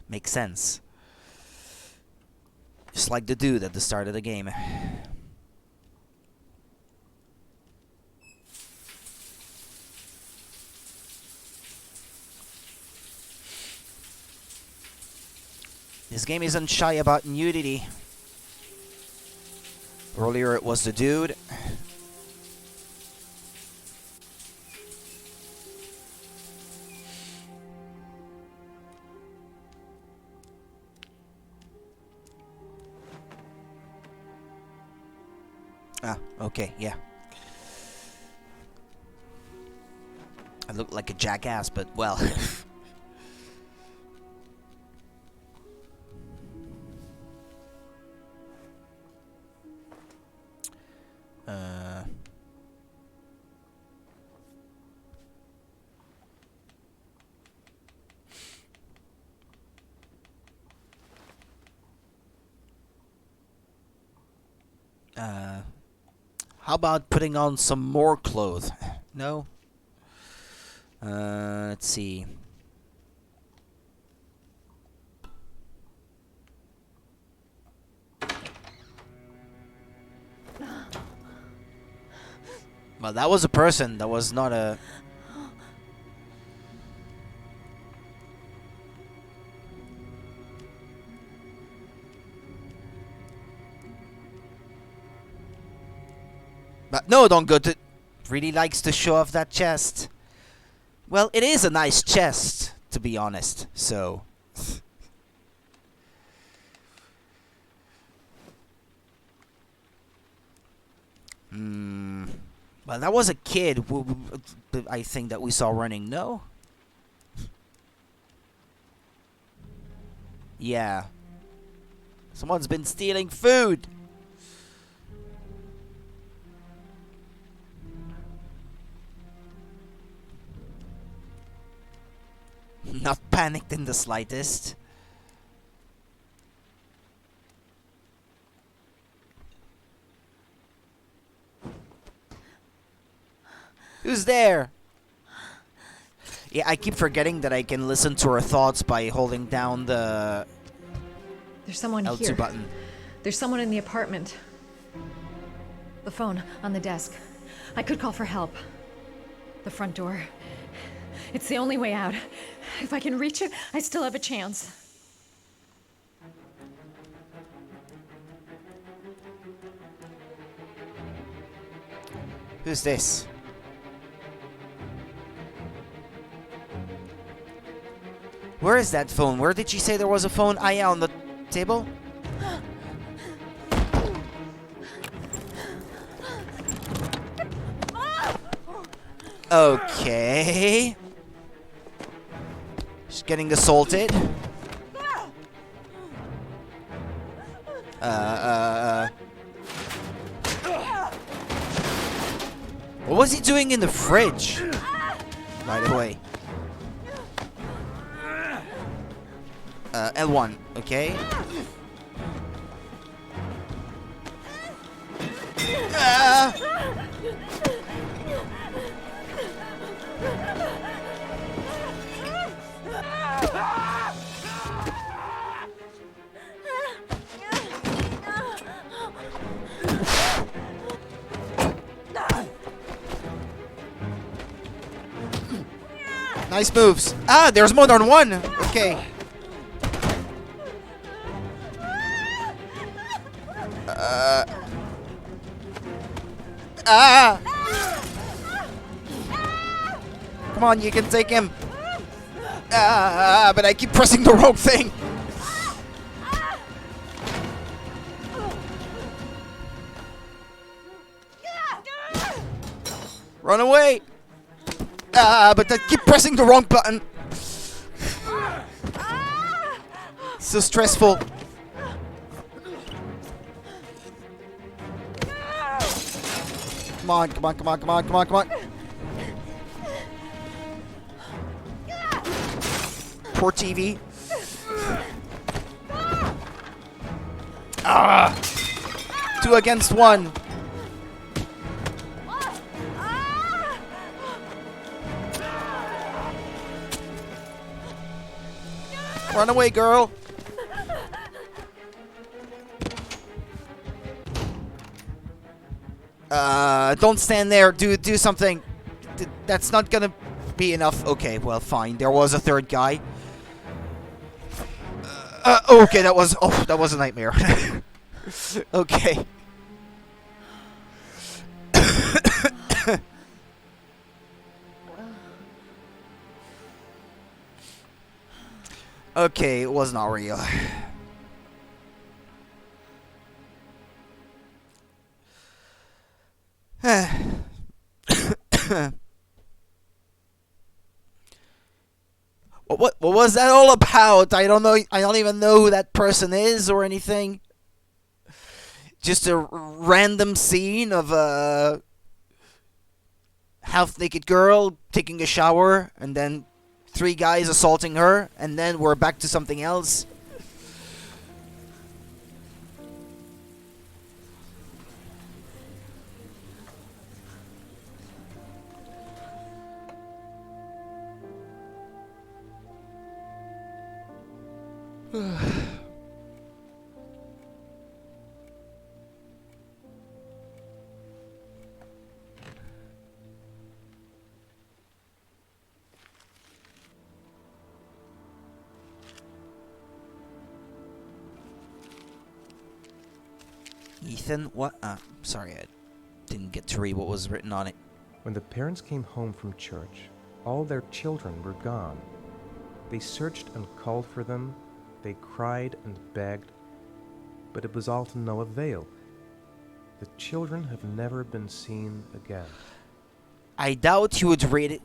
Makes sense. Just like the dude at the start of the game. This game isn't shy about nudity. Earlier it was the dude. Ah, okay, yeah. I look like a jackass, but well. How about putting on some more clothes? No? Let's see. Well, that was a person. That was not a... But no, don't go to... Really likes to show off that chest. Well, it is a nice chest, to be honest, so... Well, that was a kid, I think, that we saw running, no? Yeah. Someone's been stealing food! Not panicked in the slightest. Who's there? Yeah, I keep forgetting that I can listen to her thoughts by holding down the There's someone L2 here. button. There's someone in the apartment. The phone on the desk. I could call for help. The front door. It's the only way out. If I can reach it, I still have a chance. Who's this? Where is that phone? Where did she say there was a phone? Ah, yeah, on the table? Okay. She's getting assaulted. What was he doing in the fridge? By the way. L1, okay. Nice moves. Ah, there's more than one. Okay. Come on, you can take him. But I keep pressing the wrong thing. Run away. But I keep pressing the wrong button. So stressful. Come on, come on, come on, come on, come on, come on. Poor TV. Ah! 2 against 1. Run away, girl. Don't stand there. Do something. That's not gonna be enough. Okay, well, fine. There was a third guy. Okay, that was a nightmare. Okay. Okay, it was not real. What was that all about? I don't know. I don't even know who that person is or anything. Just a random scene of a half-naked girl taking a shower, and then 3 guys assaulting her, and then we're back to something else. Ethan, what? Sorry, I didn't get to read what was written on it. When the parents came home from church, all their children were gone. They searched and called for them. They cried and begged, but it was all to no avail. The children have never been seen again. I doubt you would read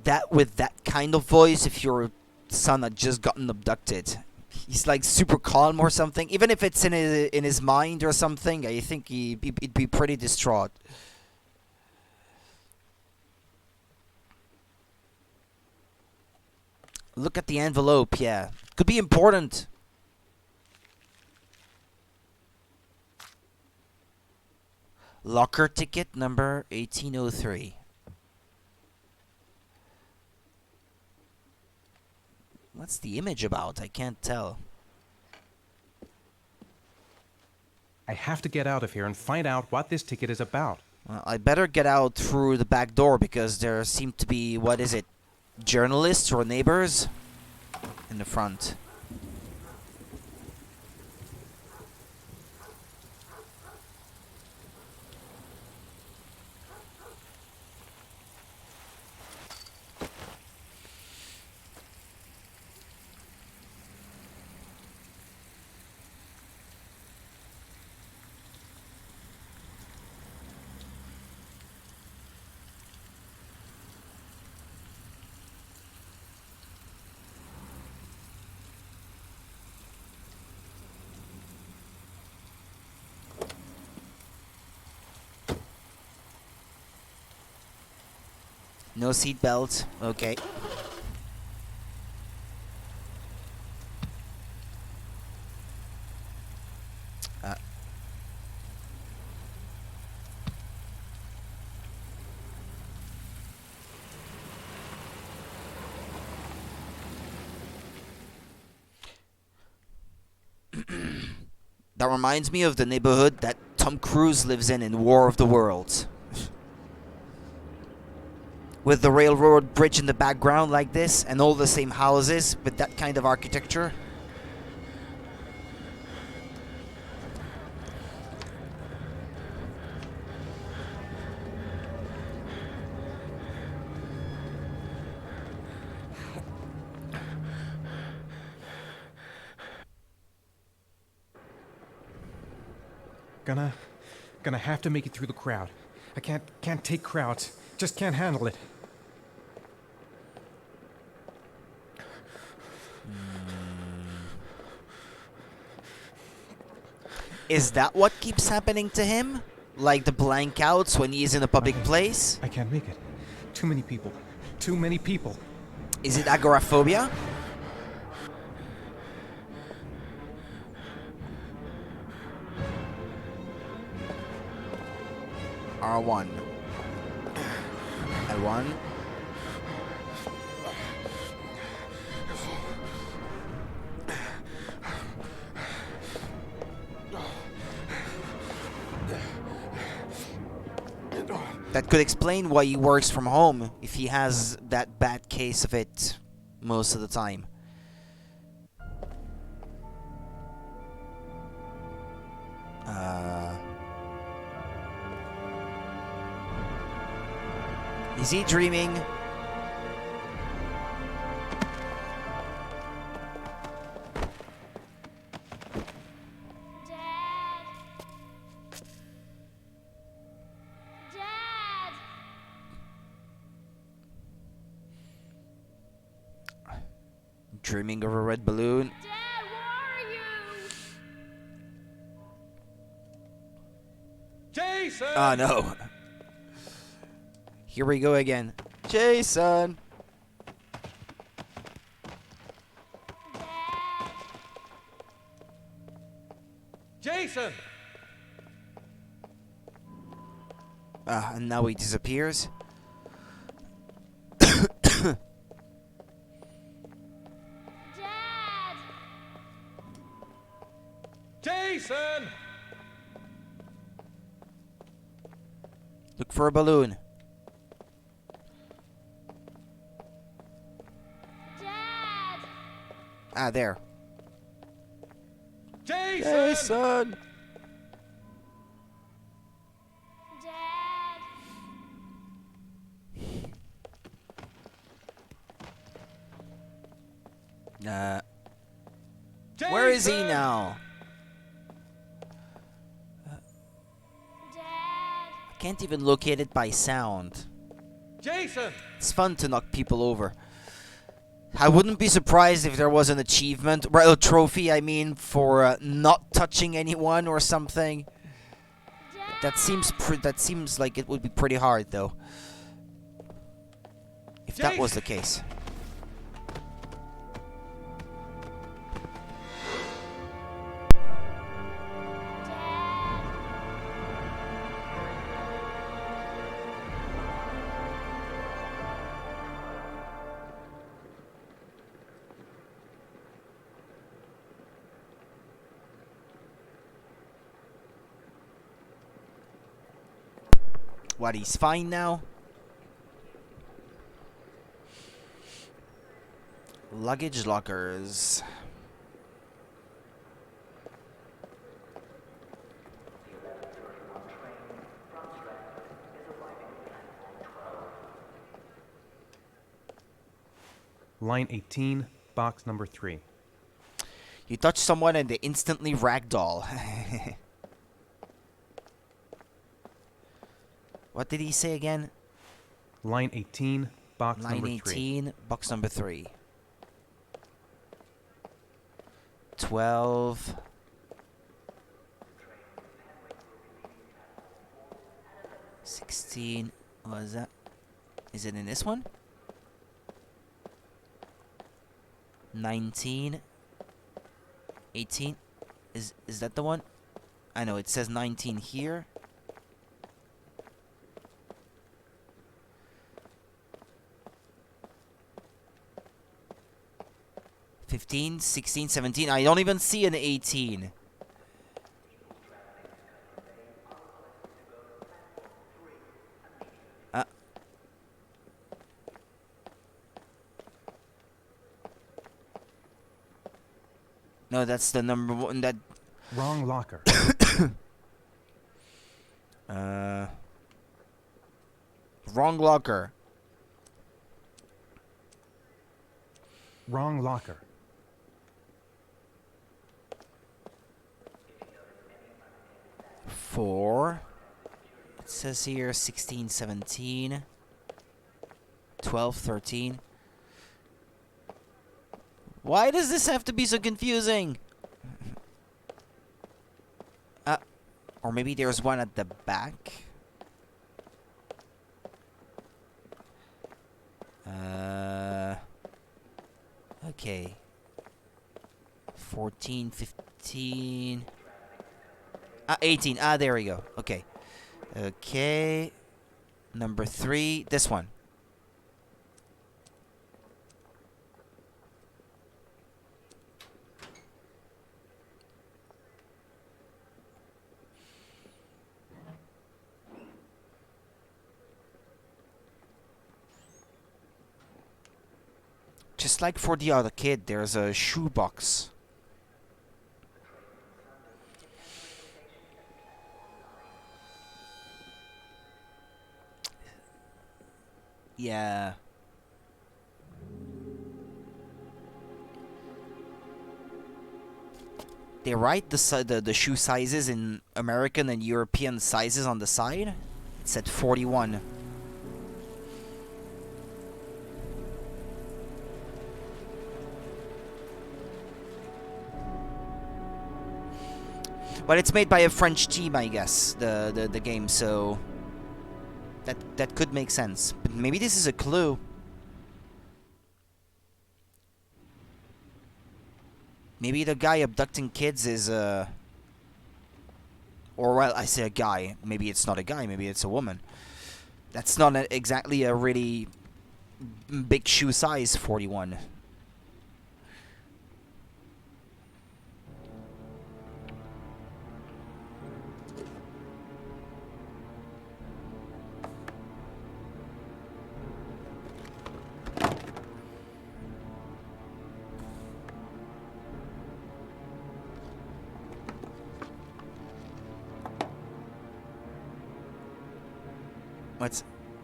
that with that kind of voice if your son had just gotten abducted. He's like super calm or something. Even if it's in his mind or something, I think he'd be pretty distraught. Look at the envelope, yeah. Could be important. Locker ticket number 1803. What's the image about? I can't tell. I have to get out of here and find out what this ticket is about. Well, I better get out through the back door because there seem to be, what is it, journalists or neighbors in the front. No seat belt. Okay. That reminds me of the neighborhood that Tom Cruise lives in War of the Worlds. With the railroad bridge in the background like this, and all the same houses with that kind of architecture. Gonna have to make it through the crowd. I can't take crowds. Just can't handle it. Is that what keeps happening to him? Like the blankouts when he's in a public place? I can't make it. Too many people. Too many people. Is it agoraphobia? R1. L1. That could explain why he works from home if he has that bad case of it most of the time. Is he dreaming? Dreaming of a red balloon. Dad, where are you? Jason! Oh no. Here we go again. Jason! Jason! And now he disappears. Jason! Look for a balloon. Dad! Ah, there. Jason! Jason! Where is he now? I can't even locate it by sound. Jason! It's fun to knock people over. I wouldn't be surprised if there was an achievement, or a trophy, I mean, for not touching anyone or something. That seems like it would be pretty hard, though. If that was the case. What, he's fine now? Luggage lockers. Line 18, box number 3. You touch someone and they instantly ragdoll. What did he say again? Line 18, box Line number 18, 3. box number 3. 12. $16. What is that? Is it in this one? 19. 18. Is that the one? I know it says 19 here. 15, 16, 17. I don't even see an 18. No, that's the number one. That wrong locker. Wrong locker. Wrong locker. Four. It says here 16, 17, 12, 13. Why does this have to be so confusing? Or maybe there's one at the back. Okay. 14, 15. 18. There we go. Okay. Okay. Number 3. This one. Just like for the other kid, there's a shoebox. Yeah. They write the shoe sizes in American and European sizes on the side. It's at 41. But it's made by a French team, I guess, the game, so that could make sense. But maybe this is a clue. Maybe the guy abducting kids is or well, I say a guy. Maybe it's not a guy. Maybe it's a woman. That's not exactly a really big shoe size, 41.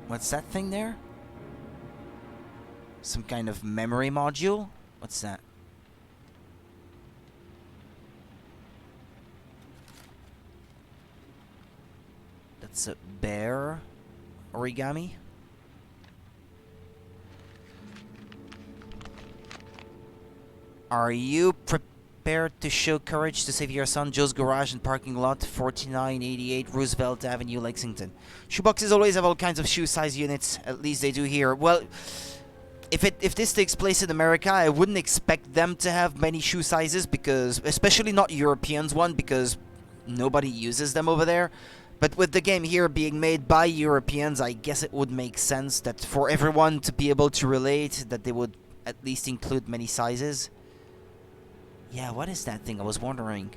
What's that thing there? Some kind of memory module? What's that? That's a bear origami. Are you prepared to show courage to save your son? Joe's Garage and Parking Lot, 4988 Roosevelt Avenue, Lexington. Shoeboxes always have all kinds of shoe size units. At least they do here. Well, if this takes place in America, I wouldn't expect them to have many shoe sizes, because, especially not Europeans one, because nobody uses them over there. But with the game here being made by Europeans, I guess it would make sense that for everyone to be able to relate, that they would at least include many sizes. Yeah, what is that thing? I was wondering.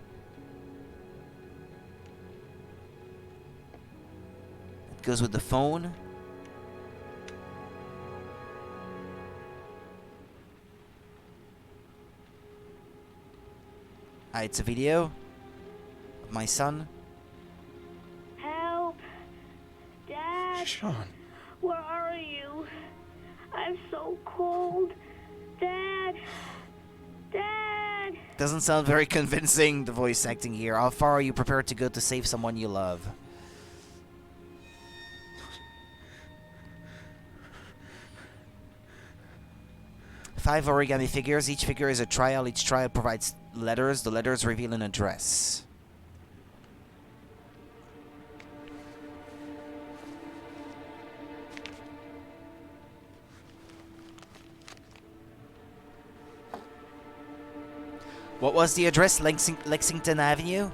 It goes with the phone. It's a video of my son. Help! Dad! Sean. Where are you? I'm so cold. Dad! Dad! Doesn't sound very convincing, the voice acting here. How far are you prepared to go to save someone you love? Five origami figures. Each figure is a trial. Each trial provides letters. The letters reveal an address. What was the address? Lexington Avenue?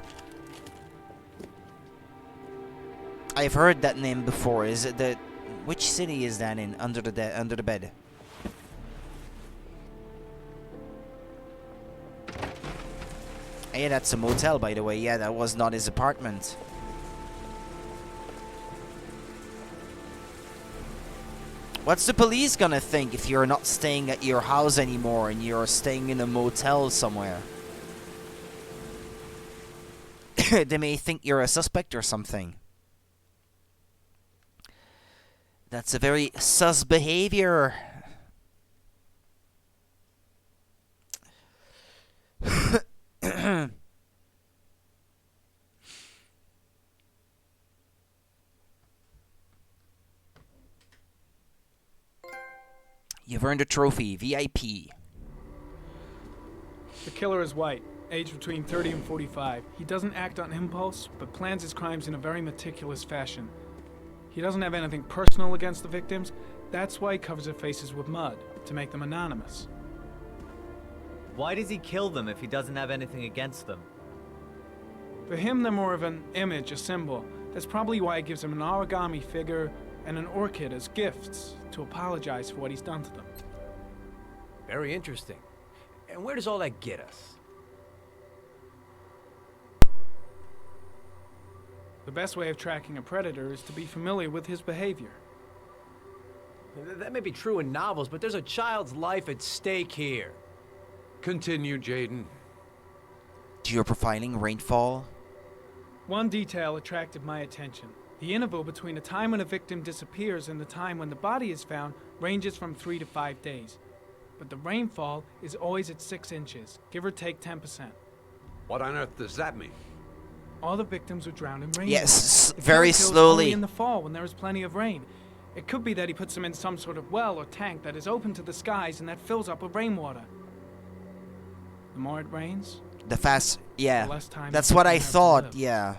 I've heard that name before. Is it the... Which city is that in? Under the bed. Yeah, that's a motel, by the way. Yeah, that was not his apartment. What's the police gonna think if you're not staying at your house anymore and you're staying in a motel somewhere? They may think you're a suspect or something. That's a very sus behavior. You've earned a trophy, VIP. The killer is white, aged between 30 and 45. He doesn't act on impulse, but plans his crimes in a very meticulous fashion. He doesn't have anything personal against the victims. That's why he covers their faces with mud, to make them anonymous. Why does he kill them if he doesn't have anything against them? For him, they're more of an image, a symbol. That's probably why he gives them an origami figure and an orchid as gifts to apologize for what he's done to them. Very interesting. And where does all that get us? The best way of tracking a predator is to be familiar with his behavior. That may be true in novels, but there's a child's life at stake here. Continue, Jaden. Geoprofiling, rainfall. One detail attracted my attention. The interval between the time when a victim disappears and the time when the body is found ranges from 3 to 5 days. But the rainfall is always at 6 inches, give or take 10%. What on earth does that mean? All the victims were drowned in rain. Yes, The very killer kills slowly. only in the fall when there is plenty of rain. It could be that he puts them in some sort of well or tank that is open to the skies and that fills up with rainwater. The more it rains, The fast, yeah. the less time That's the what I victim has to thought, live. yeah.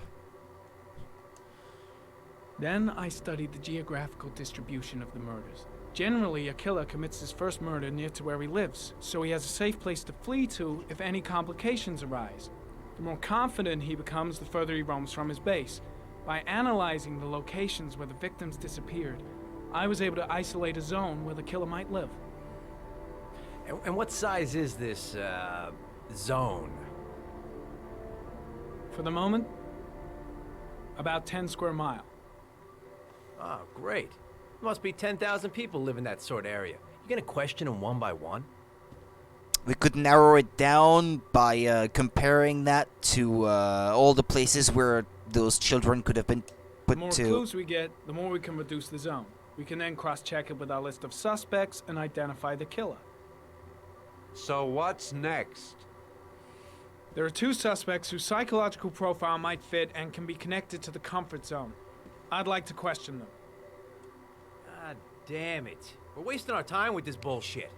Then I studied the geographical distribution of the murders. Generally, a killer commits his first murder near to where he lives, so he has a safe place to flee to if any complications arise. The more confident he becomes, the further he roams from his base. By analyzing the locations where the victims disappeared, I was able to isolate a zone where the killer might live. And what size is this, zone? For the moment, about 10 square mile. Oh, great. Must be 10,000 people live in that sort of area. You gonna question them one by one? We could narrow it down by comparing that to all the places where those children could have been put The more to. clues we get, the more we can reduce the zone. We can then cross-check it with our list of suspects and identify the killer. So what's next? There are 2 suspects whose psychological profile might fit and can be connected to the comfort zone. I'd like to question them. God damn it. We're wasting our time with this bullshit.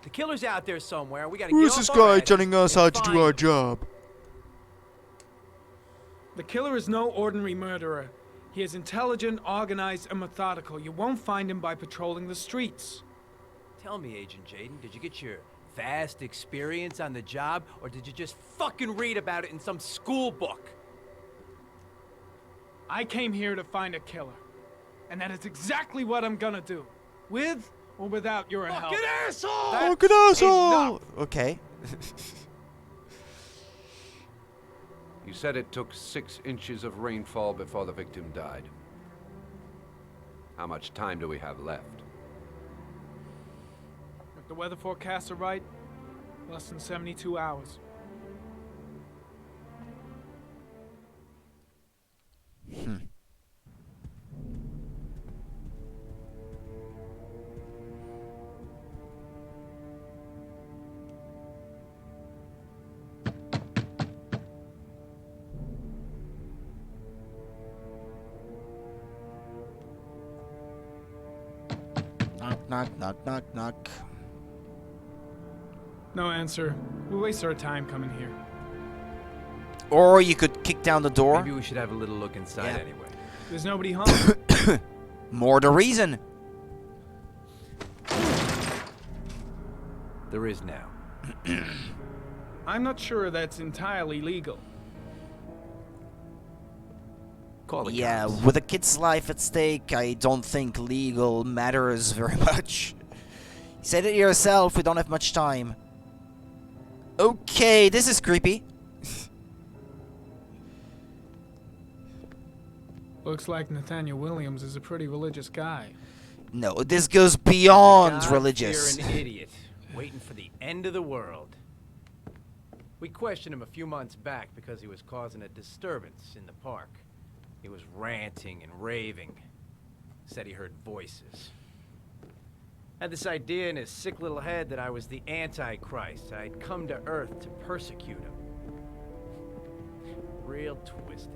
The killer's out there somewhere. We gotta Who's get this off our guy asses telling us and how to do find our him. job? The killer is no ordinary murderer. He is intelligent, organized, and methodical. You won't find him by patrolling the streets. Tell me, Agent Jaden, did you get your vast experience on the job, or did you just fucking read about it in some school book? I came here to find a killer. And that is exactly what I'm gonna do. With or without your help. Fucking asshole! Fucking asshole! Okay. You said it took 6 inches of rainfall before the victim died. How much time do we have left? If the weather forecasts are right, less than 72 hours. Knock, knock, knock, knock, knock. No answer. We waste our time coming here. Or you could kick down the door. Maybe we should have a little look inside anyway. There's nobody home. More the reason. There is now. I'm not sure that's entirely legal. Call the Yeah, cops. with a kid's life at stake, I don't think legal matters very much. You said it yourself, we don't have much time. Okay, this is creepy. Looks like Nathaniel Williams is a pretty religious guy. No, this goes beyond God, religious. You're an idiot, waiting for the end of the world. We questioned him a few months back because he was causing a disturbance in the park. He was ranting and raving. Said he heard voices. Had this idea in his sick little head that I was the Antichrist. I'd come to Earth to persecute him. Real twisted.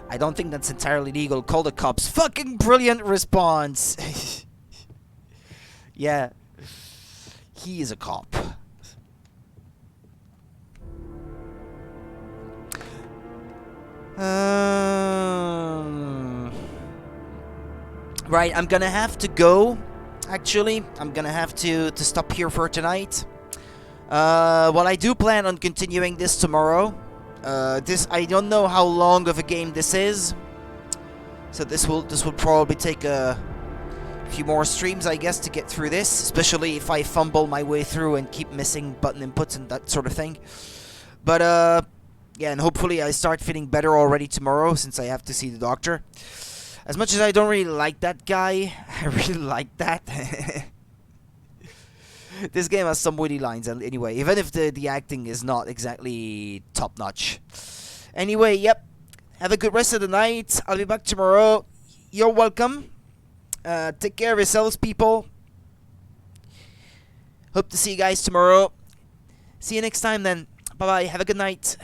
I don't think that's entirely legal. Call the cops. Fucking brilliant response. Yeah. He is a cop. Right, I'm gonna have to go. Actually, I'm gonna have to stop here for tonight. Well, I do plan on continuing this tomorrow. I don't know how long of a game this is, so this will probably take a few more streams, I guess, to get through this. Especially if I fumble my way through and keep missing button inputs and that sort of thing. But yeah, and hopefully I start feeling better already tomorrow, since I have to see the doctor. As much as I don't really like that guy, I really like that. This game has some witty lines anyway, even if the acting is not exactly top-notch. Anyway, yep. Have a good rest of the night. I'll be back tomorrow. You're welcome. Take care of yourselves, people. Hope to see you guys tomorrow. See you next time then. Bye-bye. Have a good night.